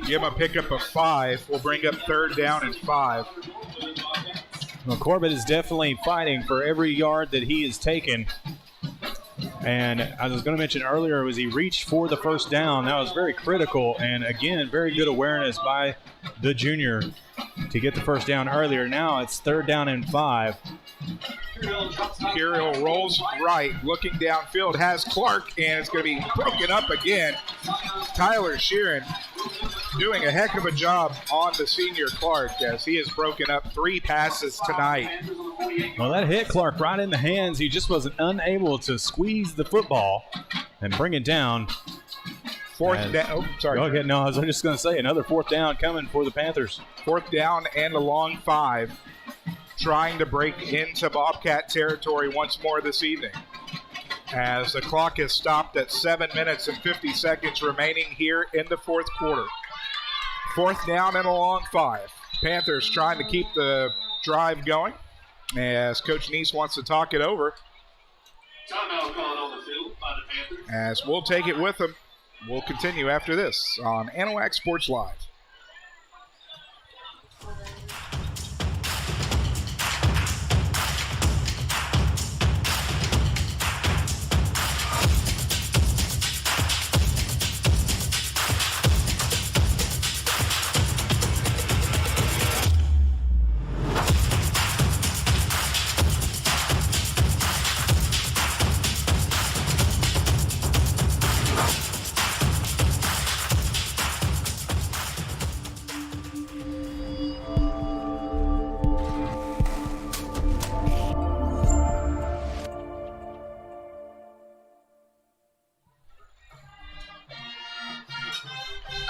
Give him a pickup of 5. We'll bring up third down and 5. Well, Corbett is definitely fighting for every yard that he has taken. And I was going to mention earlier, as he reached for the first down, that was very critical. And again, very good awareness by the junior to get the first down earlier. Now it's third down and 5. Curiel rolls right, looking downfield, has Clark, and it's going to be broken up again. Tyler Sheeran doing a heck of a job on the senior Clark as he has broken up 3 passes tonight. Well, that hit Clark right in the hands. He just wasn't unable to squeeze the football and bring it down. Fourth down. Oh, sorry. Go ahead. No, I was just going to say another fourth down coming for the Panthers. Fourth down and a long 5. Trying to break into Bobcat territory once more this evening. As the clock is stopped at 7 minutes and 50 seconds remaining here in the fourth quarter. Fourth down and a long 5. Panthers trying to keep the drive going as Coach Neese wants to talk it over. Timeout called on the field by the Panthers. As we'll take it with them. We'll continue after this on Anahuac Sports Live.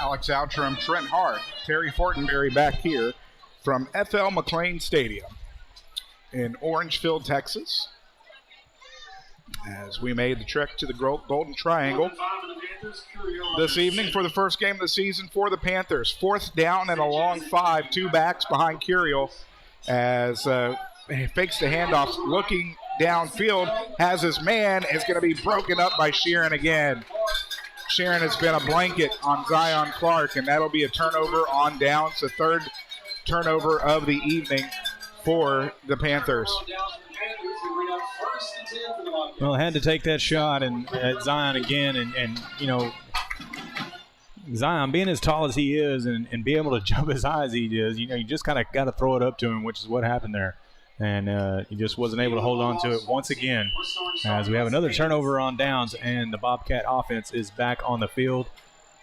Alex Outram, Trent Hart, Terry Fortenberry back here from FL McLean Stadium in Orangefield, Texas. As we made the trek to the Golden Triangle this evening for the first game of the season for the Panthers. Fourth down and a long 5, 2 backs behind Curiel as he fakes the handoff, looking downfield, has his man, is going to be broken up by Sheeran again. Sheeran has been a blanket on Zion Clark, and that'll be a turnover on downs, the third turnover of the evening for the Panthers. Well, I had to take that shot at Zion again, and you know, Zion being as tall as he is and be able to jump as high as he is, you know, you just kind of got to throw it up to him, which is what happened there. And he just wasn't able to hold on to it once again as we have another turnover on downs, and the Bobcat offense is back on the field.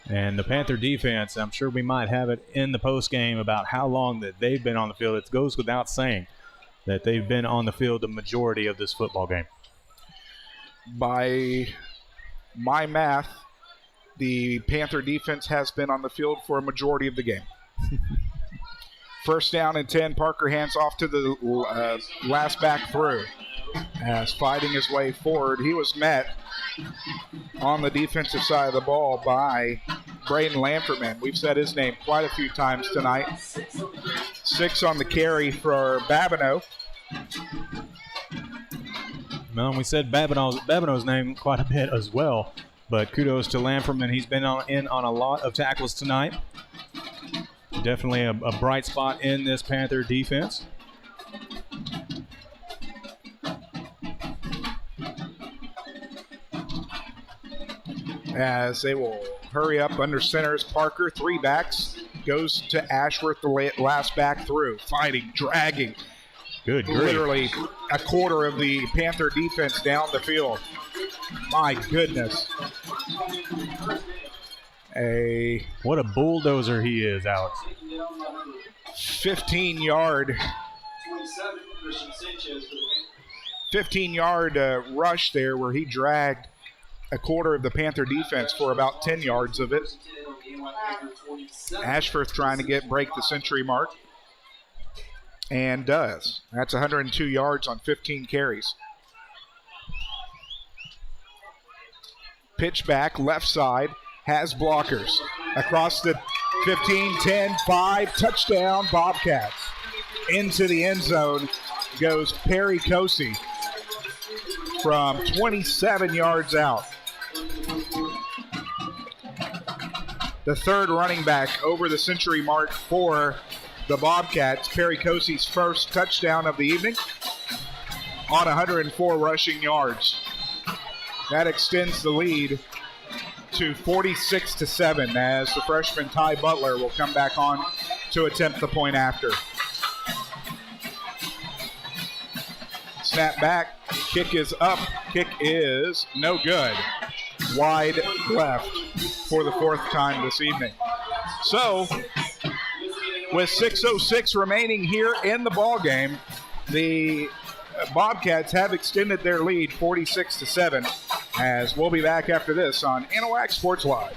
And the Panther defense, I'm sure we might have it in the post game about how long that they've been on the field. It goes without saying. that they've been on the field the majority of this football game. By my math, the Panther defense has been on the field for a majority of the game. First down and 10. Parker hands off to the last back through. As fighting his way forward, he was met on the defensive side of the ball by Braden Lamperman. We've said his name quite a few times tonight. 6 on the carry for Babineau. Well, we said Babineau's name quite a bit as well, but kudos to Lamperman. He's been in on a lot of tackles tonight. Definitely a bright spot in this Panther defense. As they will hurry up under center is Parker. 3 backs. Goes to Ashworth, the last back through. Fighting, dragging. Good grief. Literally a quarter of the Panther defense down the field. My goodness. What a bulldozer he is, Alex. 15-yard rush there where he dragged a quarter of the Panther defense for about 10 yards of it. Ashworth trying to break the century mark. And does. That's 102 yards on 15 carries. Pitch back, left side, has blockers. Across the 15, 10, 5, touchdown, Bobcats. Into the end zone goes Perry Cosi from 27 yards out. The third running back over the century mark for the Bobcats. Perry Cosi's first touchdown of the evening on 104 rushing yards. That extends the lead to 46-7 as the freshman Ty Butler will come back on to attempt the point after. Snap back, kick is up, kick is no good. Wide left for the 4th time this evening. So, with 6:06 remaining here in the ball game, the Bobcats have extended their lead 46-7 as we'll be back after this on Anahuac Sports Live.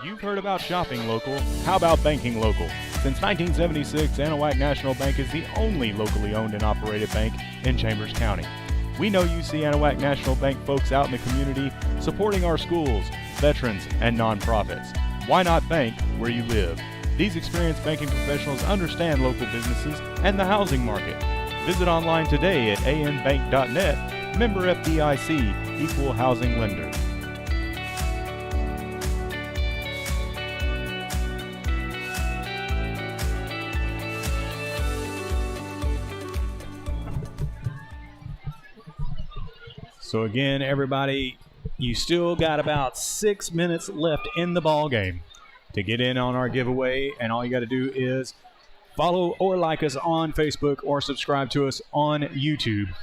You've heard about shopping local. How about banking local? Since 1976, Anahuac National Bank is the only locally owned and operated bank in Chambers County. We know you see Anahuac National Bank folks out in the community supporting our schools, veterans, and nonprofits. Why not bank where you live? These experienced banking professionals understand local businesses and the housing market. Visit online today at anbank.net, member FDIC, equal housing lender. So again, everybody, you still got about 6 minutes left in the ball game to get in on our giveaway, and all you got to do is follow or like us on Facebook or subscribe to us on YouTube,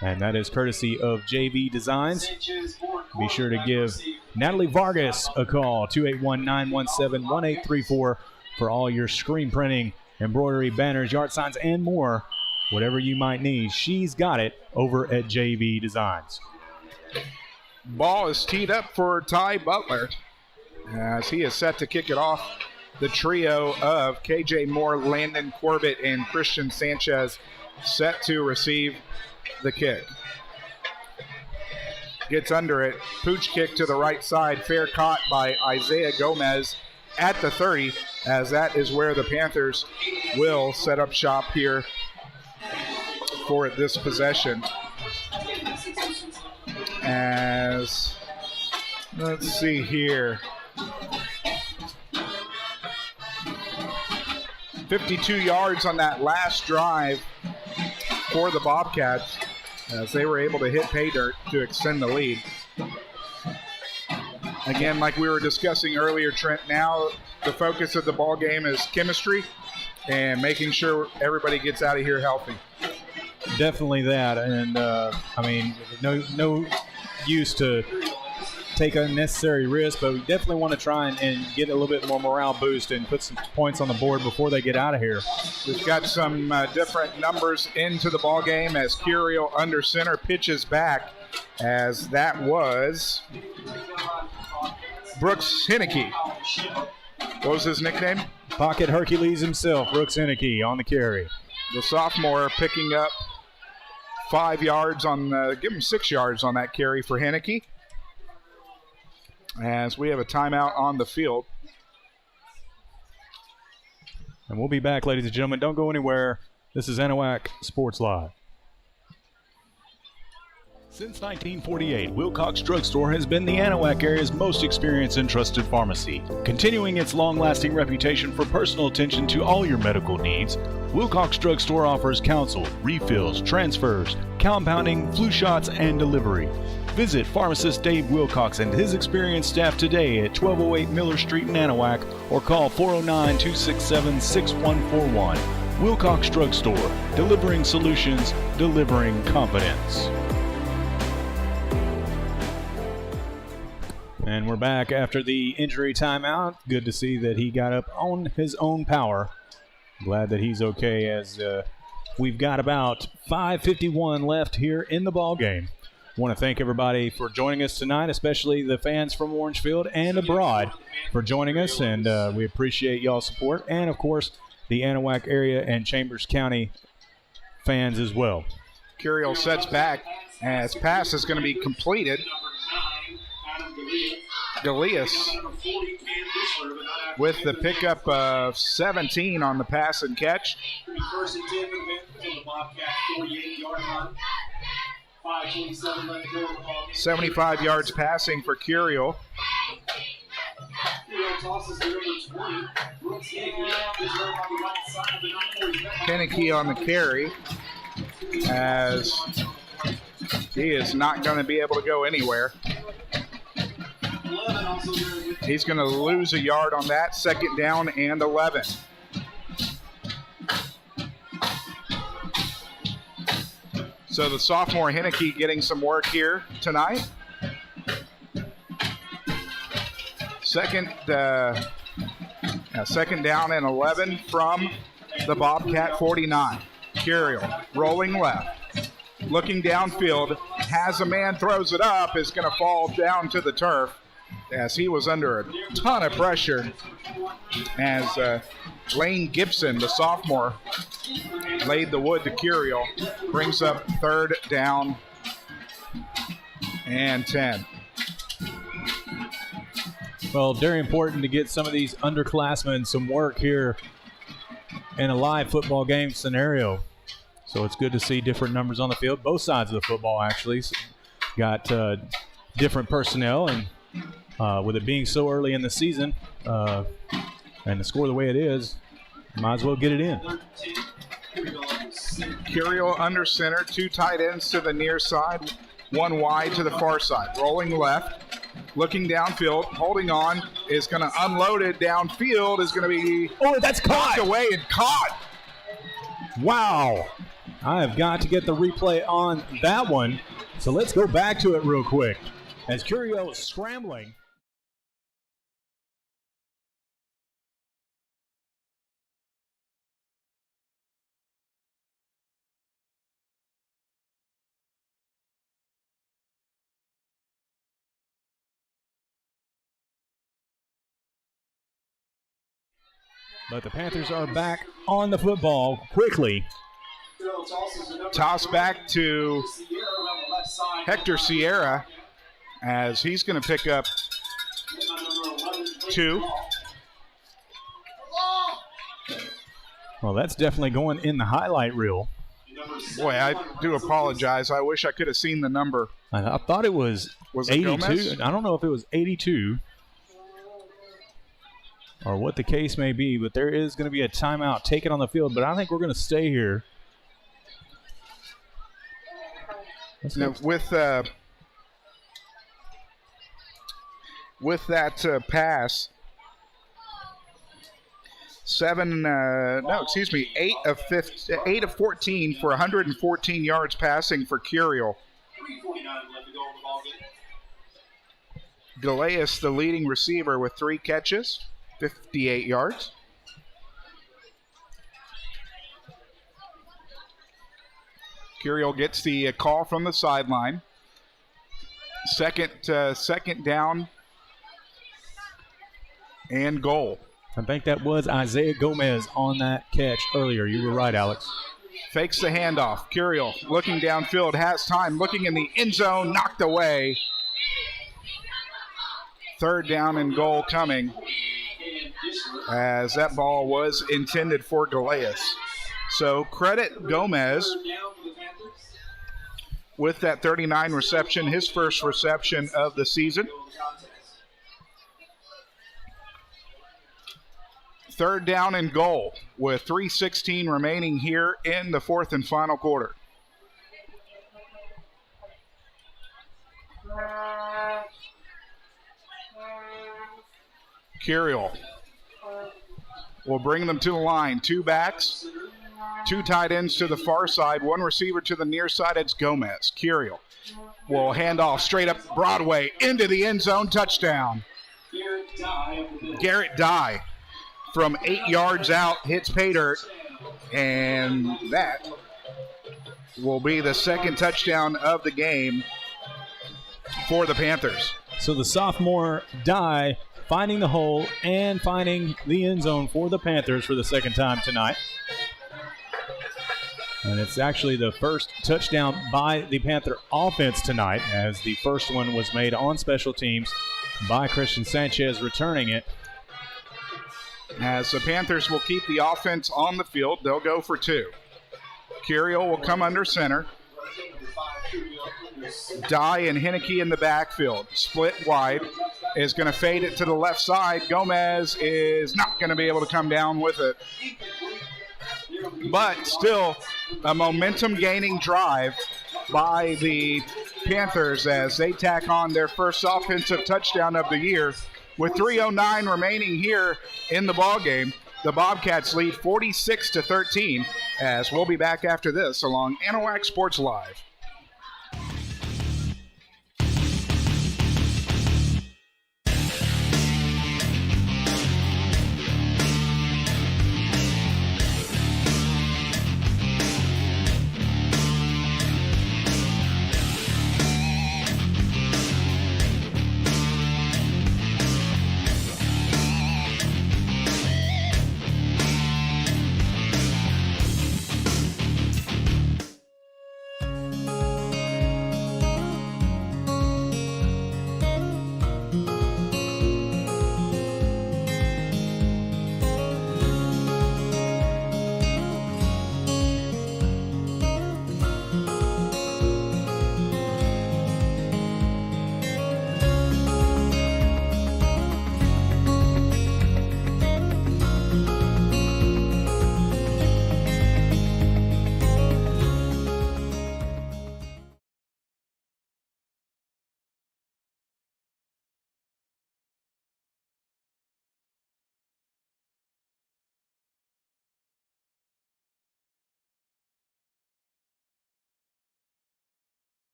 and that is courtesy of JV Designs. Be sure to give Natalie Vargas a call, 281-917-1834, for all your screen printing, embroidery, banners, yard signs, and more. Whatever you might need, she's got it over at JV Designs. Ball is teed up for Ty Butler as he is set to kick it off. The trio of KJ Moore, Landon Corbett, and Christian Sanchez set to receive the kick. Gets under it. Pooch kick to the right side. Fair caught by Isaiah Gomez at the 30, as that is where the Panthers will set up shop here for this possession. As, let's see here. 52 yards on that last drive for the Bobcats as they were able to hit pay dirt to extend the lead. Again, like we were discussing earlier, Trent, now the focus of the ball game is chemistry and making sure everybody gets out of here healthy. Definitely that, and I mean, no use to take unnecessary risks, but we definitely want to try and get a little bit more morale boost and put some points on the board before they get out of here. We've got some different numbers into the ball game as Curiel under center pitches back, as that was Brooks Henneke. What was his nickname? Pocket Hercules himself, Brooks Henneke on the carry. The sophomore picking up 5 yards on, give him 6 yards on that carry for Henneke. As we have a timeout on the field. And we'll be back, ladies and gentlemen. Don't go anywhere. This is Anahuac Sports Live. Since 1948, Wilcox Drugstore has been the Anahuac area's most experienced and trusted pharmacy. Continuing its long-lasting reputation for personal attention to all your medical needs, Wilcox Drugstore offers counsel, refills, transfers, compounding, flu shots, and delivery. Visit pharmacist Dave Wilcox and his experienced staff today at 1208 Miller Street in Anahuac or call 409-267-6141. Wilcox Drugstore, delivering solutions, delivering confidence. And we're back after the injury timeout. Good to see that he got up on his own power. Glad that he's okay, as we've got about 5:51 left here in the ball game. Want to thank everybody for joining us tonight, especially the fans from Orangefield and abroad for joining us, and we appreciate y'all's support, and of course the Anahuac area and Chambers County fans as well. Curiel sets back as pass is going to be completed. Galeas with the pickup of 17 on the pass and catch. 75 yards passing for Curiel. Henneke on the carry, as he is not going to be able to go anywhere. He's going to lose a yard on that. Second down and 11. So the sophomore Henneke getting some work here tonight. Second down and 11 from the Bobcat 49. Curiel rolling left, looking downfield, has a man, throws it up, is going to fall down to the turf, as he was under a ton of pressure, as Lane Gibson, the sophomore, laid the wood to Curiel. Brings up third down and 10. Well, very important to get some of these underclassmen some work here in a live football game scenario. So it's good to see different numbers on the field. Both sides of the football, actually. Got different personnel, and with it being so early in the season and the score the way it is, might as well get it in. Curiel under center, two tight ends to the near side, one wide to the far side. Rolling left, looking downfield, holding on, is going to unload it downfield, is going to be that's caught away and caught. Wow. I have got to get the replay on that one. So let's go back to it real quick. As Curiel is scrambling. But the Panthers are back on the football quickly. Toss back to Hector Sierra, as he's going to pick up 2. Well, that's definitely going in the highlight reel. Boy, I do apologize. I wish I could have seen the number. I thought it was 82. Gomez? I don't know if it was 82 or what the case may be, but there is going to be a timeout taken on the field, but I think we're going to stay here. Now, with that pass, 8 of 14 for 114 yards passing for Curiel. Galeas, the leading receiver, with 3 catches, 58 yards. Curiel gets the call from the sideline. Second down and goal. I think that was Isaiah Gomez on that catch earlier. You were right, Alex. Fakes the handoff. Curiel looking downfield, has time, looking in the end zone, knocked away. Third down and goal coming, as that ball was intended for Galeas. So credit Gomez with that 39 reception, his first reception of the season. Third down and goal with 3:16 remaining here in the fourth and final quarter. Curiel will bring them to the line. 2 backs, 2 tight ends to the far side, 1 receiver to the near side. It's Gomez. Curiel will hand off straight up Broadway into the end zone. Touchdown. Garrett Dye from 8 yards out hits pay dirt, and that will be the second touchdown of the game for the Panthers. So the sophomore Dye finding the hole and finding the end zone for the Panthers for the second time tonight. And it's actually the first touchdown by the Panther offense tonight, as the first one was made on special teams by Christian Sanchez, returning it. As the Panthers will keep the offense on the field, they'll go for 2. Curiel will come under center. Dye and Henneke in the backfield. Split wide. Is going to fade it to the left side. Gomez is not going to be able to come down with it. But still a momentum-gaining drive by the Panthers as they tack on their first offensive touchdown of the year. With 3:09 remaining here in the ballgame, the Bobcats lead 46-13, as we'll be back after this along Anahuac Sports Live.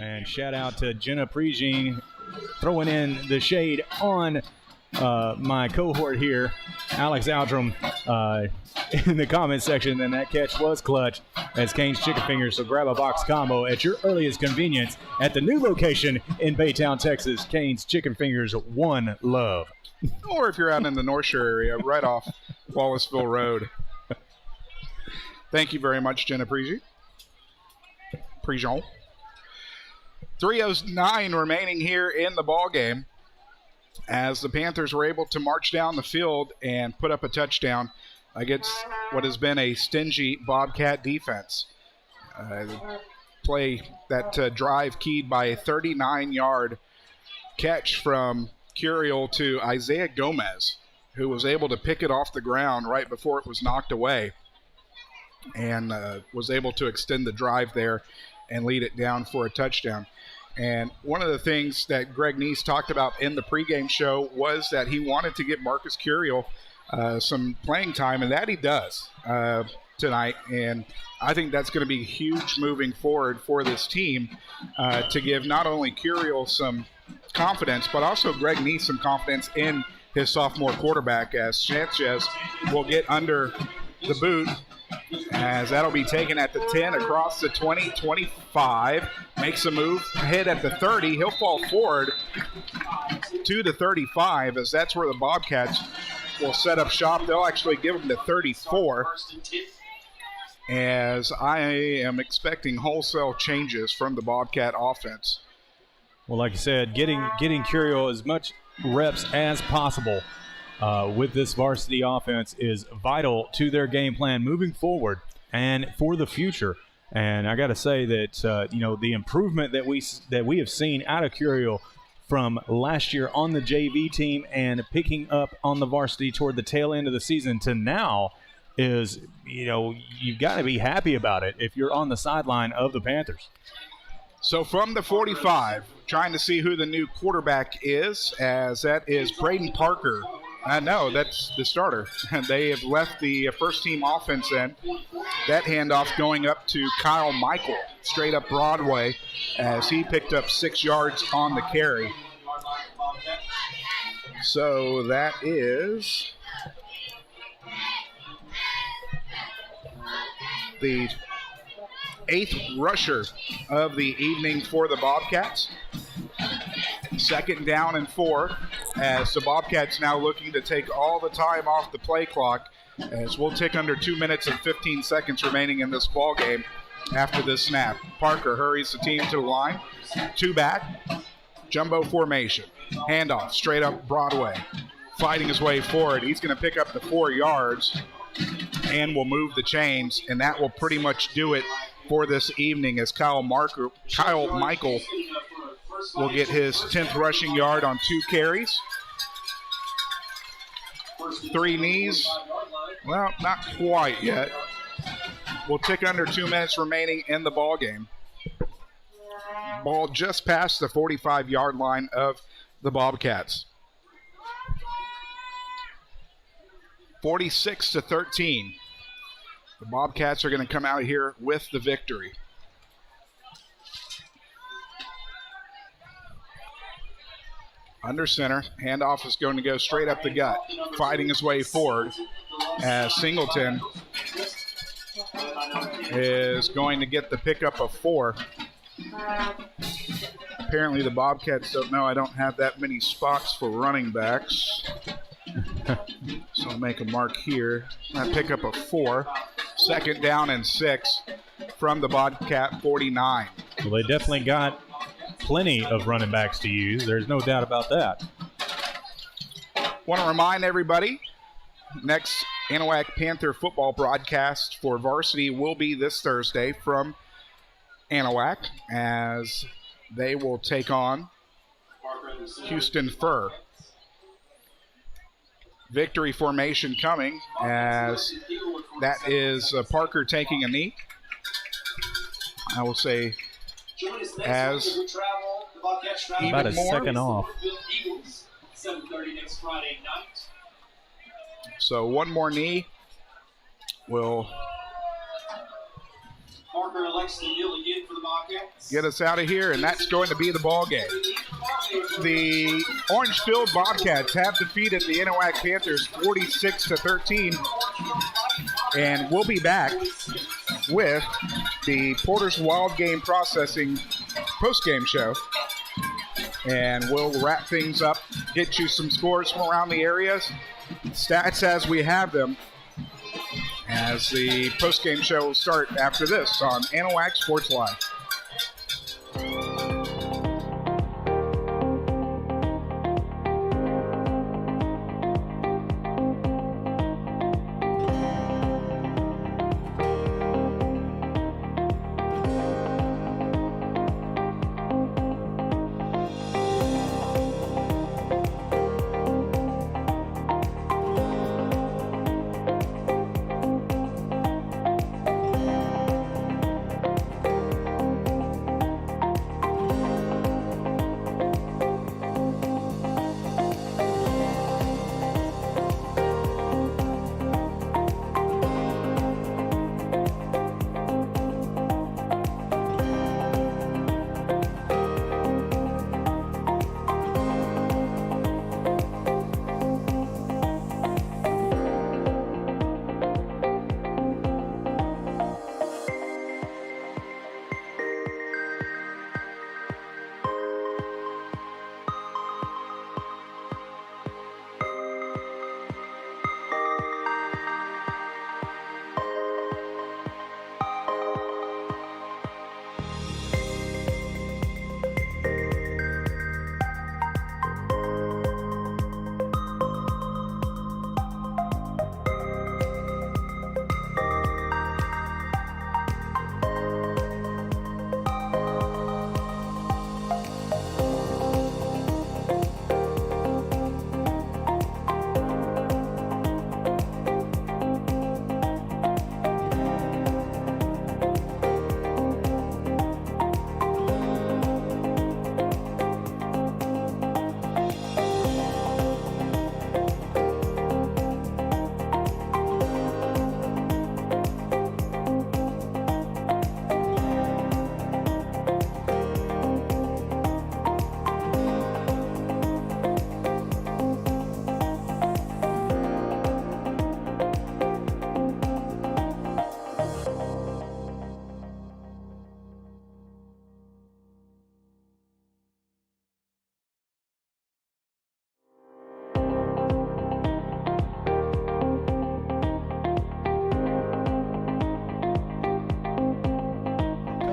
And shout out to Jenna Pregame throwing in the shade on my cohort here, Alex Aldrum, in the comment section. And that catch was clutch as Cane's Chicken Fingers. So grab a box combo at your earliest convenience at the new location in Baytown, Texas. Cane's Chicken Fingers, one love. Or if you're out in the North Shore area, right off Wallaceville Road. Thank you very much, Jenna Pregame. 3:09 remaining here in the ball game, as the Panthers were able to march down the field and put up a touchdown against what has been a stingy Bobcat defense. Play that drive keyed by a 39-yard catch from Curiel to Isaiah Gomez, who was able to pick it off the ground right before it was knocked away, and was able to extend the drive there and lead it down for a touchdown. And one of the things that Greg Neese talked about in the pregame show was that he wanted to get Marcus Curiel some playing time, and that he does. tonight, and I think that's going to be huge moving forward for this team to give not only Curiel some confidence, but also Greg Neese some confidence in his sophomore quarterback, as Sanchez will get under the boot, as that'll be taken at the 10, across the 20, 25, makes a move, hit at the 30. He'll fall forward to the 35, as that's where the Bobcats will set up shop. They'll actually give him the 34, as I am expecting wholesale changes from the Bobcat offense. Well, like you said, getting Curiel as much reps as possible with this varsity offense is vital to their game plan moving forward and for the future. And I got to say that the improvement that we have seen out of Curiel from last year on the JV team and picking up on the varsity toward the tail end of the season to now is, you've got to be happy about it if you're on the sideline of the Panthers. So from the 45, trying to see who the new quarterback is, as that is Braden Parker. No, that's the starter. They have left the first-team offense in. That handoff going up to Kyle Michael, straight up Broadway, as he picked up 6 yards on the carry. So that is the 8th rusher of the evening for the Bobcats. 2nd down and 4, as the Bobcats now looking to take all the time off the play clock, as we'll tick under 2 minutes and 15 seconds remaining in this ball game after this snap. Parker hurries the team to the line. 2 back, jumbo formation. Handoff straight up Broadway. Fighting his way forward. He's going to pick up the 4 yards and will move the chains, and that will pretty much do it for this evening, as Kyle Michael will get his 10th rushing yard on 2 carries. 3 knees. Well, not quite yet. We'll tick under 2 minutes remaining in the ball game. Ball just past the 45-yard line of the Bobcats. 46-13. The Bobcats are going to come out here with the victory. Under center, handoff is going to go straight up the gut, fighting his way forward, as Singleton is going to get the pickup of 4. Apparently the Bobcats don't know I don't have that many spots for running backs. So I'll make a mark here. I pick up a 4. 2nd down and 6 from the Bobcat 49. Well, they definitely got plenty of running backs to use. There's no doubt about that. Want to remind everybody, next Anahuac Panther football broadcast for varsity will be this Thursday from Anahuac, as they will take on Houston Fur. Victory formation coming, as that is Parker taking a knee. I will say as about a second off. So one more knee will Parker elects to kneel again for the Bobcats. get us out of here, and that's going to be the ball game. The Orangefield Bobcats have defeated the Anahuac Panthers 46-13, and we'll be back with the Porter's Wild Game Processing postgame show, and we'll wrap things up, get you some scores from around the areas, stats as we have them, as the postgame show will start after this on Anahuac Sports Live.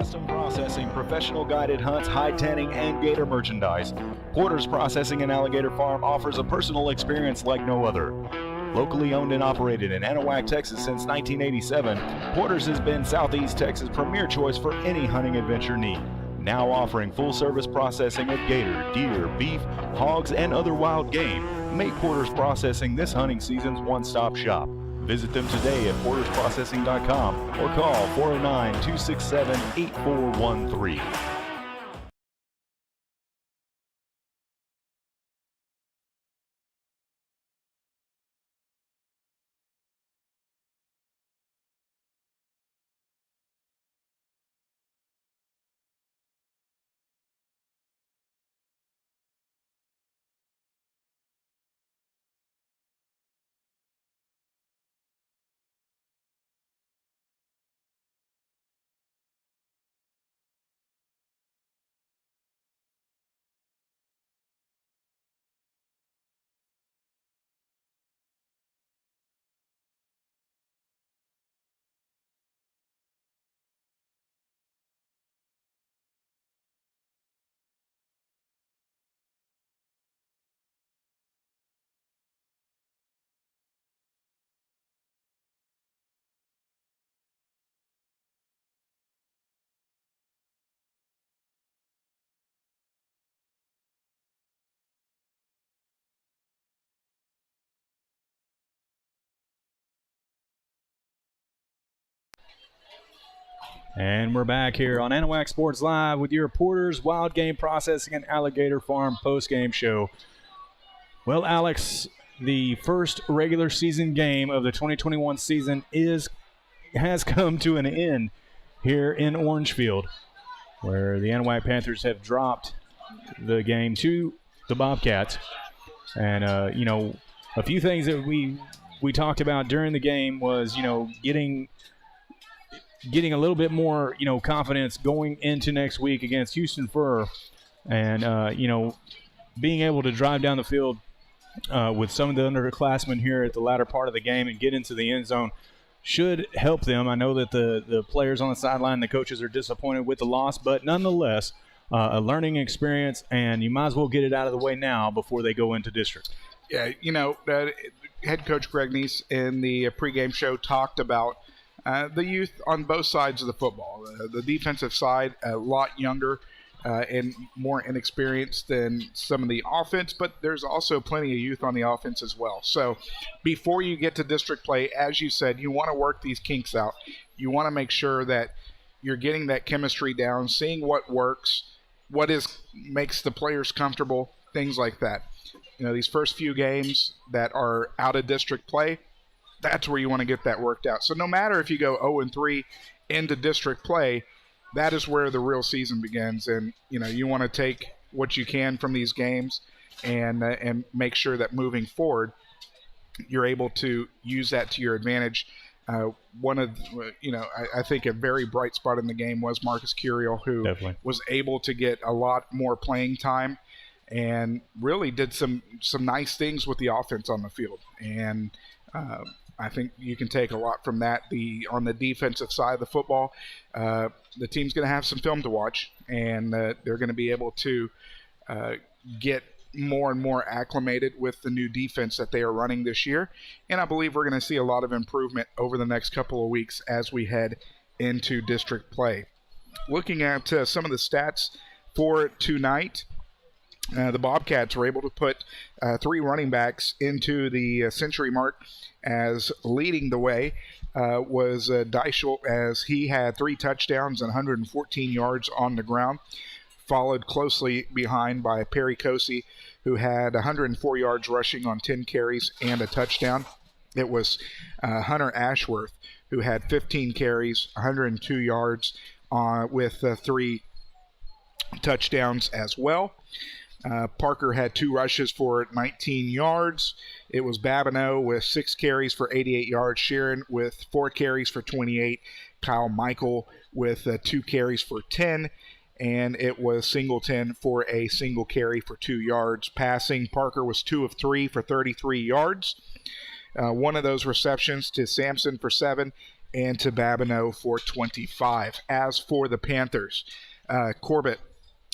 custom processing, professional guided hunts, hide tanning, and gator merchandise. Porter's Processing and Alligator Farm offers a personal experience like no other. Locally owned and operated in Anahuac, Texas since 1987, Porter's has been Southeast Texas' premier choice for any hunting adventure need. Now offering full-service processing of gator, deer, beef, hogs, and other wild game. Make Porter's Processing this hunting season's one-stop shop. Visit them today at portersprocessing.com or call 409-267-8413. And we're back here on Anahuac Sports Live with your Porter's Wild Game Processing and Alligator Farm post-game show. Well, Alex, the first regular season game of the 2021 season has come to an end here in Orangefield, where the Anahuac Panthers have dropped the game to the Bobcats. And, a few things that we talked about during the game was, getting a little bit more, confidence going into next week against Houston Fur, and being able to drive down the field with some of the underclassmen here at the latter part of the game and get into the end zone should help them. I know that the players on the sideline, the coaches are disappointed with the loss, but nonetheless, a learning experience, and you might as well get it out of the way now before they go into district. Yeah, head coach Greg Neese in the pregame show talked about the youth on both sides of the football. The defensive side, a lot younger and more inexperienced than some of the offense, but there's also plenty of youth on the offense as well. So before you get to district play, as you said, you want to work these kinks out. You want to make sure that you're getting that chemistry down, seeing what works, makes the players comfortable, things like that. These first few games that are out of district play, that's where you want to get that worked out. So no matter if you go 0-3 into district play, that is where the real season begins. And, you want to take what you can from these games and make sure that moving forward, you're able to use that to your advantage. I think a very bright spot in the game was Marcus Curiel, who Definitely was able to get a lot more playing time and really did some nice things with the offense on the field. And I think you can take a lot from that. On the defensive side of the football, the team's going to have some film to watch, and they're going to be able to get more and more acclimated with the new defense that they are running this year. And I believe we're going to see a lot of improvement over the next couple of weeks as we head into district play. Looking at some of the stats for tonight, the Bobcats were able to put 3 running backs into the century mark, as leading the way was Deichel, as he had 3 touchdowns and 114 yards on the ground, followed closely behind by Perry Cosi, who had 104 yards rushing on 10 carries and a touchdown. It was Hunter Ashworth, who had 15 carries, 102 yards with 3 touchdowns as well. Parker had 2 rushes for 19 yards. It was Babineau with 6 carries for 88 yards. Sheeran with 4 carries for 28. Kyle Michael with 2 carries for 10. And it was Singleton for a single carry for 2 yards. Passing, Parker was 2 of 3 for 33 yards. One of those receptions to Sampson for 7. and to Babineau for 25. As for the Panthers, Corbett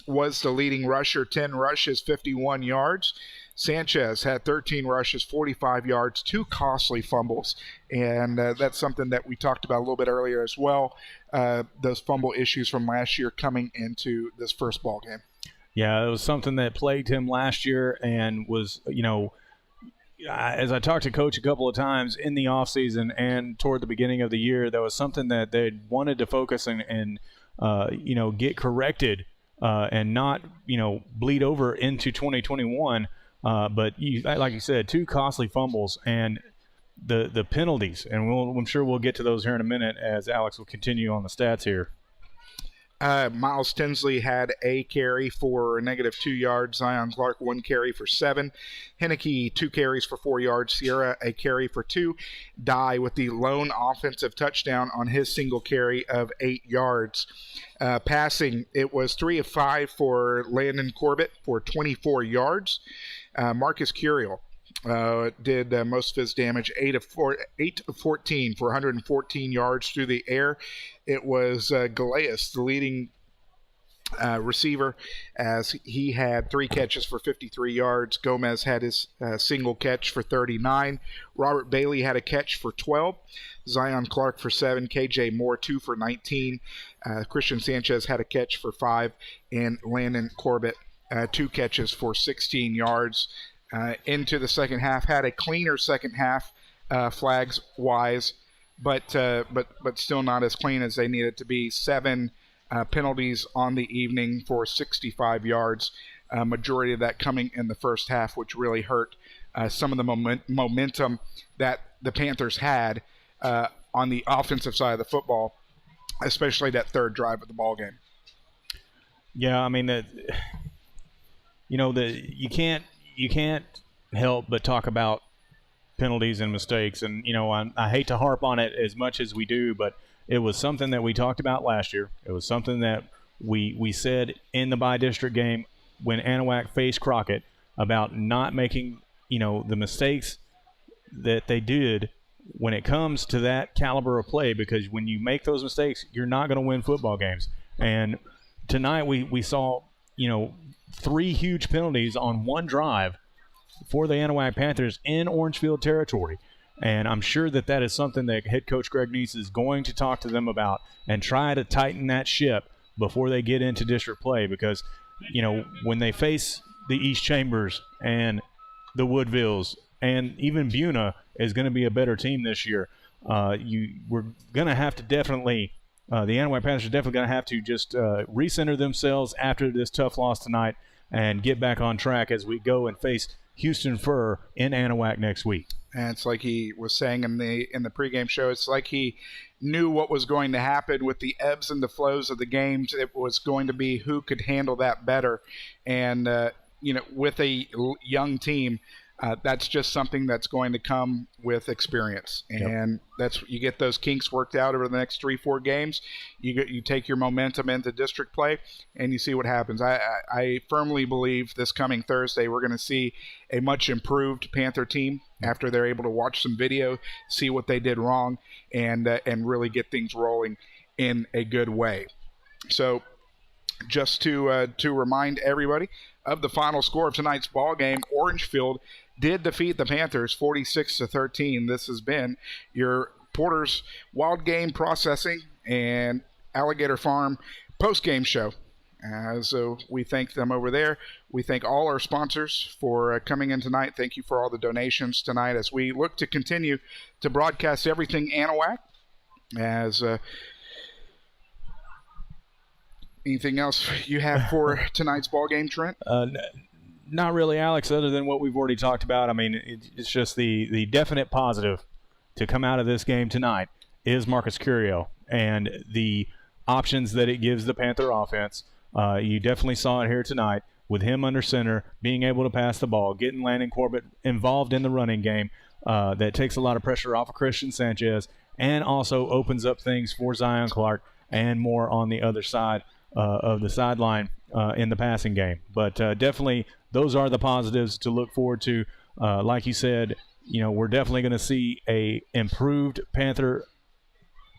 was the leading rusher, 10 rushes, 51 yards. Sanchez had 13 rushes, 45 yards, 2 costly fumbles, and that's something that we talked about a little bit earlier as well, those fumble issues from last year coming into this first ball game. Yeah, it was something that plagued him last year and was, as I talked to Coach a couple of times in the offseason and toward the beginning of the year, that was something that they wanted to focus and get corrected and not, bleed over into 2021. But like you said, 2 costly fumbles and the penalties, and I'm sure we'll get to those here in a minute as Alex will continue on the stats here. Miles Tinsley had a carry for -2 yards. Zion Clark 1 carry for 7. Henneke 2 carries for 4 yards. Sierra a carry for 2. Dye with the lone offensive touchdown on his single carry of 8 yards. Passing, it was 3 of 5 for Landon Corbett for 24 yards. Marcus Curiel did most of his damage, 8 of 14 for 114 yards through the air. It was Galeas, the leading receiver, as he had 3 catches for 53 yards. Gomez had his single catch for 39. Robert Bailey had a catch for 12. Zion Clark for 7. KJ Moore 2 for 19. Christian Sanchez had a catch for 5. And Landon Corbett 2 catches for 16 yards. Into the second half, had a cleaner second half flags-wise, but still not as clean as they needed to be. 7 penalties on the evening for 65 yards, majority of that coming in the first half, which really hurt some of the momentum that the Panthers had on the offensive side of the football, especially that third drive of the ball game. Yeah, I mean, you can't help but talk about penalties and mistakes. And, I hate to harp on it as much as we do, but it was something that we talked about last year. It was something that we said in the by-district game when Anahuac faced Crockett about not making, the mistakes that they did when it comes to that caliber of play, because when you make those mistakes, you're not going to win football games. And tonight we saw, 3 huge penalties on one drive for the Anahuac Panthers in Orangefield territory. And I'm sure that is something that head coach Greg Neese is going to talk to them about and try to tighten that ship before they get into district play, because, when they face the East Chambers and the Woodvilles and even Buna is going to be a better team this year, we're going to have to definitely the Anahuac Panthers are definitely going to have to just recenter themselves after this tough loss tonight and get back on track as we go and face Houston Fur in Anahuac next week. And it's like he was saying in the pregame show, it's like he knew what was going to happen with the ebbs and the flows of the games. It was going to be who could handle that better. And, with a young team, that's just something that's going to come with experience. And you get those kinks worked out over the next 3-4 games. You take your momentum into district play, and you see what happens. I firmly believe this coming Thursday we're going to see a much improved Panther team after they're able to watch some video, see what they did wrong, and really get things rolling in a good way. So just to remind everybody of the final score of tonight's ball game, Orangefield did defeat the Panthers 46-13. This has been your Porter's Wild Game Processing and Alligator Farm post-game show. So we thank them over there. We thank all our sponsors for coming in tonight. Thank you for all the donations tonight as we look to continue to broadcast everything Anahuac. As anything else you have for tonight's ball game, Trent? Not really, Alex, other than what we've already talked about. I mean, it's just the definite positive to come out of this game tonight is Marcus Curiel and the options that it gives the Panther offense. You definitely saw it here tonight with him under center, being able to pass the ball, getting Landon Corbett involved in the running game. That takes a lot of pressure off of Christian Sanchez and also opens up things for Zion Clark and more on the other side of the sideline in the passing game. But definitely those are the positives to look forward to. Like you said, we're definitely going to see a improved Panther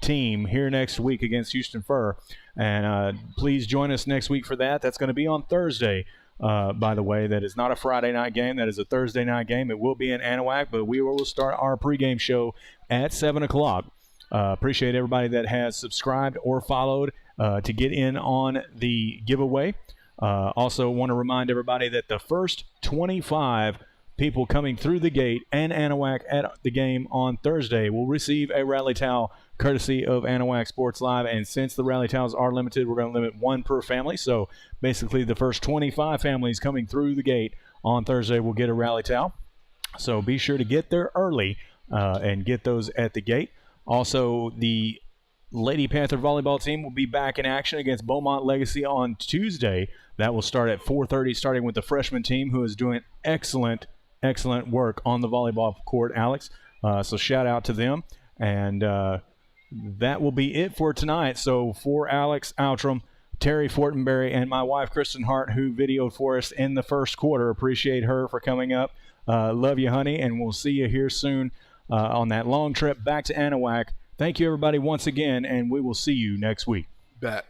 team here next week against Houston Fur. And please join us next week for that. That's going to be on Thursday. By the way, that is not a Friday night game. That is a Thursday night game. It will be in Anahuac, but we will start our pregame show at 7 o'clock. Appreciate everybody that has subscribed or followed to get in on the giveaway. Also want to remind everybody that the first 25 people coming through the gate and Anahuac at the game on Thursday will receive a rally towel courtesy of Anahuac Sports Live. And since the rally towels are limited, we're going to limit one per family. So basically the first 25 families coming through the gate on Thursday will get a rally towel. So be sure to get there early and get those at the gate. Also, the Lady Panther volleyball team will be back in action against Beaumont Legacy on Tuesday. That will start at 4:30, starting with the freshman team, who is doing excellent work on the volleyball court, Alex. So shout out to them. And that will be it for tonight. So for Alex Outram, Terry Fortenberry, and my wife, Kristen Hart, who videoed for us in the first quarter, appreciate her for coming up. Love you, honey, and we'll see you here soon on that long trip back to Anahuac. Thank you, everybody, once again, and we will see you next week. Bet.